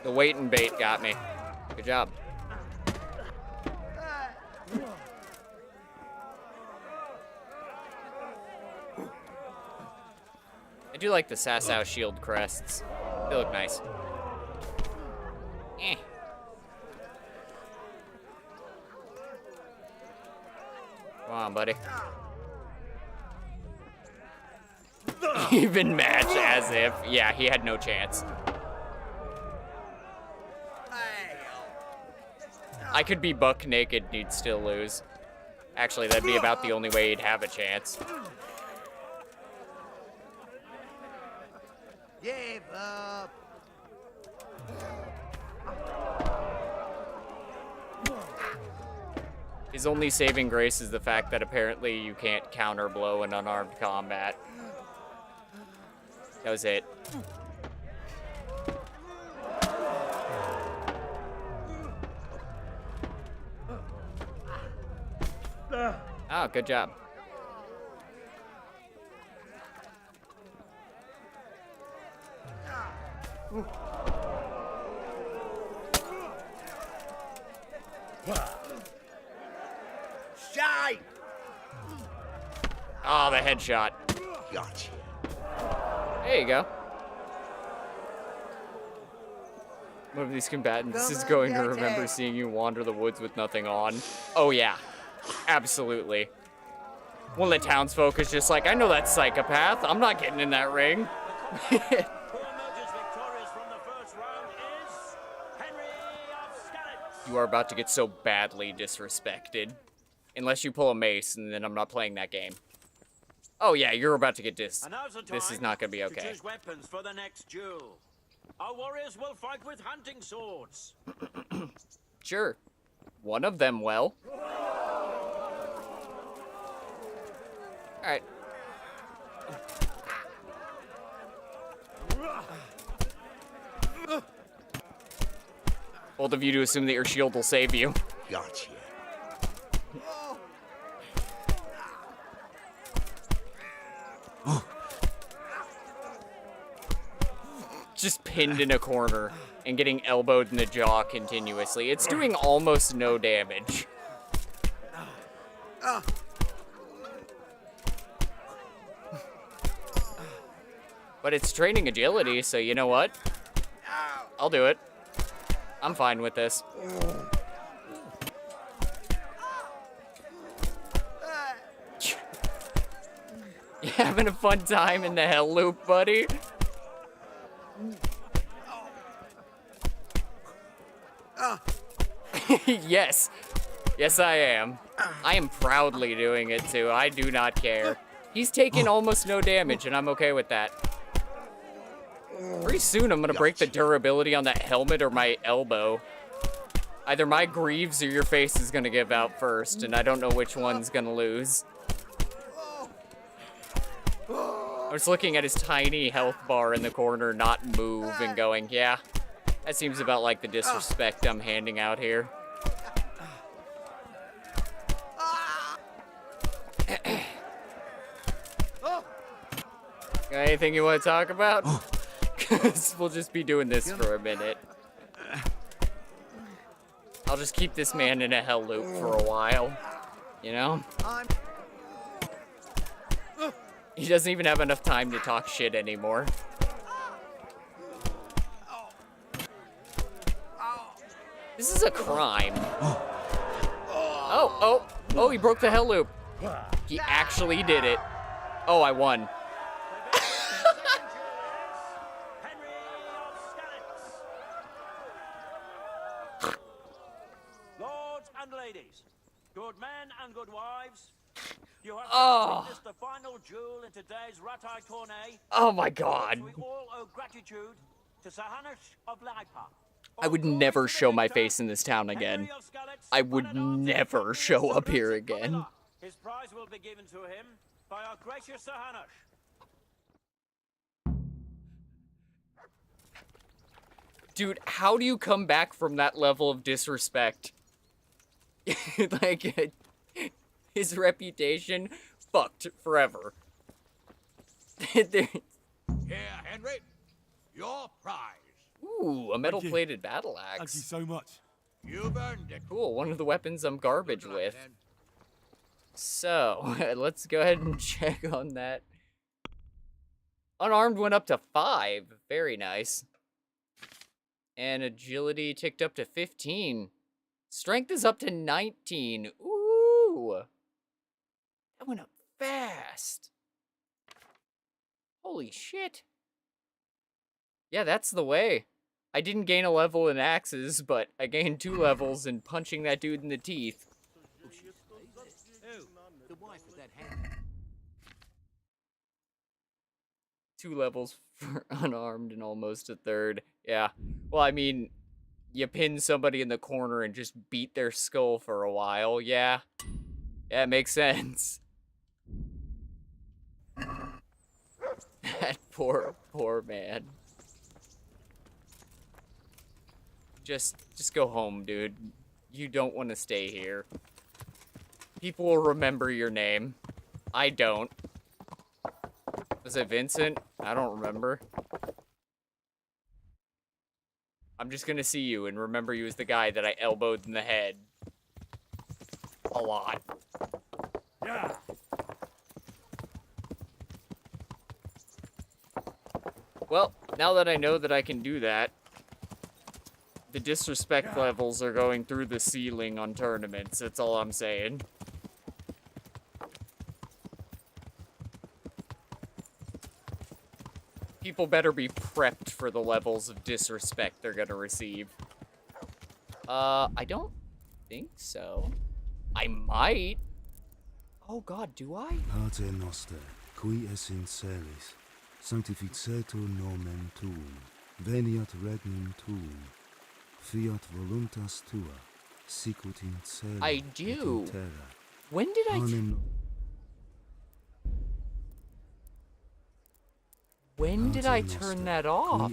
The weight and bait got me. Good job. I do like the Sasau shield crests. They look nice. Eh. Come on, buddy. Even match as if. Yeah, he had no chance. I could be buck naked and he'd still lose. Actually, that'd be about the only way he'd have a chance. Give up. His only saving grace is the fact that apparently you can't counter blow in unarmed combat. That was it. Oh, good job. Shite! Oh, the headshot. Gotcha. There you go. One of these combatants is going to remember seeing you wander the woods with nothing on. Oh, yeah. Absolutely. One of the townsfolk is just like, I know that psychopath. I'm not getting in that ring. You are about to get so badly disrespected. Unless you pull a mace, and then I'm not playing that game. Oh yeah, you're about to get This is not gonna be okay. To choose weapons for the next duel. Our warriors will fight with hunting swords. Sure. One of them will. Alright. Bold of you to assume that your shield will save you. Gotcha. Just pinned in a corner and getting elbowed in the jaw continuously. It's doing almost no damage. But it's training agility, so you know what? I'll do it. I'm fine with this. You having a fun time in the hell loop, buddy? Yes. Yes, I am. I am proudly doing it, too. I do not care. He's taking almost no damage, and I'm okay with that. Pretty soon, I'm gonna break the durability on that helmet or my elbow. Either my greaves or your face is gonna give out first, and I don't know which one's gonna lose. I was looking at his tiny health bar in the corner, not move, and going, yeah, that seems about like the disrespect I'm handing out here. Got anything you want to talk about? Because we'll just be doing this for a minute. I'll just keep this man in a hell loop for a while, you know? He doesn't even have enough time to talk shit anymore. This is a crime. Oh, he broke the hell loop. He actually did it. Oh, I won. Lords and ladies, good men and good wives, you have witnessed the final duel in today's Ratai tourney. Oh my god. We all owe gratitude to Sahanash of Laipa. I would never show my face in this town again. I would never show up here again. His prize will be given to him by our gracious Sahanash. Dude, how do you come back from that level of disrespect? Like, his reputation fucked forever. Here, Henry, your prize. Ooh, a metal-plated battle axe. Thank you so much. You've earned it. Cool, one of the weapons I'm garbage with. So, let's go ahead and check on that. Unarmed went up to 5. Very nice. And agility ticked up to 15. Strength is up to 19. Ooh. That went up fast. Holy shit. Yeah, that's the way. I didn't gain a level in axes, but I gained 2 levels in punching that dude in the teeth. The wife of that hand. 2 levels for unarmed and almost a 3rd. Yeah. Well, I mean, you pin somebody in the corner and just beat their skull for a while. Yeah. Yeah, it makes sense. That poor man. Just go home, dude. You don't want to stay here. People will remember your name. I don't. Was it Vincent? I don't remember. I'm just gonna see you and remember you as the guy that I elbowed in the head. A lot. Yeah. Well, now that I know that I can do that, the disrespect levels are going through the ceiling on tournaments. That's all I'm saying. People better be prepped for the levels of disrespect they're gonna receive. I don't think so. I might. Oh god, do I? Pater noster, qui es in celis, sanctificetur nomen tuum, veniat regnum tuum, fiat voluntas tua, sicut in cielo I et do. in terra. When did I... When did I turn that off?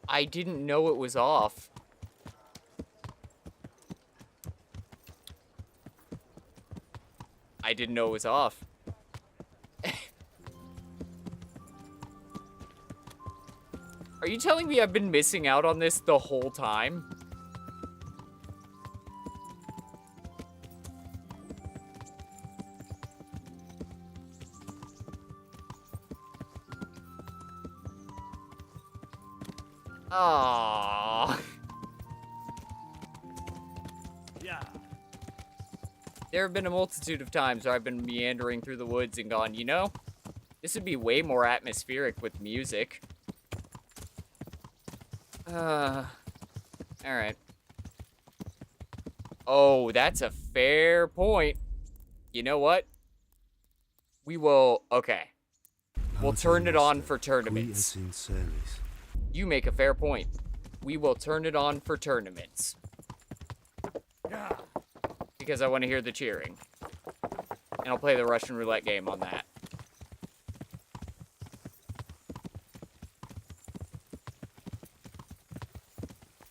I didn't know it was off. I didn't know it was off. Are you telling me I've been missing out on this the whole time? Aww. Yeah. There have been a multitude of times where I've been meandering through the woods and gone, you know, this would be way more atmospheric with music. Alright. Oh, that's a fair point. You know what? We will, okay. We'll turn it on for tournaments. You make a fair point. We will turn it on for tournaments. Yeah. Because I want to hear the cheering. And I'll play the Russian roulette game on that.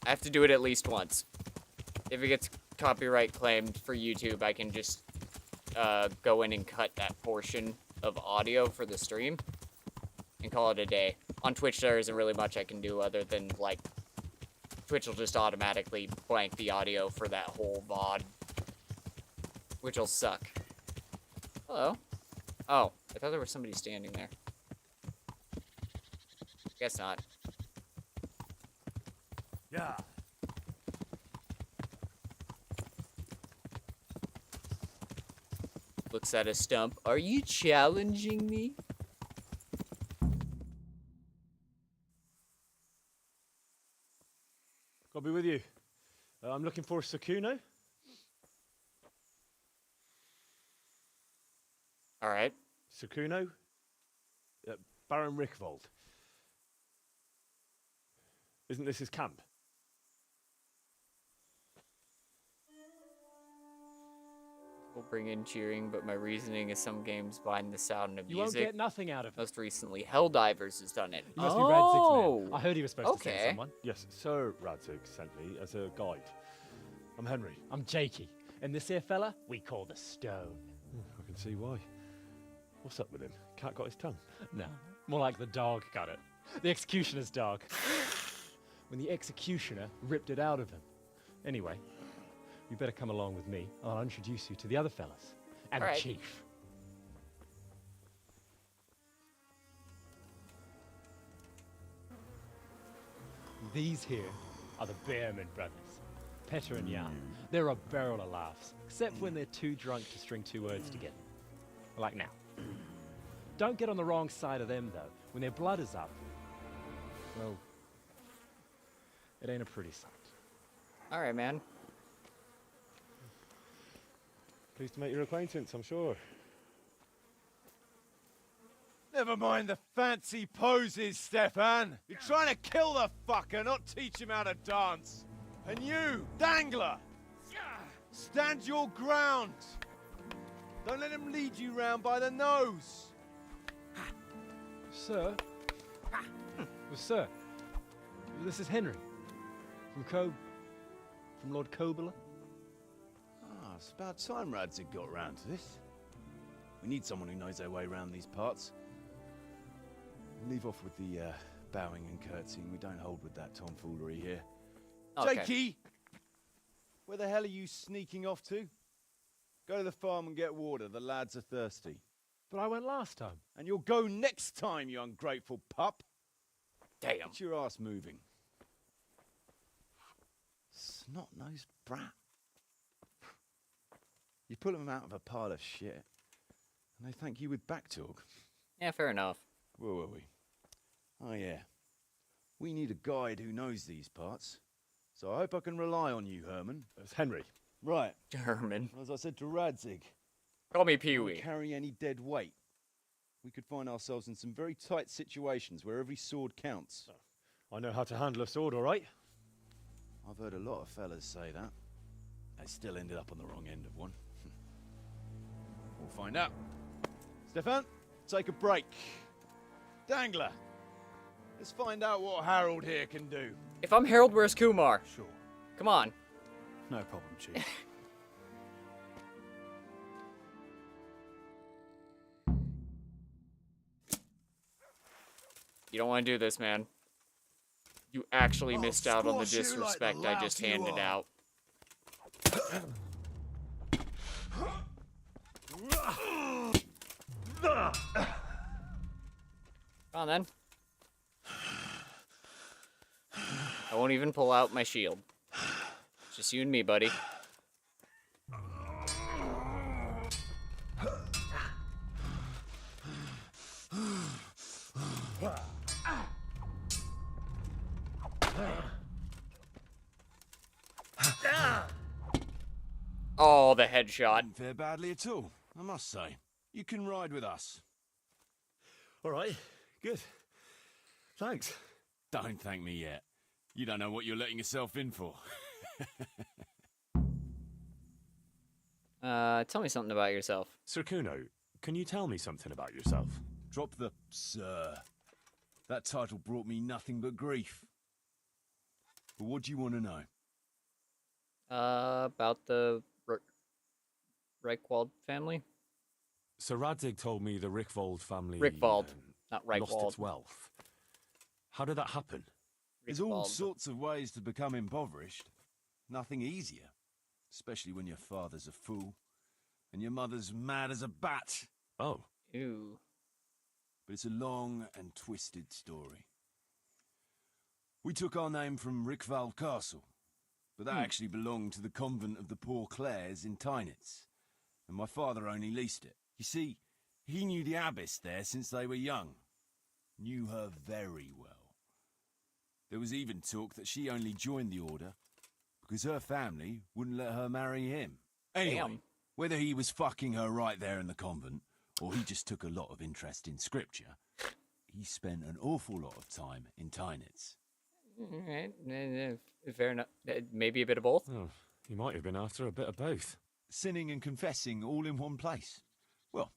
I have to do it at least once. If it gets copyright claimed for YouTube, I can just go in and cut that portion of audio for the stream and call it a day. On Twitch, there isn't really much I can do other than, like, Twitch will just automatically blank the audio for that whole VOD, which will suck. Hello? Oh, I thought there was somebody standing there. Guess not. Yeah. Looks at a stump. Are you challenging me? I'll be with you. I'm looking for Sakuno. All right. Sakuno? Baron Rickvold. Isn't this his camp? We'll bring in cheering, but my reasoning is some games bind the sound of You won't music. get nothing out of it. Most recently, Helldivers has done it. You must be Radzig's man. Oh! I heard he was supposed to send Okay. someone. Yes, Sir Radzig sent me as a guide. I'm Henry. I'm Jakey. And this here fella, we call the Stone. I can see why. What's up with him? Cat got his tongue? No, more like the dog got it. The executioner's dog. When the executioner ripped it out of him. Anyway, you better come along with me. I'll introduce you to the other fellas. And All right. the chief. These here are the Bearman brothers. Petter and Jan. They're a barrel of laughs. Except when they're too drunk to string two words together. Like now. Don't get on the wrong side of them, though. When their blood is up, well, it ain't a pretty sight. All right, man. Pleased to make your acquaintance, I'm sure. Never mind the fancy poses, Stefan. You're trying to kill the fucker, not teach him how to dance. And you, Dangler, stand your ground. Don't let him lead you round by the nose. Sir? Well, sir, this is Henry. From Lord Kobler. Ah, it's about time Radzig got round to this. We need someone who knows their way around these parts. Leave off with the bowing and curtsying. We don't hold with that tomfoolery here. Okay. Jakey! Where the hell are you sneaking off to? Go to the farm and get water. The lads are thirsty. But I went last time. And you'll go next time, you ungrateful pup. Damn. Get your ass moving. Snot-nosed brat. You pull them out of a pile of shit, and they thank you with back talk. Yeah, fair enough. Where were we? Oh, yeah. We need a guide who knows these parts. So I hope I can rely on you, Herman. That's Henry. Right. Herman. As I said to Radzig. Call me Pee-wee. Don't carry any dead weight. We could find ourselves in some very tight situations where every sword counts. I know how to handle a sword, all right? I've heard a lot of fellas say that. They still ended up on the wrong end of one. We'll find out. Stefan, take a break. Dangler, let's find out what Harold here can do. If I'm Harold, where's Kumar? Sure. Come on. No problem, Chief. You don't want to do this, man. You actually missed out on the disrespect I just handed out. Come on, then. I won't even pull out my shield. It's just you and me, buddy. Oh, the headshot. Didn't fare badly at all, I must say. You can ride with us. All right, good. Thanks. Don't thank me yet. You don't know what you're letting yourself in for. Tell me something about yourself. Sir Kuno, can you tell me something about yourself? Drop the sir. That title brought me nothing but grief. But what do you want to know? About the Reichwald family? Sir Radzig told me the Rickvold family... Rickvold, not Reichwald. Lost its wealth. How did that happen? There's all sorts of ways to become impoverished. Nothing easier. Especially when your father's a fool. And your mother's mad as a bat. Oh. Ew. But it's a long and twisted story. We took our name from Rickvald Castle. But that actually belonged to the convent of the Poor Clares in Tynitz. And my father only leased it. You see, he knew the abbess there since they were young. Knew her very well. There was even talk that she only joined the order because her family wouldn't let her marry him. Anyway, whether he was fucking her right there in the convent, or he just took a lot of interest in scripture, he spent an awful lot of time in Tynitz. Fair enough. Maybe a bit of both. Oh, he might have been after a bit of both. Sinning and confessing all in one place. Well,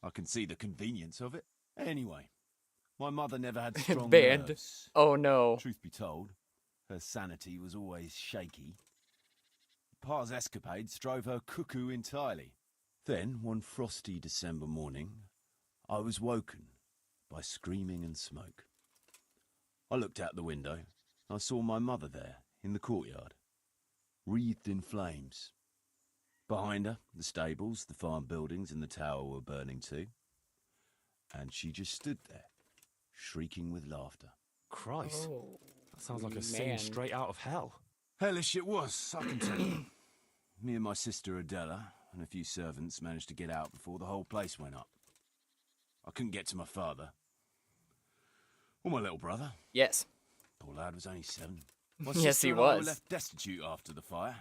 I can see the convenience of it. Anyway, my mother never had strong Banned. nerves. Oh no. Truth be told, her sanity was always shaky. Pa's escapades drove her cuckoo entirely. Then, one frosty December morning, I was woken by screaming and smoke. I looked out the window. I saw my mother there, in the courtyard, wreathed in flames. Behind her, the stables, the farm buildings and the tower were burning too. And she just stood there, shrieking with laughter. Christ. Oh, that sounds like a scene straight out of hell. Hellish it was, I can tell you. Me and my sister Adela and a few servants managed to get out before the whole place went up. I couldn't get to my father. Or my little brother. Yes. Poor lad was only 7. My Yes, sister he and I were was. left destitute after the fire.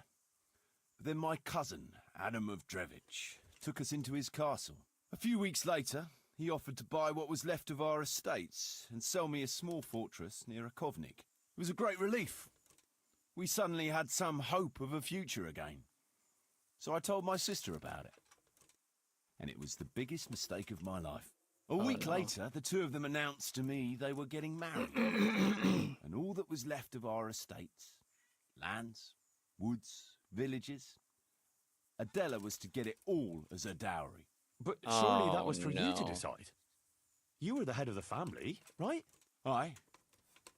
But then my cousin, Adam of Drevich, took us into his castle. A few weeks later, he offered to buy what was left of our estates and sell me a small fortress near a Kovnik. It was a great relief. We suddenly had some hope of a future again. So I told my sister about it. And it was the biggest mistake of my life. A week later, the two of them announced to me they were getting married. And all that was left of our estates, lands, woods, villages, Adela was to get it all as a dowry. But surely that was for you to decide. You were the head of the family, right? Aye.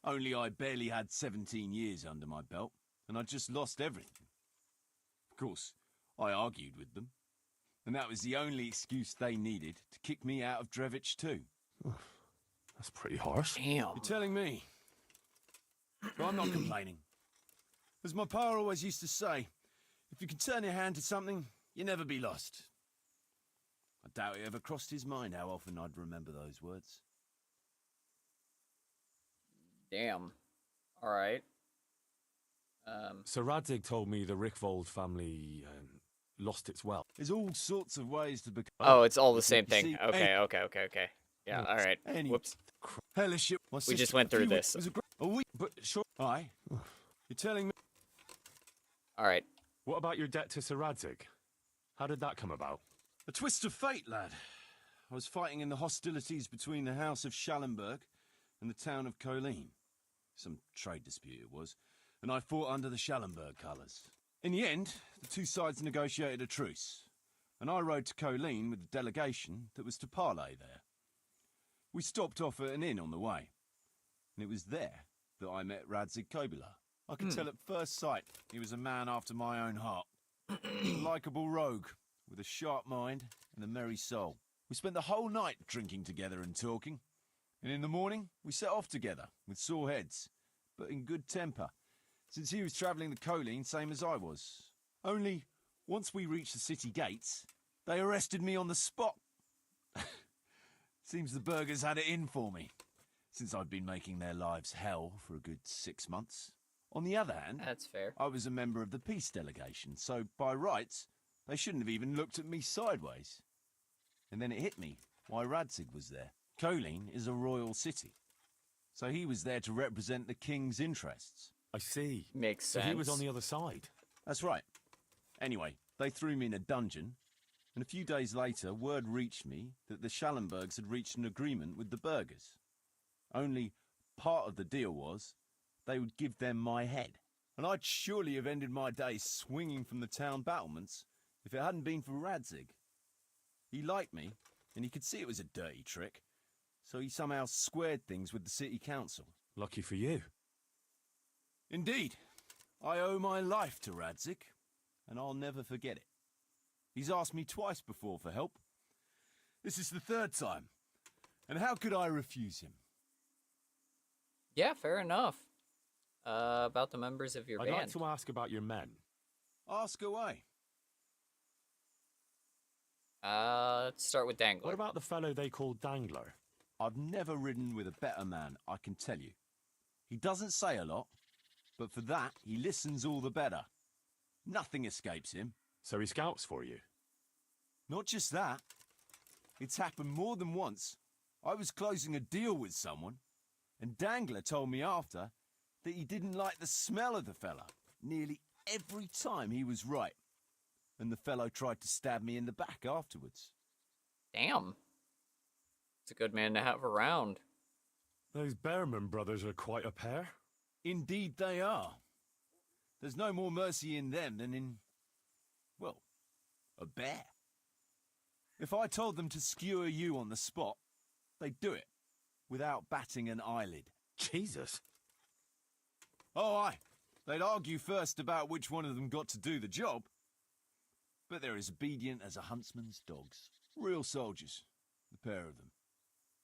Only I barely had 17 years under my belt, and I'd just lost everything. Of course, I argued with them, and that was the only excuse they needed to kick me out of Drevich too. That's pretty harsh. Damn. You're telling me. But I'm not complaining. As my pa always used to say, if you can turn your hand to something, you never be lost. I doubt it ever crossed his mind how often I'd remember those words. Damn. All right. Sir Radzig told me the Rickvold family lost its wealth. There's all sorts of ways to become... Oh, it's all the same You thing. see, Okay. Yeah, all right. Anyway, Whoops. hellish shit. My We sister just went a few through weeks this. was a week, but sure. Aye. You're telling me... All right. What about your debt to Sir Radzig? How did that come about? A twist of fate, lad. I was fighting in the hostilities between the House of Schallenberg and the town of Colleen. Some trade dispute it was, and I fought under the Schallenberg colours. In the end, the two sides negotiated a truce, and I rode to Colleen with the delegation that was to parley there. We stopped off at an inn on the way, and it was there that I met Radzig Kobyla. I could tell at first sight he was a man after my own heart. A likeable rogue, with a sharp mind and a merry soul. We spent the whole night drinking together and talking, and in the morning we set off together, with sore heads, but in good temper, since he was travelling the Colleen same as I was. Only, once we reached the city gates, they arrested me on the spot. Seems the burghers had it in for me, since I'd been making their lives hell for a good 6 months. On the other hand, That's fair. I was a member of the peace delegation, so by rights, they shouldn't have even looked at me sideways. And then it hit me why Radzig was there. Colleen is a royal city, so he was there to represent the king's interests. I see. Makes So sense. he was on the other side. That's right. Anyway, they threw me in a dungeon, and a few days later, word reached me that the Schallenbergs had reached an agreement with the burghers. Only part of the deal was they would give them my head. And I'd surely have ended my days swinging from the town battlements if it hadn't been for Radzig. He liked me, and he could see it was a dirty trick, so he somehow squared things with the city council. Lucky for you. Indeed. I owe my life to Radzig, and I'll never forget it. He's asked me twice before for help. This is the 3rd time, and how could I refuse him? Yeah, fair enough. About the members of your I'd band. like to ask about your men. Ask away. Let's start with Dangler. What about the fellow they call Dangler? I've never ridden with a better man, I can tell you. He doesn't say a lot, but for that, he listens all the better. Nothing escapes him. So he scouts for you? Not just that. It's happened more than once. I was closing a deal with someone, and Dangler told me after that he didn't like the smell of the fella nearly every time he was right. And the fellow tried to stab me in the back afterwards. Damn. It's a good man to have around. Those Behrman brothers are quite a pair. Indeed they are. There's no more mercy in them than in, well, a bear. If I told them to skewer you on the spot, they'd do it, without batting an eyelid. Jesus. Oh, aye. They'd argue first about which one of them got to do the job. But they're as obedient as a huntsman's dogs. Real soldiers, the pair of them.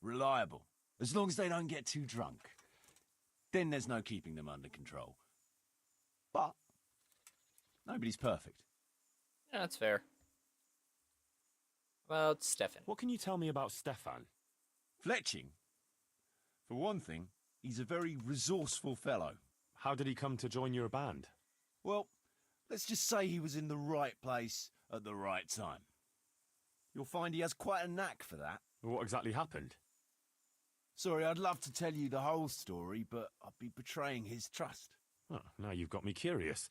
Reliable, as long as they don't get too drunk. Then there's no keeping them under control. But nobody's perfect. Yeah, that's fair. About Stefan. What can you tell me about Stefan? Fletching? For one thing, he's a very resourceful fellow. How did he come to join your band? Well, let's just say he was in the right place at the right time. You'll find he has quite a knack for that. What exactly happened? Sorry, I'd love to tell you the whole story, but I'd be betraying his trust. Oh, now you've got me curious.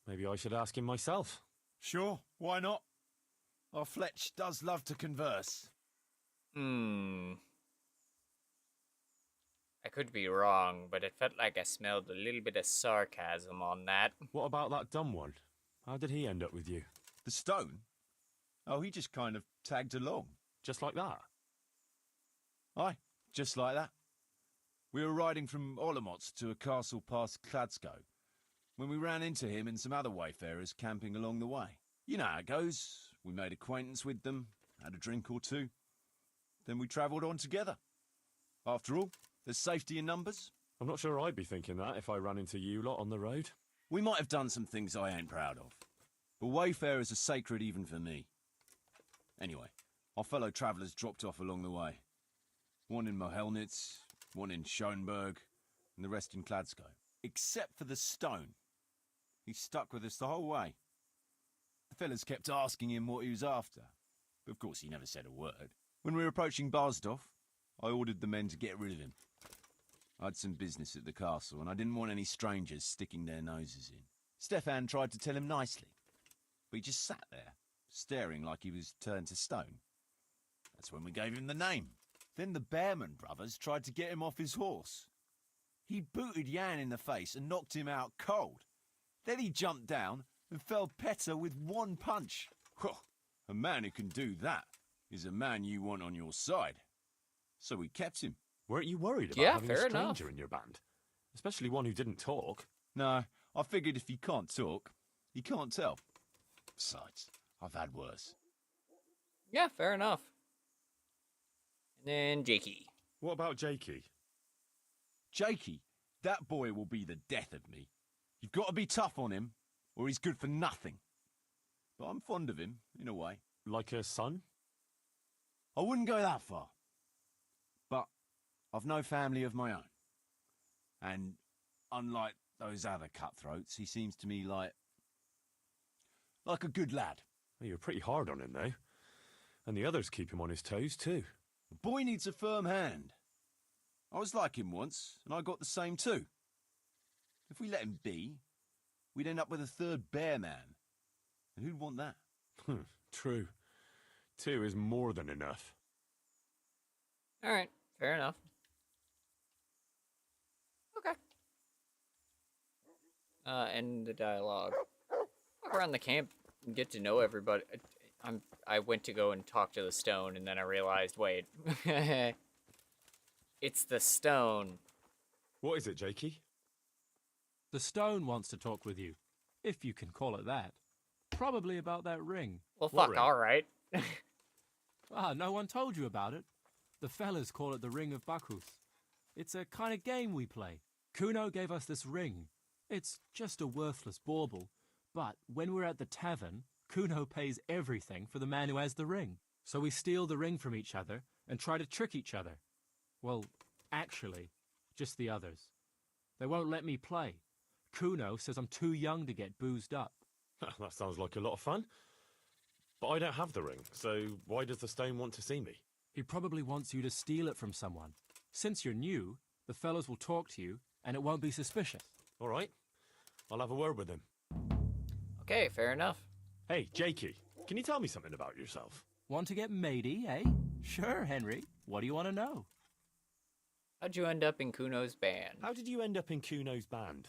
Maybe I should ask him myself. Sure, why not? Our Fletch does love to converse. I could be wrong, but it felt like I smelled a little bit of sarcasm on that. What about that dumb one? How did he end up with you? The stone? Oh, he just kind of tagged along. Just like that? Aye, just like that. We were riding from Olomouc to a castle past Kladsko when we ran into him and some other wayfarers camping along the way. You know how it goes. We made acquaintance with them, had a drink or two. Then we travelled on together. After all, there's safety in numbers. I'm not sure I'd be thinking that if I ran into you lot on the road. We might have done some things I ain't proud of. But wayfarers are sacred even for me. Anyway, our fellow travellers dropped off along the way. One in Mohelnitz, one in Schoenberg, and the rest in Kladsko. Except for the stone. He stuck with us the whole way. The fellas kept asking him what he was after, but of course he never said a word. When we were approaching Barsdorf, I ordered the men to get rid of him. I had some business at the castle, and I didn't want any strangers sticking their noses in. Stefan tried to tell him nicely, but he just sat there, staring like he was turned to stone. That's when we gave him the name. Then the Bearman brothers tried to get him off his horse. He booted Jan in the face and knocked him out cold. Then he jumped down and felled Petter with one punch. A man who can do that is a man you want on your side. So we kept him. Weren't you worried about having a stranger in your band? Especially one who didn't talk. No, I figured if he can't talk, he can't tell. Besides, I've had worse. Yeah, fair enough. And then Jakey. What about Jakey? Jakey, that boy will be the death of me. You've got to be tough on him, or he's good for nothing. But I'm fond of him, in a way. Like a son? I wouldn't go that far. But I've no family of my own. And unlike those other cutthroats, he seems to me like a good lad. Well, you're pretty hard on him, though. And the others keep him on his toes, too. The boy needs a firm hand. I was like him once, and I got the same too. If we let him be, we'd end up with a third bear man. And who'd want that? True. 2 is more than enough. All right, fair enough. Okay. End the dialogue. Walk around the camp and get to know everybody. I went to go and talk to the stone, and then I realized, wait, it's the stone. What is it, Jakey? The stone wants to talk with you, if you can call it that. Probably about that ring. Well, fuck, all right. No one told you about it. The fellas call it the Ring of Bacchus. It's a kind of game we play. Kuno gave us this ring. It's just a worthless bauble. But when we're at the tavern, Kuno pays everything for the man who has the ring. So we steal the ring from each other and try to trick each other. Well, actually, just the others. They won't let me play. Kuno says I'm too young to get boozed up. That sounds like a lot of fun. But I don't have the ring, so why does the stone want to see me? He probably wants you to steal it from someone. Since you're new, the fellows will talk to you, and it won't be suspicious. All right. I'll have a word with him. Okay, fair enough. Hey, Jakey, can you tell me something about yourself? Want to get matey, eh? Sure, Henry. What do you want to know? How'd you end up in Kuno's band? How did you end up in Kuno's band?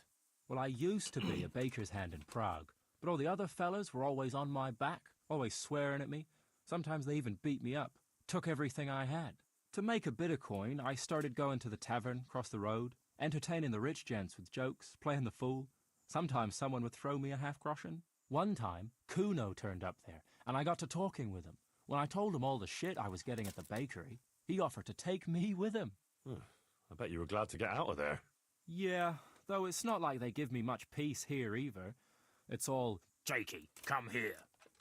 Well, I used to be a baker's hand in Prague, but all the other fellas were always on my back, always swearing at me. Sometimes they even beat me up, took everything I had. To make a bit of coin, I started going to the tavern across the road, entertaining the rich gents with jokes, playing the fool. Sometimes someone would throw me a half-groschen. One time, Kuno turned up there, and I got to talking with him. When I told him all the shit I was getting at the bakery, he offered to take me with him. I bet you were glad to get out of there. Yeah, though it's not like they give me much peace here either. It's all, Jakey, come here.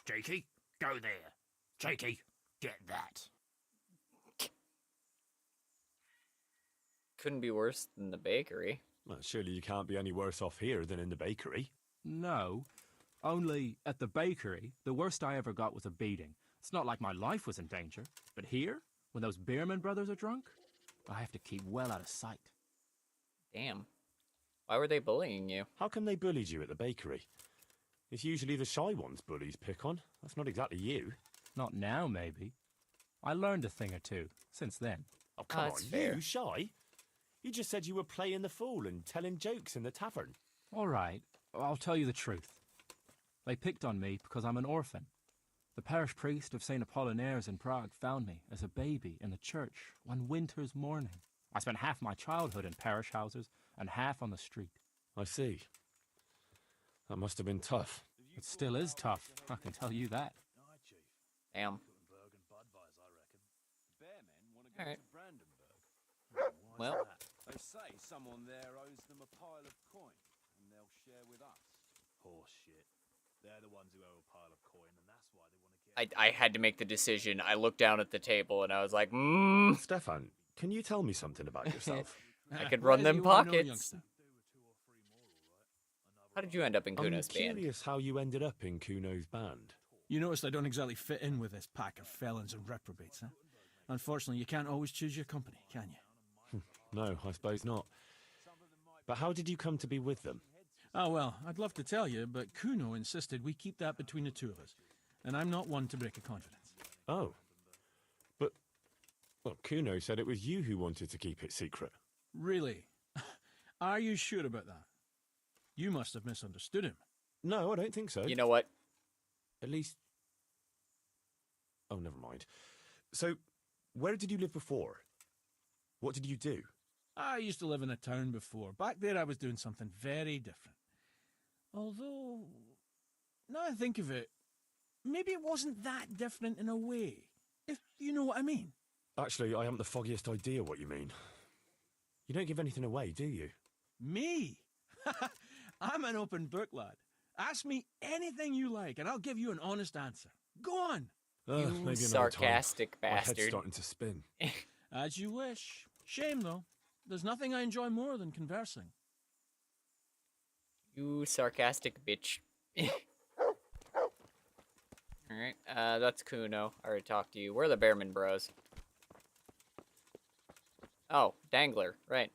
Jakey, go there. Jakey, get that. couldn't be worse than the bakery. Well, surely you can't be any worse off here than in the bakery. No. Only at the bakery, the worst I ever got was a beating. It's not like my life was in danger. But here, when those Beerman brothers are drunk, I have to keep well out of sight. Damn. Why were they bullying you? How come they bullied you at the bakery? It's usually the shy ones bullies pick on. That's not exactly you. Not now, maybe. I learned a thing or two since then. Oh, come on, fair. you shy? You just said you were playing the fool and telling jokes in the tavern. All right, I'll tell you the truth. They picked on me because I'm an orphan. The parish priest of St. Apollinaire's in Prague found me as a baby in the church one winter's morning. I spent half my childhood in parish houses and half on the street. I see. That must have been tough. It still is tough, I can tell you that. Damn. Alright. Well, They say someone there owes them a pile of coin, and they'll share with us. Horse shit. They're the ones who owe a pile of coin, and that's why they want to get... I had to make the decision. I looked down at the table and I was like, Stefan, can you tell me something about yourself? I could run them pockets. How did you end up in Kuno's I'm band? curious how you ended up in Kuno's band. You noticed I don't exactly fit in with this pack of felons and reprobates, huh? Unfortunately, you can't always choose your company, can you? No, I suppose not. But how did you come to be with them? Oh, well, I'd love to tell you, but Kuno insisted we keep that between the two of us. And I'm not one to break a confidence. Oh. But, well, Kuno said it was you who wanted to keep it secret. Really? Are you sure about that? You must have misunderstood him. No, I don't think so. You know what? At least... Oh, never mind. So, where did you live before? What did you do? I used to live in a town before. Back there I was doing something very different. Although, now I think of it, maybe it wasn't that different in a way, if you know what I mean. Actually, I haven't the foggiest idea what you mean. You don't give anything away, do you? Me? I'm an open book, lad. Ask me anything you like, and I'll give you an honest answer. Go on. You sarcastic My bastard. head's starting to spin. As you wish. Shame, though. There's nothing I enjoy more than conversing. You sarcastic bitch. Alright, that's Kuno. I already talked to you. We're the Bearman Bros. Oh, Dangler, right.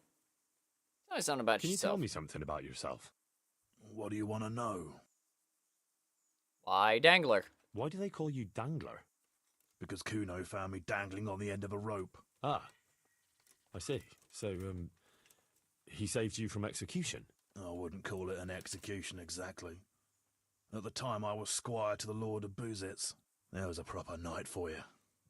Tell me something about Can you yourself. tell me something about yourself? What do you want to know? Why Dangler? Why do they call you Dangler? Because Kuno found me dangling on the end of a rope. Ah, I see. So, he saved you from execution? I wouldn't call it an execution exactly. At the time I was squire to the Lord of Buzitz. There was a proper night for you.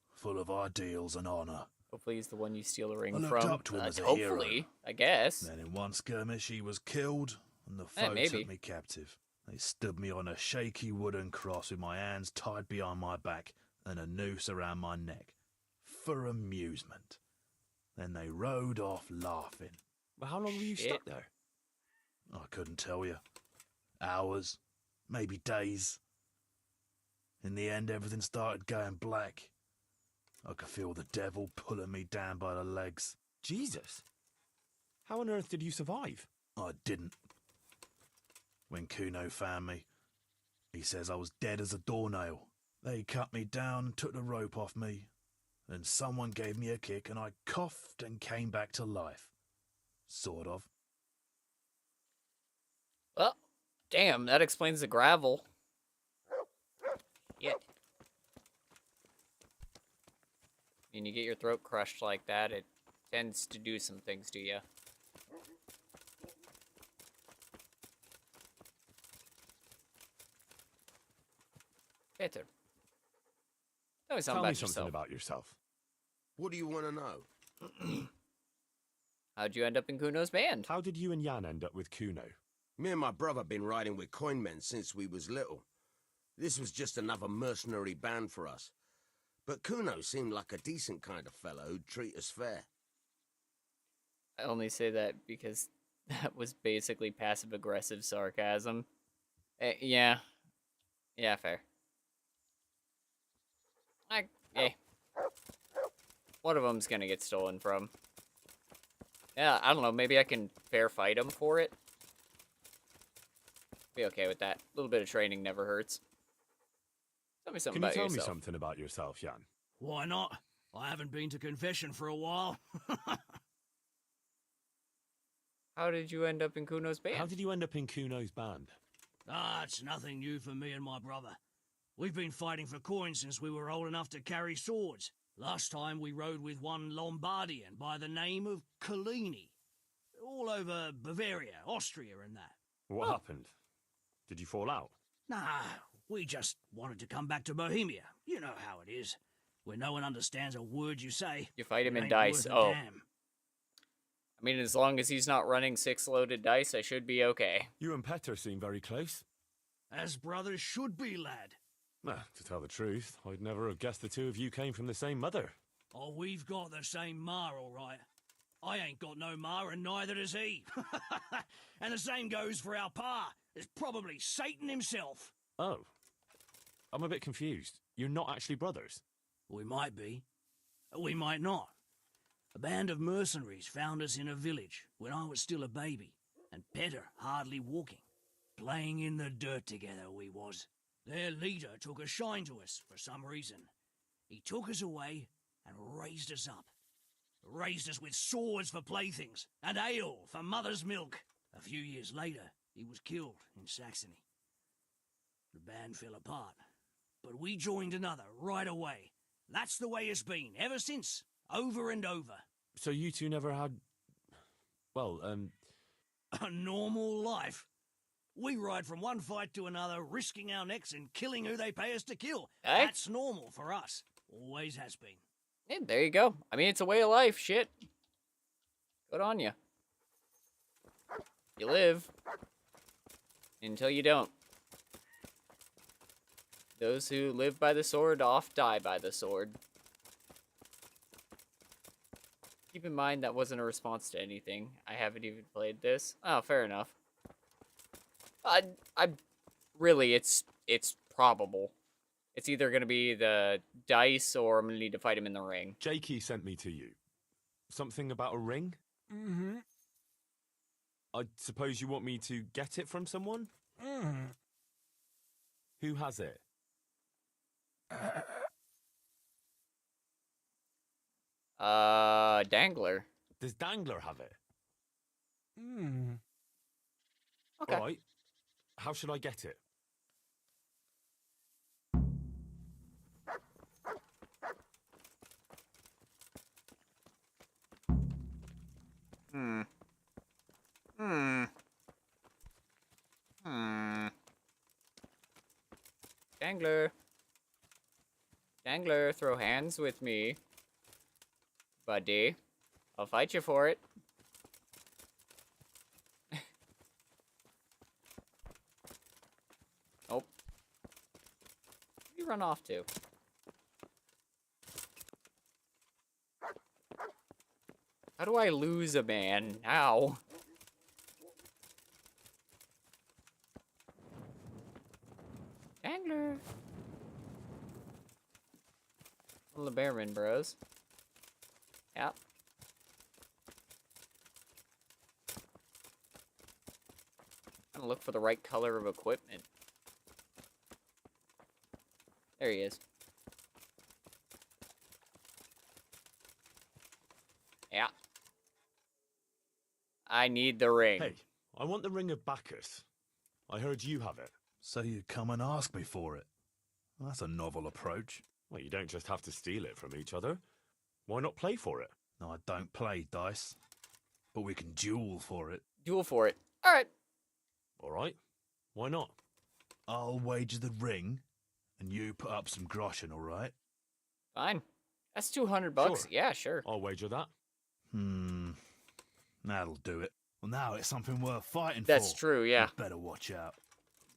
Full of ideals and honour. Hopefully he's the one you steal the ring I from. looked up to him as a hopefully, hero. I guess. Then in one skirmish he was killed, and the foe maybe. took me captive. They stood me on a shaky wooden cross with my hands tied behind my back and a noose around my neck. For amusement. Then they rode off laughing. But how long were you stuck there? I couldn't tell you. Hours, maybe days. In the end, everything started going black. I could feel the devil pulling me down by the legs. Jesus! How on earth did you survive? I didn't. When Kuno found me, he says I was dead as a doornail. They cut me down and took the rope off me. Then someone gave me a kick and I coughed and came back to life. Sort of. Well, damn, that explains the gravel. Yeah. When you get your throat crushed like that, it tends to do some things to you. Peter. Tell me something about yourself. What do you want to know? How'd you end up in Kuno's band? How did you and Jan end up with Kuno? Me and my brother been riding with coinmen since we was little. This was just another mercenary band for us. But Kuno seemed like a decent kind of fellow who'd treat us fair. I only say that because that was basically passive-aggressive sarcasm. Yeah. Yeah, fair. Hey. One of them's gonna get stolen from. Yeah, I don't know. Maybe I can fair fight him for it. Be okay with that. A little bit of training never hurts. Tell me something Can you about tell yourself. me something about yourself, Jan? Why not? I haven't been to confession for a while. How did you end up in Kuno's band? How did you end up in Kuno's band? It's nothing new for me and my brother. We've been fighting for coins since we were old enough to carry swords. Last time we rode with one Lombardian by the name of Collini. All over Bavaria, Austria and that. What happened? Did you fall out? Nah, we just wanted to come back to Bohemia. You know how it is. Where no one understands a word you say. You fight him it in ain't dice. worth a Oh. damn. I mean, as long as he's not running 6 loaded dice, I should be okay. You and Petter seem very close. As brothers should be, lad. To tell the truth, I'd never have guessed the two of you came from the same mother. Oh, we've got the same ma, all right. I ain't got no ma, and neither does he. And the same goes for our pa. It's probably Satan himself. Oh. I'm a bit confused. You're not actually brothers? We might be. We might not. A band of mercenaries found us in a village when I was still a baby, and Petter hardly walking. Playing in the dirt together we was. Their leader took a shine to us for some reason. He took us away and raised us up. Raised us with swords for playthings and ale for mother's milk. A few years later, he was killed in Saxony. The band fell apart, but we joined another right away. That's the way it's been ever since, over and over. So you two never had... well, A normal life. We ride from one fight to another, risking our necks and killing who they pay us to kill. Hey? That's normal for us. Always has been. Yeah, there you go. I mean, it's a way of life, shit. Good on you. You live until you don't. Those who live by the sword oft die by the sword. Keep in mind that wasn't a response to anything. I haven't even played this. Oh, fair enough. I really, it's probable. It's either going to be the dice or I'm going to need to fight him in the ring. Jakey sent me to you. Something about a ring? Mm-hmm. I suppose you want me to get it from someone? Mm-hmm. Who has it? Dangler. Does Dangler have it? Mm. Okay. All right. How should I get it? Dangler. Dangler, throw hands with me. Buddy. I'll fight you for it. Oh. Where do you run off to? How do I lose a man? How? Dangler. The Bearman Bros. Yep. I'm gonna look for the right color of equipment. There he is. Yeah. I need the ring. Hey, I want the ring of Bacchus. I heard you have it. So you come and ask me for it. That's a novel approach. Well, you don't just have to steal it from each other. Why not play for it? No, I don't play dice. But we can duel for it. Duel for it. Alright. Alright. Why not? I'll wager the ring, and you put up some groschen, alright? Fine. That's $200. Sure. Yeah, sure. I'll wager that. That'll do it. Well, now it's something worth fighting for. That's true, yeah. You better watch out.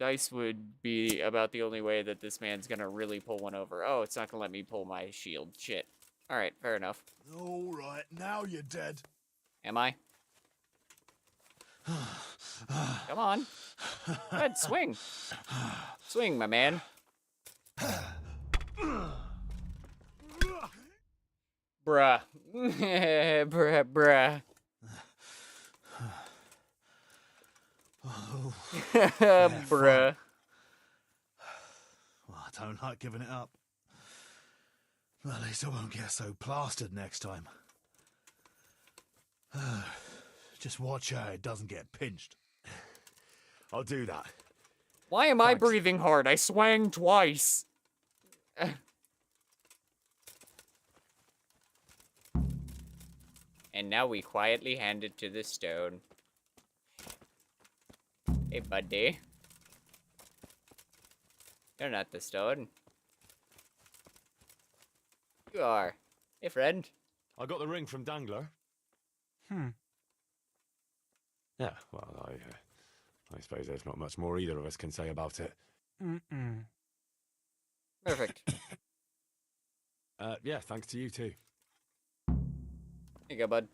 Dice would be about the only way that this man's gonna really pull one over. Oh, it's not gonna let me pull my shield. Shit. Alright, fair enough. Alright, now you're dead. Am I? Come on. Go ahead, swing. Swing, my man. Bruh. Bruh. Oh, Bruh. well, I don't like giving it up. Well, at least I won't get so plastered next time. Just watch how it doesn't get pinched. I'll do that. Why am I breathing hard? I swang twice. And now we quietly hand it to the stone. Hey, buddy. You're not the stone. You are. Hey, friend. I got the ring from Dangler. Yeah, well, I suppose there's not much more either of us can say about it. Perfect. Yeah, thanks to you too. Here you go, bud.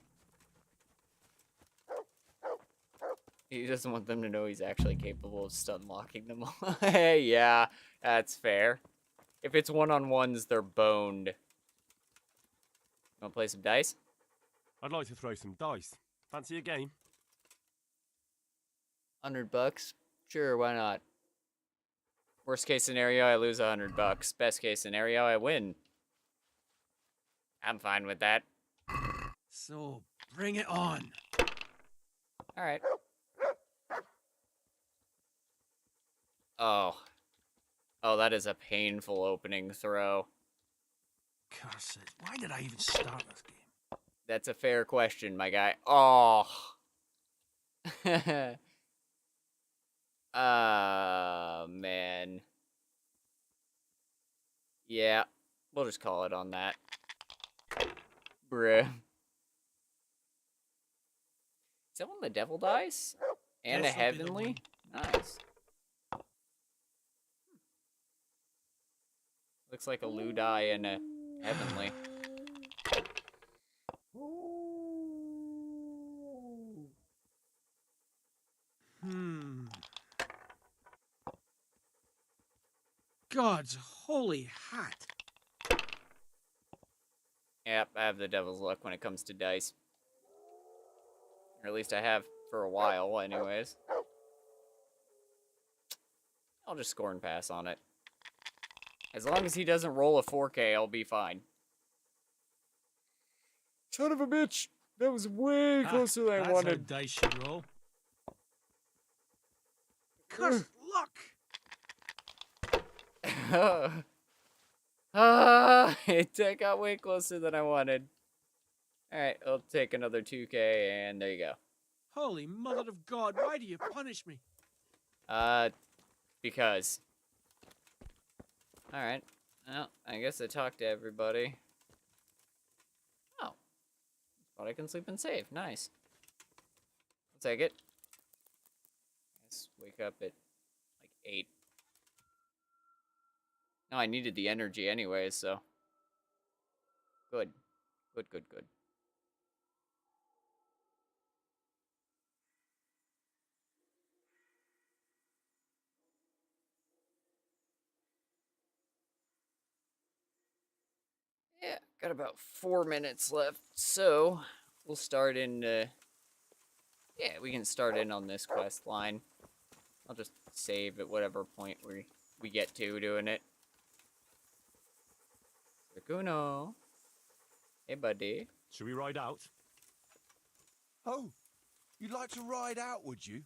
He doesn't want them to know he's actually capable of stun locking them all. Hey, yeah, that's fair. If it's one-on-ones, they're boned. Wanna play some dice? I'd like to throw some dice. Fancy a game? $100? Sure, why not? Worst case scenario, I lose $100. Best case scenario, I win. I'm fine with that. So, bring it on. Alright. Oh. Oh, that is a painful opening throw. Curses, why did I even start this game? That's a fair question, my guy. Oh. Man. Yeah, we'll just call it on that. Bruh. Is that one of the devil dice? And a heavenly? Nice. Looks like a Lu die and a heavenly. God's holy hat. Yep, I have the devil's luck when it comes to dice. Or at least I have for a while, anyways. I'll just score and pass on it. As long as he doesn't roll a 4K, I'll be fine. Son of a bitch! That was way closer than I wanted. That's how dice should roll. Cursed luck! It got way closer than I wanted. Alright, I'll take another 2K, and there you go. Holy mother of God, why do you punish me? Because. Alright. Well, I guess I talked to everybody. Oh. Thought I can sleep and save. Nice. I'll take it. Let's wake up at, like, 8. No, I needed the energy anyways, so. Good. Good, good, good. Yeah, got about 4 minutes left, so we'll start in, yeah, we can start in on this quest line. I'll just save at whatever point we get to doing it. Rakuno. Hey, buddy. Should we ride out? Oh, you'd like to ride out, would you?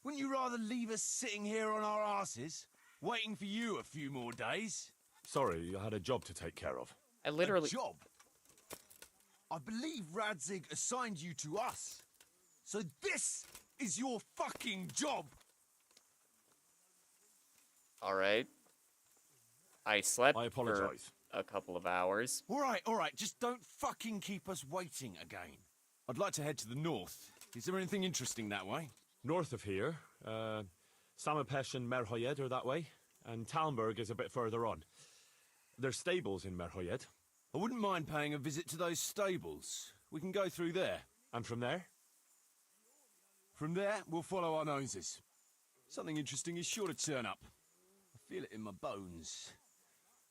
Wouldn't you rather leave us sitting here on our asses, waiting for you a few more days? Sorry, I had a job to take care of. I literally... A job? I believe Radzig assigned you to us. So this is your fucking job. Alright. I slept I apologize. For a couple of hours. All right, just don't fucking keep us waiting again. I'd like to head to the north. Is there anything interesting that way? North of here, Samapesh and Merhoyed are that way, and Talmberg is a bit further on. There's stables in Merhoyed. I wouldn't mind paying a visit to those stables. We can go through there. And from there? From there, we'll follow our noses. Something interesting is sure to turn up. I feel it in my bones.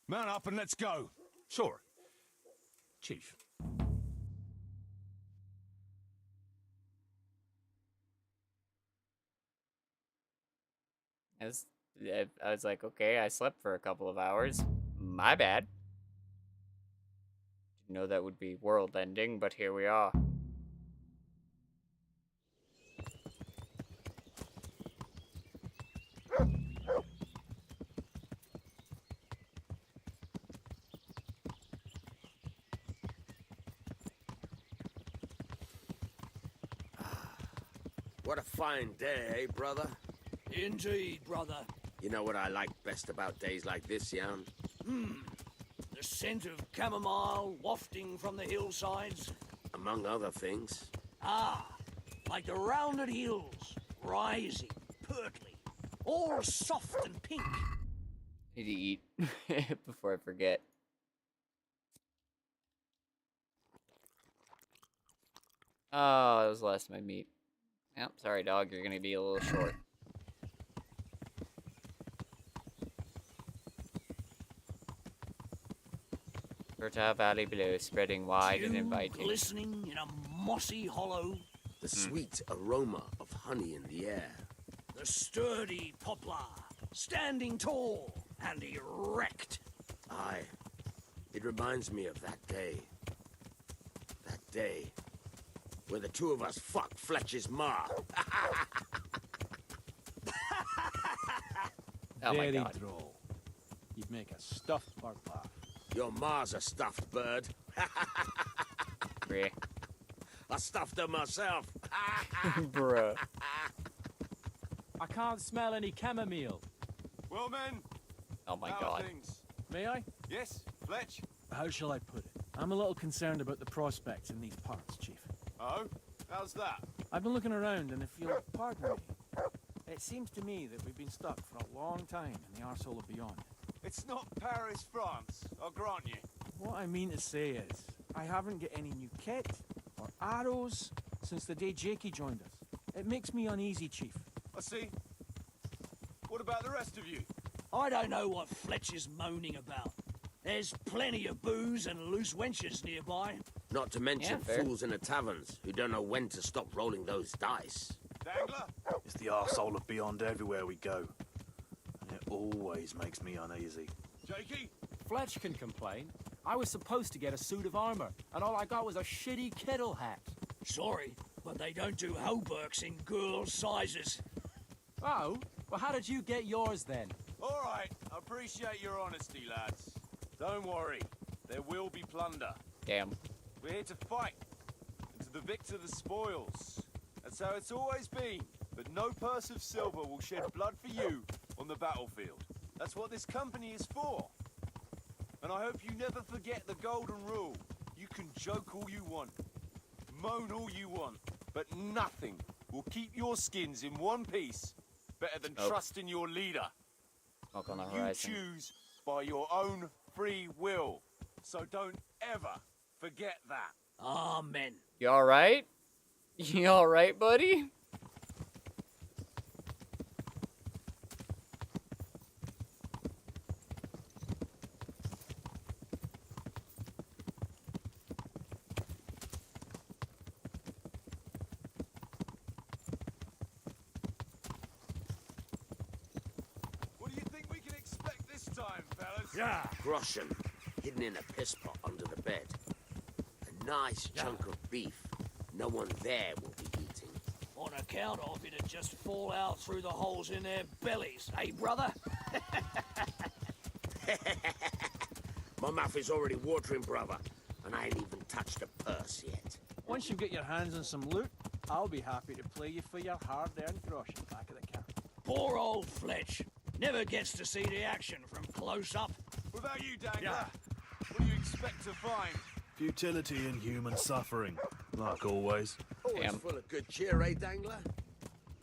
Mount up and let's go. Sure. Chief. I was like, okay, I slept for a couple of hours. My bad. Didn't know that would be world ending, but here we are. What a fine day, eh, brother? Indeed, brother. You know what I like best about days like this, Jan? The scent of chamomile wafting from the hillsides. Among other things. Ah, like the rounded hills, rising, pertly, all soft and pink. Need to eat before I forget. Oh, that was the last of my meat. Yep, sorry, dog. You're gonna be a little short. Fertile valley below, spreading wide and Dew inviting. glistening in a mossy hollow. The sweet aroma of honey in the air. The sturdy poplar, standing tall and erect. Aye. It reminds me of that day. That day where the two of us fucked Fletcher's ma. Oh my Very God. droll. You'd make a stuffed part laugh. Your ma's a stuffed bird. Bruh. I stuffed her myself. Bruh. I can't smell any chamomile. Well, men. Oh my how are God. things? May I? Yes, Fletch? How shall I put it? I'm a little concerned about the prospects in these parts, Chief. Oh? How's that? I've been looking around, and if you'll pardon me, it seems to me that we've been stuck for a long time in the arsehole of beyond. It's not Paris, France, I'll grant you. What I mean to say is, I haven't got any new kit or arrows since the day Jakey joined us. It makes me uneasy, Chief. I see. What about the rest of you? I don't know what Fletcher's moaning about. There's plenty of booze and loose wenches nearby. Not to mention Yeah, fair. fools in the taverns who don't know when to stop rolling those dice. Dangler? It's the arsehole of beyond everywhere we go. And it always makes me uneasy. Jakey? Fletch can complain. I was supposed to get a suit of armor, and all I got was a shitty kettle hat. Sorry, but they don't do hauberks in girls' sizes. Oh? Well, how did you get yours then? All right, I appreciate your honesty, lads. Don't worry, there will be plunder. Damn. We're here to fight, and to the victor the spoils. That's how it's always been. But no purse of silver will shed blood for you on the battlefield. That's what this company is for. And I hope you never forget the golden rule. You can joke all you want, moan all you want, but nothing will keep your skins in one piece better than trusting your leader. Smoke on the You horizon. choose by your own free will. So don't ever forget that. Amen. You alright? You alright, buddy? What do you think we can expect this time, fellas? Yeah. Groschen, hidden in a piss pot under the bed. A nice chunk of beef no one there will be eating. On account of it'd just fall out through the holes in their bellies, eh, brother? My mouth is already watering, brother, and I ain't even touched a purse yet. Once you get your hands on some loot, I'll be happy to play you for your hard-earned groschen back at the camp. Poor old Fletch. Never gets to see the action from close up. What about you, Dangler? What do you expect to find? Futility and human suffering, like always. Always full of good cheer, eh, Dangler?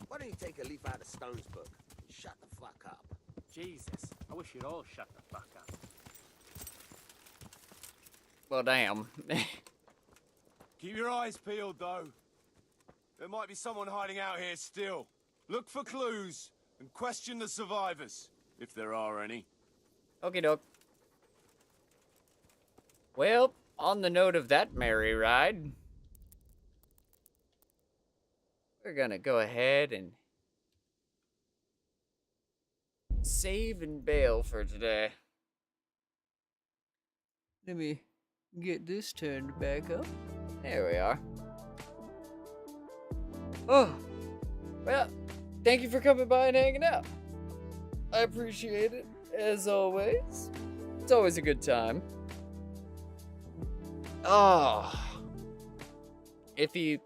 Why don't you take a leaf out of Stone's book and shut the fuck up? Jesus, I wish you'd all shut the fuck up. Well, damn. Keep your eyes peeled, though. There might be someone hiding out here still. Look for clues and question the survivors, if there are any. Okie doke. Well, on the note of that merry ride, we're gonna go ahead and save and bail for today. Let me get this turned back up. There we are. Oh, well, thank you for coming by and hanging out. I appreciate it, as always. It's always a good time. Oh. If you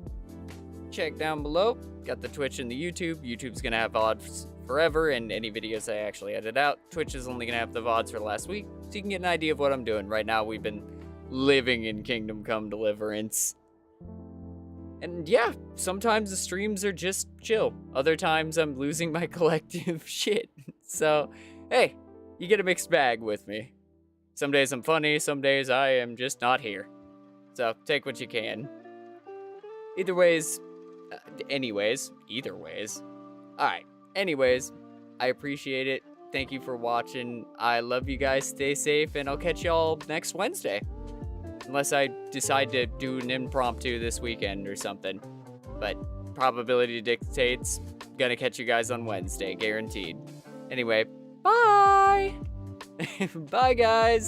check down below, got the Twitch and the YouTube. YouTube's gonna have VODs forever, and any videos I actually edit out. Twitch is only gonna have the VODs for last week, so you can get an idea of what I'm doing. Right now, we've been living in Kingdom Come Deliverance. And yeah, sometimes the streams are just chill. Other times I'm losing my collective shit. So, hey, you get a mixed bag with me. Some days I'm funny, some days I am just not here. So, take what you can. Either ways, either ways. Alright, anyways, I appreciate it. Thank you for watching. I love you guys. Stay safe, and I'll catch y'all next Wednesday. Unless I decide to do an impromptu this weekend or something. But probability dictates, gonna catch you guys on Wednesday, guaranteed. Anyway, bye! Bye, guys!